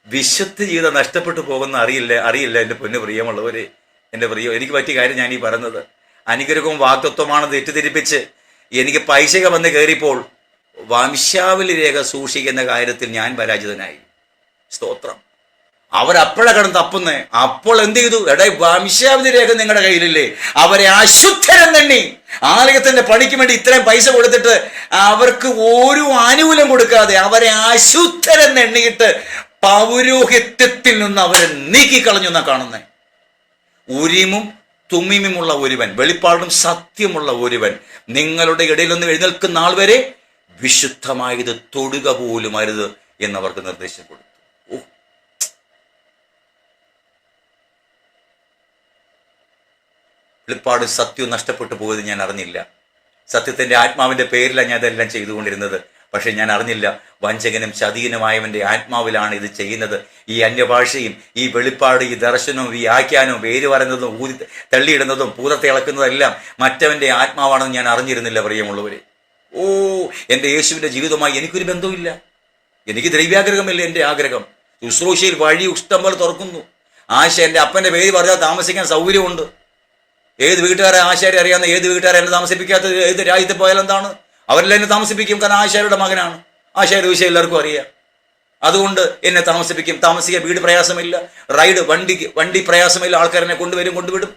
വിശുദ്ധ ജീവിതം നഷ്ടപ്പെട്ടു പോകുന്ന അറിയില്ല എൻ്റെ പൊന്നു പ്രിയമുള്ളവരെ, എൻ്റെ പ്രിയം. എനിക്ക് പറ്റിയ കാര്യം ഞാൻ ഈ പറയുന്നത്. അനുഗ്രഹവും വാഗ്ദത്വമാണെന്ന് തെറ്റിദ്ധരിപ്പിച്ച് എനിക്ക് പൈസക വന്ന് കയറിയപ്പോൾ വംശാവലി രേഖ സൂക്ഷിക്കുന്ന കാര്യത്തിൽ ഞാൻ പരാജിതനായി. സ്തോത്രം. അവരപ്പോഴാണ് കിടന്ന് തപ്പുന്നേ. അപ്പോൾ എന്ത് ചെയ്തു? വംശാവലി രേഖ നിങ്ങളുടെ കയ്യിലില്ലേ? അവരെ അശുദ്ധരെന്നെണ്ണി ആലയത്തിന്റെ പണിക്ക് വേണ്ടി ഇത്രയും പൈസ കൊടുത്തിട്ട് അവർക്ക് ഒരു ആനുകൂല്യം കൊടുക്കാതെ അവരെ അശുദ്ധരെന്നെണ്ണിയിട്ട് പൗരോഹിത്യത്തിൽ നിന്ന് അവരെ നീക്കിക്കളഞ്ഞു എന്നാ കാണുന്നേ. ഉരിമും തുമ്മിമുള്ള ഒരുവൻ, വെളിപ്പാടും സത്യമുള്ള ഒരുവൻ നിങ്ങളുടെ ഇടയിൽ നിന്ന് എഴുന്നേൽക്കുന്ന ആൾ വരെ വിശുദ്ധമായത് തൊടുക പോലും അരുത് എന്നവർക്ക് നിർദ്ദേശം കൊടുത്തു. വെളിപ്പാട് സത്യം നഷ്ടപ്പെട്ടു പോയത് ഞാൻ അറിഞ്ഞില്ല. സത്യത്തിന്റെ ആത്മാവിന്റെ പേരിലാണ് ഞാൻ ഇതെല്ലാം ചെയ്തുകൊണ്ടിരുന്നത്. പക്ഷെ ഞാൻ അറിഞ്ഞില്ല, വഞ്ചകനും ചതിയനുമായവന്റെ ആത്മാവിലാണ് ഇത് ചെയ്യുന്നത്. ഈ അന്യഭാഷയും ഈ വെളിപ്പാട്, ഈ ദർശനവും ഈ ആഖ്യാനവും പേര് പറയുന്നതും ഊതി തള്ളിയിടുന്നതും പൂതത്തെ ഇളക്കുന്നതും എല്ലാം മറ്റവന്റെ ആത്മാവാണെന്ന് ഞാൻ അറിഞ്ഞിരുന്നില്ല. പ്രിയമുള്ളവരെ, എൻ്റെ യേശുവിന്റെ ജീവിതവുമായി എനിക്കൊരു ബന്ധവുമില്ല. എനിക്ക് ദ്രവ്യാഗ്രഹമില്ല. എൻ്റെ ആഗ്രഹം ശുശ്രൂഷയിൽ വഴി ഇഷ്ടം പോലെ തുറക്കുന്നു. ആശ എൻ്റെ അപ്പൻ്റെ പേര് പറഞ്ഞാൽ താമസിക്കാൻ സൗകര്യമുണ്ട്. ഏത് വീട്ടുകാരെ ആശാരി അറിയാവുന്ന ഏത് വീട്ടുകാരെ എന്നെ താമസിപ്പിക്കാത്ത ഏത് രാജ്യത്ത് പോയാൽ എന്താണ്? അവരെല്ലാം എന്നെ താമസിപ്പിക്കും. കാരണം ആശാരിയുടെ മകനാണ്. ആശാരി വിഷയം എല്ലാവർക്കും അറിയാം. അതുകൊണ്ട് എന്നെ താമസിപ്പിക്കും. താമസിക്കാൻ വീട് പ്രയാസമില്ല, റൈഡ് വണ്ടി പ്രയാസമില്ല. ആൾക്കാരെന്നെ കൊണ്ടുവിടും.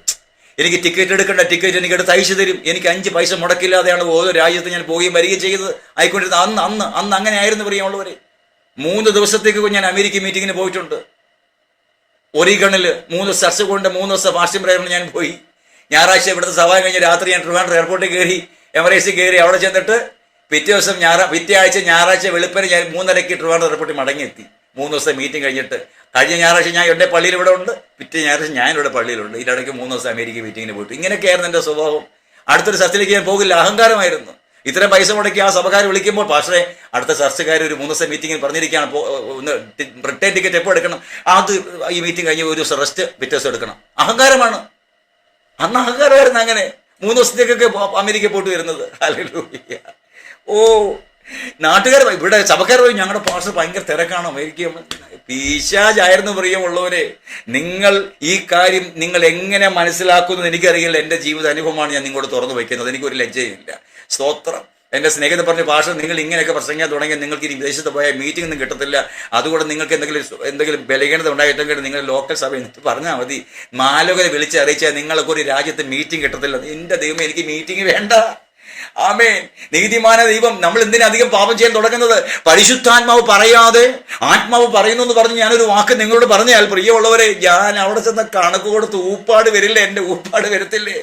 എനിക്ക് ടിക്കറ്റ് എടുക്കേണ്ട, ടിക്കറ്റ് എനിക്ക് എടുത്ത് അയച്ചു തരും. എനിക്ക് 5 പൈസ മുടക്കില്ലാതെയാണ് ഓരോ രാജ്യത്ത് ഞാൻ പോവുകയും വരികയും ചെയ്തത്. ആയിക്കൊണ്ടിരുന്നത് അന്ന് അങ്ങനെ ആയിരുന്നു. പ്രിയമുള്ളവരെ, 3 ദിവസത്തേക്ക് ഞാൻ അമേരിക്ക മീറ്റിങ്ങിന് പോയിട്ടുണ്ട്. ഒറിഗണിൽ 3 ചർച്ച കൊണ്ട് 3 ദിവസം ഫാസ്റ്റിംഗ് പ്രയറിന് ഞാൻ പോയി. ഞായറാഴ്ച ഇവിടുത്തെ സഭ കഴിഞ്ഞ് രാത്രി ഞാൻ ട്രിവാൻഡ്രം എയർപോർട്ടിൽ കയറി, എമിറേറ്റ്സിൽ കയറി. അവിടെ ചെന്നിട്ട് പിറ്റേ ആഴ്ച ഞായറാഴ്ച വെളുപ്പിന് ഞാൻ 3:30 ട്രിവാൻഡ്രം എയർപോർട്ടിൽ മടങ്ങിയെത്തി. 3 ദിവസം മീറ്റിംഗ് കഴിഞ്ഞിട്ട്. കഴിഞ്ഞ ഞായറാഴ്ച ഞാൻ എൻ്റെ പള്ളിയിൽ ഇവിടെ ഉണ്ട്, പിറ്റേ ഞായറാഴ്ച ഞാൻ ഇവിടെ പള്ളിയിലുണ്ട്. ഇതിനിടയ്ക്ക് 3 ദിവസം അമേരിക്ക മീറ്റിങ്ങിന് പോയിട്ട് ഇങ്ങനെയൊക്കെയായിരുന്നു എൻ്റെ സ്വഭാവം. അടുത്തൊരു ചർച്ചിലേക്ക് ഞാൻ പോകില്ല, അഹങ്കാരമായിരുന്നു. ഇത്രയും പൈസ മുടക്കി ആ സഭക്കാർ വിളിക്കുമ്പോൾ, പക്ഷേ അടുത്ത ചർച്ചക്കാർ ഒരു 3 ദിവസം മീറ്റിങ്ങിൽ പറഞ്ഞിരിക്കുകയാണ്, റിട്ടേൺ ടിക്കറ്റ് എപ്പോൾ എടുക്കണം, അത് ഈ മീറ്റിംഗ് കഴിഞ്ഞ് ഒരു ദിവസം റെസ്റ്റ് പിറ്റേ ദിവസം എടുക്കണം. അഹങ്കാരമാണ്. അന്ന് അഹങ്കാരമായിരുന്നു. അങ്ങനെ 3 ദിവസത്തേക്കൊക്കെ അമേരിക്ക പോയിട്ട് വരുന്നത്. ഹല്ലേലൂയ. നാട്ടുകാർ ഇവിടെ സഭക്കാർ പോയി, ഞങ്ങളുടെ പാസ്റ്റർ ഭയങ്കര തിരക്കാണ്, അമേരിക്ക പിശാചായിരുന്നു. പ്രിയമുള്ളവരെ, നിങ്ങൾ ഈ കാര്യം നിങ്ങൾ എങ്ങനെ മനസ്സിലാക്കുന്നത് എനിക്കറിയില്ല. എൻ്റെ ജീവിത അനുഭവമാണ് ഞാൻ നിങ്ങളോട് തുറന്നു വയ്ക്കുന്നത്. എനിക്കൊരു ലജ്ജയില്ല. സ്തോത്രം. എൻ്റെ സ്നേഹിതൻ പറഞ്ഞ പാസ്റ്റർ, നിങ്ങൾ ഇങ്ങനെയൊക്കെ പ്രസംഗിക്കാൻ തുടങ്ങിയാൽ നിങ്ങൾക്ക് ഇനി വിദേശത്ത് പോയാൽ മീറ്റിംഗ് ഒന്നും കിട്ടത്തില്ല. അതുകൊണ്ട് നിങ്ങൾക്ക് എന്തെങ്കിലും ബലഹീനത ഉണ്ടായിട്ടുണ്ടെങ്കിൽ നിങ്ങൾ ലോക്കൽ സഭ എന്നിട്ട് പറഞ്ഞാൽ മതി. മാലോകരെ വിളിച്ച് അറിയിച്ചാൽ നിങ്ങൾക്ക് ഒരു രാജ്യത്ത് മീറ്റിംഗ് കിട്ടത്തില്ല. എൻ്റെ ദൈവം, എനിക്ക് മീറ്റിംഗ് വേണ്ട. ആമേൻ. നീതിമാന ദൈവം. നമ്മൾ എന്തിനധികം പാപം ചെയ്യാൻ തുടങ്ങുന്നത്? പരിശുദ്ധാത്മാവ് പറയാതെ ആത്മാവ് പറയുന്നു എന്ന് പറഞ്ഞ് ഞാനൊരു വാക്ക് നിങ്ങളോട് പറഞ്ഞാൽ, പ്രിയമുള്ളവരെ, ഞാൻ അവിടെ ചെന്ന കണക്ക് കൊടുത്ത് ഊപ്പാട് വരില്ലേ? എൻ്റെ ഊപ്പാട് വരത്തില്ലേ?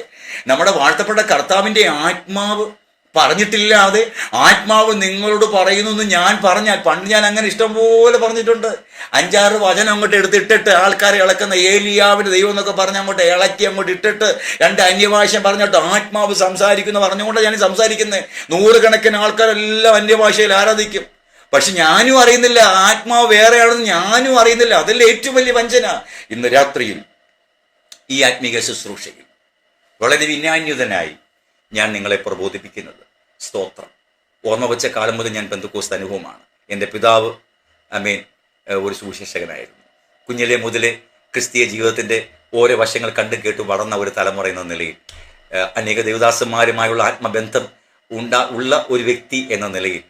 നമ്മുടെ വാഴ്ത്തപ്പെട്ട കർത്താവിൻ്റെ ആത്മാവ് പറഞ്ഞിട്ടില്ലാതെ ആത്മാവ് നിങ്ങളോട് പറയുന്നു എന്ന് ഞാൻ പറഞ്ഞാൽ, പണ്ട് ഞാൻ അങ്ങനെ ഇഷ്ടംപോലെ പറഞ്ഞിട്ടുണ്ട്. 5-6 വചനം അങ്ങോട്ട് എടുത്തിട്ടിട്ട് ആൾക്കാരെ ഇളക്കുന്ന ഏലിയാവിന്റെ ദൈവം എന്നൊക്കെ പറഞ്ഞ് അങ്ങോട്ട് ഇളക്കി അങ്ങോട്ട് ഇട്ടിട്ട് 2 അന്യഭാഷ പറഞ്ഞിട്ട് ആത്മാവ് സംസാരിക്കുന്നു പറഞ്ഞുകൊണ്ട് ഞാൻ സംസാരിക്കുന്നത്. 100 കണക്കിന് ആൾക്കാരെല്ലാം അന്യഭാഷയിൽ ആരാധിക്കും. പക്ഷെ ഞാനും അറിയുന്നില്ല ആത്മാവ് വേറെയാണെന്ന്. ഞാനും അറിയുന്നില്ല. അതല്ലേ ഏറ്റവും വലിയ വഞ്ചന. ഇന്ന് രാത്രിയിൽ ഈ ആത്മീക ശുശ്രൂഷയിൽ വളരെ വിനാന്യുതനായി ഞാൻ നിങ്ങളെ പ്രബോധിപ്പിക്കുന്നത്. സ്തോത്രം. ഓർമ്മ വെച്ച കാലം മുതൽ ഞാൻ പെന്തക്കോസ്ത് അനുഭവമാണ്. എൻ്റെ പിതാവ് ഒരു സുവിശേഷകനായിരുന്നു. കുഞ്ഞിലെ മുതലേ ക്രിസ്തീയ ജീവിതത്തിൻ്റെ ഓരോ വശങ്ങൾ കണ്ടും കേട്ടു വളർന്ന ഒരു തലമുറ എന്ന നിലയിൽ, അനേക ദേവദാസന്മാരുമായുള്ള ആത്മബന്ധം ഉള്ള ഒരു വ്യക്തി എന്ന നിലയിൽ,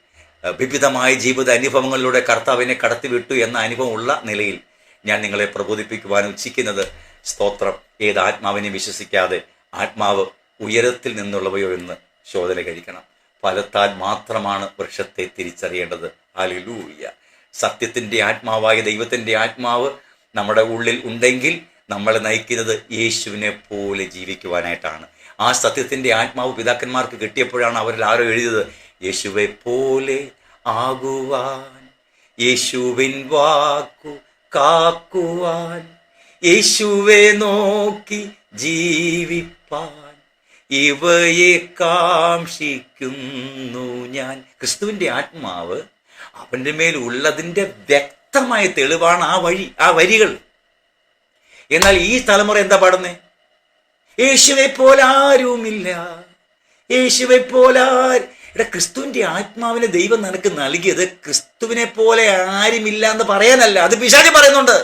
വിവിധമായ ജീവിത അനുഭവങ്ങളിലൂടെ കർത്താവിനെ കടത്തിവിട്ടു എന്ന അനുഭവം ഉള്ള നിലയിൽ ഞാൻ നിങ്ങളെ പ്രബോധിപ്പിക്കുവാൻ ഉച്ചിക്കുന്നത്, സ്തോത്രം, ഏത് ആത്മാവിനെ വിശ്വസിക്കാതെ ആത്മാവ് ഉയരത്തിൽ നിന്നുള്ളവയോ എന്ന് ശോധന കഴിക്കണം. ഫലത്താൽ മാത്രമാണ് വൃക്ഷത്തെ തിരിച്ചറിയേണ്ടത്. ഹല്ലേലൂയ. സത്യത്തിൻ്റെ ആത്മാവായ ദൈവത്തിൻ്റെ ആത്മാവ് നമ്മുടെ ഉള്ളിൽ ഉണ്ടെങ്കിൽ നമ്മളെ നയിക്കുന്നത് യേശുവിനെ പോലെ ജീവിക്കുവാനായിട്ടാണ്. ആ സത്യത്തിൻ്റെ ആത്മാവ് പിതാക്കന്മാർക്ക് കിട്ടിയപ്പോഴാണ് അവരിൽ ആരോ എഴുതിയത്, യേശുവെ പോലെ ആകുവാൻ, യേശുവിൻ വാക്കു കാക്കുവാൻ, യേശുവെ നോക്കി ജീവിപ്പാൻ, ഇവയെ കാംക്ഷിക്കുന്നു ഞാൻ. ക്രിസ്തുവിൻ്റെ ആത്മാവ് അവൻ്റെ മേൽ ഉള്ളതിൻ്റെ വ്യക്തമായ തെളിവാണ് ആ വരികൾ. എന്നാൽ ഈ തലമുറ എന്താ പാടുന്നേ? യേശുവെ പോലെ ആരുമില്ല, യേശുവെ പോലെ ക്രിസ്തുവിൻ്റെ ആത്മാവിനെ ദൈവം നിനക്ക് നൽകിയത് ക്രിസ്തുവിനെ പോലെ ആരുമില്ല എന്ന് പറയാനല്ല. അത് പിശാച് പറയുന്നുണ്ട്.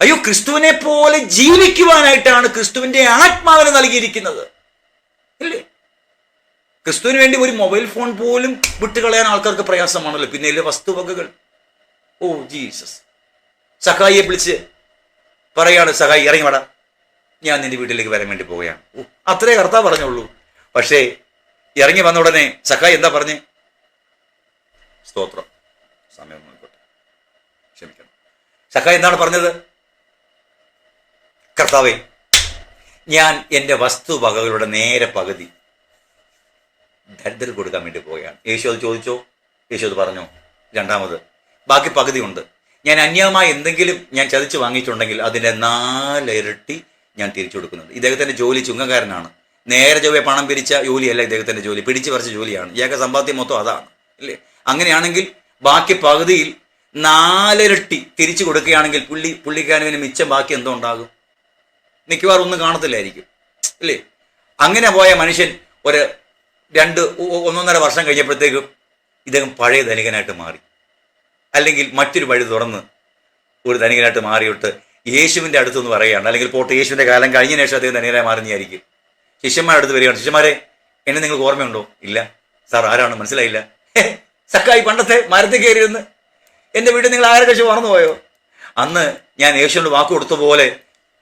അയ്യോ, ക്രിസ്തുവിനെ പോലെ ജീവിക്കുവാനായിട്ടാണ് ക്രിസ്തുവിന്റെ ആത്മാവിനെ നൽകിയിരിക്കുന്നത്, ഇല്ലേ? ക്രിസ്തുവിന് വേണ്ടി ഒരു മൊബൈൽ ഫോൺ പോലും വിട്ടുകളയാൻ ആൾക്കാർക്ക് പ്രയാസമാണല്ലോ. പിന്നെ വസ്തുവകകൾ. Oh Jesus. സഹായിയെ വിളിച്ച് പറയാണ്, സഹായി ഇറങ്ങി വേടാ, ഞാൻ നിന്റെ വീട്ടിലേക്ക് വരാൻ വേണ്ടി പോവുകയാണ്. അത്രേ കർത്താവ് പറഞ്ഞുള്ളൂ. പക്ഷേ ഇറങ്ങി വന്ന ഉടനെ സഹായി എന്താ പറഞ്ഞേ? സ്തോത്രം. സമയം നോക്കട്ടെ, ക്ഷമിക്കണം. സഹായി എന്താണ് പറഞ്ഞത്? കർത്താവേ, ഞാൻ എൻ്റെ വസ്തുവകകളുടെ നേരെ പകുതി ദരിദ്രർ കൊടുക്കാൻ വേണ്ടി പോവുകയാണ്. യേശു അത് ചോദിച്ചോ? യേശു അത് പറഞ്ഞോ? രണ്ടാമത് ബാക്കി പകുതിയുണ്ട്. ഞാൻ അന്യമായി എന്തെങ്കിലും ഞാൻ ചതിച്ച് വാങ്ങിയിട്ടുണ്ടെങ്കിൽ അതിൻ്റെ 4 ഇരട്ടി ഞാൻ തിരിച്ചു കൊടുക്കുന്നുണ്ട്. ഇദ്ദേഹത്തിൻ്റെ ജോലി ചുങ്കക്കാരനാണ്. നേരെ ചൊവ്വേ പണം പിരിച്ച ജോലിയല്ല ഇദ്ദേഹത്തിൻ്റെ ജോലി, പിടിച്ചു പറിച്ച ജോലിയാണ്. ഇയാൾക്ക് സമ്പാദ്യം മൊത്തം അതാണ് അല്ലേ. അങ്ങനെയാണെങ്കിൽ ബാക്കി പകുതിയിൽ 4 ഇരട്ടി തിരിച്ചു കൊടുക്കുകയാണെങ്കിൽ പുള്ളിക്കാരന് മിച്ചം ബാക്കി എന്തോ ഉണ്ടാകും? മിക്കവാറും ഒന്നും കാണത്തില്ലായിരിക്കും അല്ലേ. അങ്ങനെ പോയ മനുഷ്യൻ ഒരു 1.5 വർഷം കഴിഞ്ഞപ്പോഴത്തേക്കും ഇദ്ദേഹം പഴയ ധനികനായിട്ട് മാറി, അല്ലെങ്കിൽ മറ്റൊരു വഴി തുറന്ന് ഒരു ധനികനായിട്ട് മാറിയിട്ട് യേശുവിൻ്റെ അടുത്തൊന്ന് പറയുകയാണ്, അല്ലെങ്കിൽ പോട്ട് യേശുവിൻ്റെ കാലം കഴിഞ്ഞ ശേഷം അദ്ദേഹം ധനികനായി മാറുന്നതായിരിക്കും. ശിഷ്യന്മാരുടെ അടുത്ത് വരികയാണ്, ശിഷ്യന്മാരെ എന്നെ നിങ്ങൾക്ക് ഓർമ്മയുണ്ടോ? ഇല്ല. സാർ ആരാണ്? മനസ്സിലായില്ല. സക്കായി പണ്ടത്തെ മരത്തിൽ കയറിയിരുന്ന് എൻ്റെ വീട്ടിൽ നിങ്ങൾ ആരെ കഴിച്ച് മറന്നുപോയോ? അന്ന് ഞാൻ യേശുവിനോട് വാക്ക് കൊടുത്ത പോലെ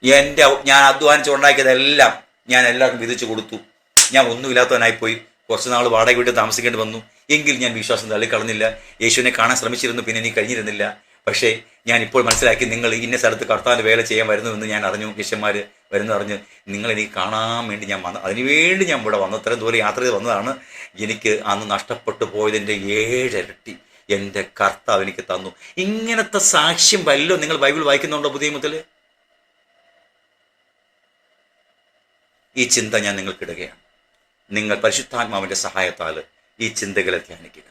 ഞാൻ അധ്വാനിച്ച് ഉണ്ടാക്കിയതെല്ലാം ഞാൻ എല്ലാവർക്കും വിധിച്ചു കൊടുത്തു. ഞാൻ ഒന്നുമില്ലാത്തവനായിപ്പോയി. കുറച്ച് നാൾ വാടക വീട്ടിൽ താമസിക്കേണ്ടി വന്നു. എങ്കിൽ ഞാൻ വിശ്വാസം തള്ളിക്കളഞ്ഞില്ല. യേശുവിനെ കാണാൻ ശ്രമിച്ചിരുന്നു, പിന്നെ എനിക്ക് കഴിഞ്ഞിരുന്നില്ല. പക്ഷേ ഞാൻ ഇപ്പോൾ മനസ്സിലാക്കി, നിങ്ങൾ ഇന്ന സ്ഥലത്ത് കർത്താവിൻ്റെ വേല ചെയ്യാൻ വരുന്നുവെന്ന് ഞാൻ അറിഞ്ഞു. ശിഷ്യന്മാർ വരുന്നറിഞ്ഞ് നിങ്ങൾ എനിക്ക് കാണാൻ വേണ്ടി ഞാൻ വന്നു. അതിനുവേണ്ടി ഞാൻ ഇവിടെ വന്നു. ഇത്രയും ദൂരം യാത്ര ചെയ്ത് വന്നതാണ്. എനിക്ക് അന്ന് നഷ്ടപ്പെട്ടു പോയതിൻ്റെ 7 ഇരട്ടി എൻ്റെ കർത്താവ് എനിക്ക് തന്നു. ഇങ്ങനത്തെ സാക്ഷ്യം വല്ലോ നിങ്ങൾ ബൈബിൾ വായിക്കുന്നുണ്ടോ പുതിയ നിയമത്തിൽ? ഈ ചിന്ത ഞാൻ നിങ്ങൾക്കിടുകയാണ്. നിങ്ങൾ പരിശുദ്ധാത്മാവിൻ്റെ സഹായത്താൽ ഈ ചിന്തകളെ ധ്യാനിക്കുക.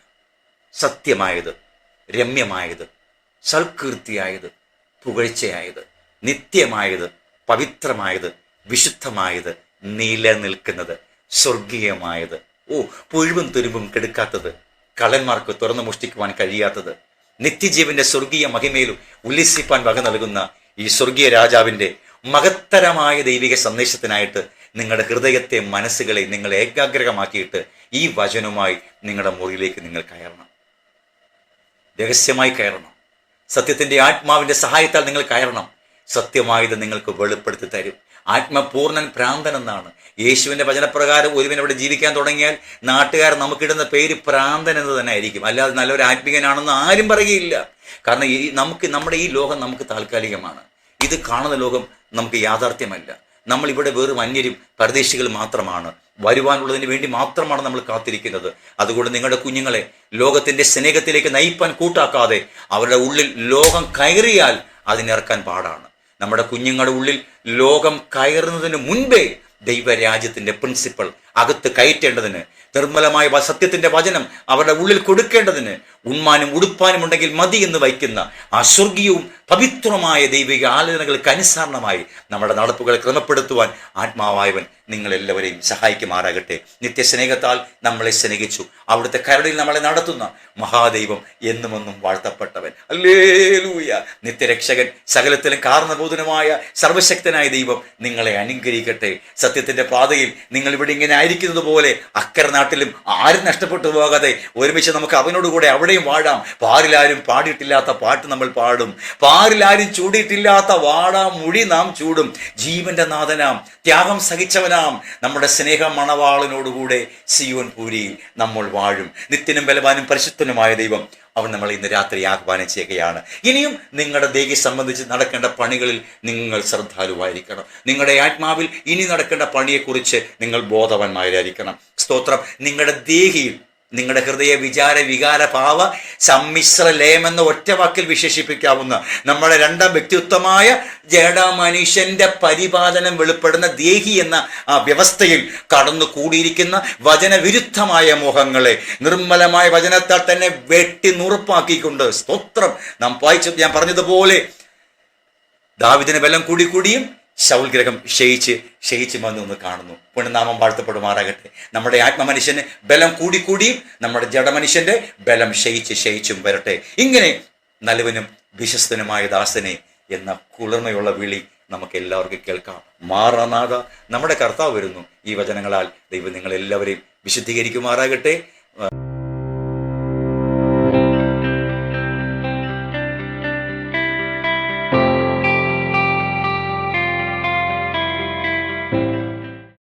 സത്യമായത്, രമ്യമായത്, സൽകീർത്തിയായത്, പുകഴ്ചയായത്, നിത്യമായത്, പവിത്രമായത്, വിശുദ്ധമായത്, നിലനിൽക്കുന്നത്, സ്വർഗീയമായത്, പുഴുവും തുരുമ്പും കെടുക്കാത്തത്, കള്ളന്മാർക്ക് തുറന്നു മോഷ്ടിക്കുവാൻ കഴിയാത്തത്, നിത്യജീവന്റെ സ്വർഗീയ മഹിമയിലും ഉല്ലസിപ്പാൻ വക നൽകുന്ന ഈ സ്വർഗീയ രാജാവിൻ്റെ മഹത്തരമായ ദൈവിക സന്ദേശത്തിനായിട്ട് നിങ്ങളുടെ ഹൃദയത്തെ, മനസ്സുകളെ നിങ്ങൾ ഏകാഗ്രമാക്കിയിട്ട് ഈ വചനവുമായി നിങ്ങളുടെ മുറിയിലേക്ക് നിങ്ങൾ കയറണം. രഹസ്യമായി കയറണം. സത്യത്തിൻ്റെ ആത്മാവിൻ്റെ സഹായത്താൽ നിങ്ങൾ കയറണം. സത്യമായത് നിങ്ങൾക്ക് വെളിപ്പെടുത്തി തരും. ആത്മപൂർണ്ണൻ ഭ്രാന്തൻ എന്നാണ്. യേശുവിൻ്റെ വചനപ്രകാരം ഒരുവൻ അവിടെ ജീവിക്കാൻ തുടങ്ങിയാൽ നാട്ടുകാർ നമുക്കിടുന്ന പേര് ഭ്രാന്തൻ എന്ന് തന്നെ ആയിരിക്കും. അല്ലാതെ നല്ലൊരു ആത്മീകനാണെന്ന് ആരും പറയുകയില്ല. കാരണം നമ്മുടെ ഈ ലോകം നമുക്ക് താൽക്കാലികമാണ്. ഇത് കാണുന്ന ലോകം നമുക്ക് യാഥാർത്ഥ്യമല്ല. നമ്മളിവിടെ വെറും അന്യരും പരദേശികൾ മാത്രമാണ്. വരുവാനുള്ളതിന് വേണ്ടി മാത്രമാണ് നമ്മൾ കാത്തിരിക്കുന്നത്. അതുകൊണ്ട് നിങ്ങളുടെ കുഞ്ഞുങ്ങളെ ലോകത്തിൻ്റെ സ്നേഹത്തിലേക്ക് നയിപ്പാൻ കൂട്ടാക്കാതെ അവരുടെ ഉള്ളിൽ ലോകം കയറിയാൽ അതിനിറക്കാൻ പാടാണ്. നമ്മുടെ കുഞ്ഞുങ്ങളുടെ ഉള്ളിൽ ലോകം കയറുന്നതിന് മുൻപേ ദൈവരാജ്യത്തിൻ്റെ പ്രിൻസിപ്പൾ അകത്ത് കയറ്റേണ്ടതിന്, നിർമ്മലമായ സത്യത്തിൻ്റെ വചനം അവരുടെ ഉള്ളിൽ കൊടുക്കേണ്ടതിന്, ഉണ്മാനും ഉടുപ്പാനും ഉണ്ടെങ്കിൽ മതി എന്ന് വയ്ക്കുന്ന ആ സ്വർഗീയവും പവിത്രമായ ദൈവിക ആലോചനകൾക്ക് അനുസരണമായി നമ്മുടെ നടപ്പുകൾ ക്രമപ്പെടുത്തുവാൻ ആത്മാവായവൻ നിങ്ങളെല്ലാവരെയും സഹായിക്കുമാറാകട്ടെ. നിത്യസ്നേഹത്താൽ നമ്മളെ സ്നേഹിച്ചു അവിടുത്തെ കരുണയിൽ നമ്മളെ നടത്തുന്ന മഹാദൈവം എന്നുമൊന്നും വാഴ്ത്തപ്പെട്ടവൻ. ഹല്ലേലൂയ. നിത്യരക്ഷകൻ, സകലത്തിലും കാരണബോധനമായ സർവശക്തനായ ദൈവം നിങ്ങളെ അനുഗ്രഹിക്കട്ടെ. സത്യത്തിന്റെ പാതയിൽ നിങ്ങൾ ഇവിടെ ഇങ്ങനെ ആയിരിക്കുന്നത് പോലെ അക്കരെ നാട്ടിലും ആരും നഷ്ടപ്പെട്ടു പോകാതെ ഒരുമിച്ച് നമുക്ക് അവനോടുകൂടെ അവിടെയും വാഴാം. പാരിലാരും പാടിയിട്ടില്ലാത്ത പാട്ട് നമ്മൾ പാടും. പാരിലാരും ചൂടിയിട്ടില്ലാത്ത വാടാമുടി നാം ചൂടും. ജീവന്റെ നാഥനാം, ത്യാഗം സഹിച്ചവനാം നമ്മുടെ സ്നേഹ മണവാളനോടുകൂടെ സിയോൻ പൂരിയിൽ നമ്മൾ വാഴും. നിത്യനും ബലവാനും പരിശുദ്ധനുമായ ദൈവം അവൻ നമ്മളെ ഇന്ന് രാത്രി ആഹ്വാനം ചെയ്യുകയാണ്. ഇനിയും നിങ്ങളുടെ ദേഹി സംബന്ധിച്ച് നടക്കേണ്ട പണികളിൽ നിങ്ങൾ ശ്രദ്ധാലുവായിരിക്കണം. നിങ്ങളുടെ ആത്മാവിൽ ഇനി നടക്കേണ്ട പണിയെക്കുറിച്ച് നിങ്ങൾ ബോധവാന്മാരായിരിക്കണം. സ്തോത്രം. നിങ്ങളുടെ ദേഹിയിൽ നിങ്ങളുടെ ഹൃദയ വിചാര വികാര ഭാവ സമ്മിശ്ര ലയമെന്ന ഒറ്റ വാക്കിൽ വിശേഷിപ്പിക്കാവുന്ന നമ്മുടെ രണ്ടാം വ്യക്തിത്വമായ ജഡമനുഷ്യന്റെ പരിപാലനം വെളിപ്പെടുന്ന ദേഹി എന്ന ആ വ്യവസ്ഥയിൽ കടന്നു കൂടിയിരിക്കുന്ന വചനവിരുദ്ധമായ മോഹങ്ങളെ നിർമ്മലമായ വചനത്താൽ തന്നെ വെട്ടി നുറുപ്പാക്കിക്കൊണ്ട്, സ്തോത്രം, ഞാൻ പറഞ്ഞതുപോലെ ദാവീദിന് ബലം കൂടിയും ശൗൽ ഗ്രഹം ക്ഷയിച്ച് വന്നു കാണുന്നു. പുണ്യനാമം വാഴ്ത്തപ്പെടുമാറാകട്ടെ. നമ്മുടെ ആത്മമനുഷ്യന് ബലം കൂടിയും നമ്മുടെ ജഡമനുഷ്യന്റെ ബലം ക്ഷയിച്ചും വരട്ടെ. ഇങ്ങനെ നല്ലവനും വിശ്വസ്തനുമായ ദാസനെ എന്ന കുളിർമയുള്ള വിളി നമുക്ക് എല്ലാവർക്കും കേൾക്കാം. മാറാനാഥ, നമ്മുടെ കർത്താവ് വരുന്നു. ഈ വചനങ്ങളാൽ ദൈവം നിങ്ങളെല്ലാവരെയും വിശുദ്ധീകരിക്കുമാറാകട്ടെ.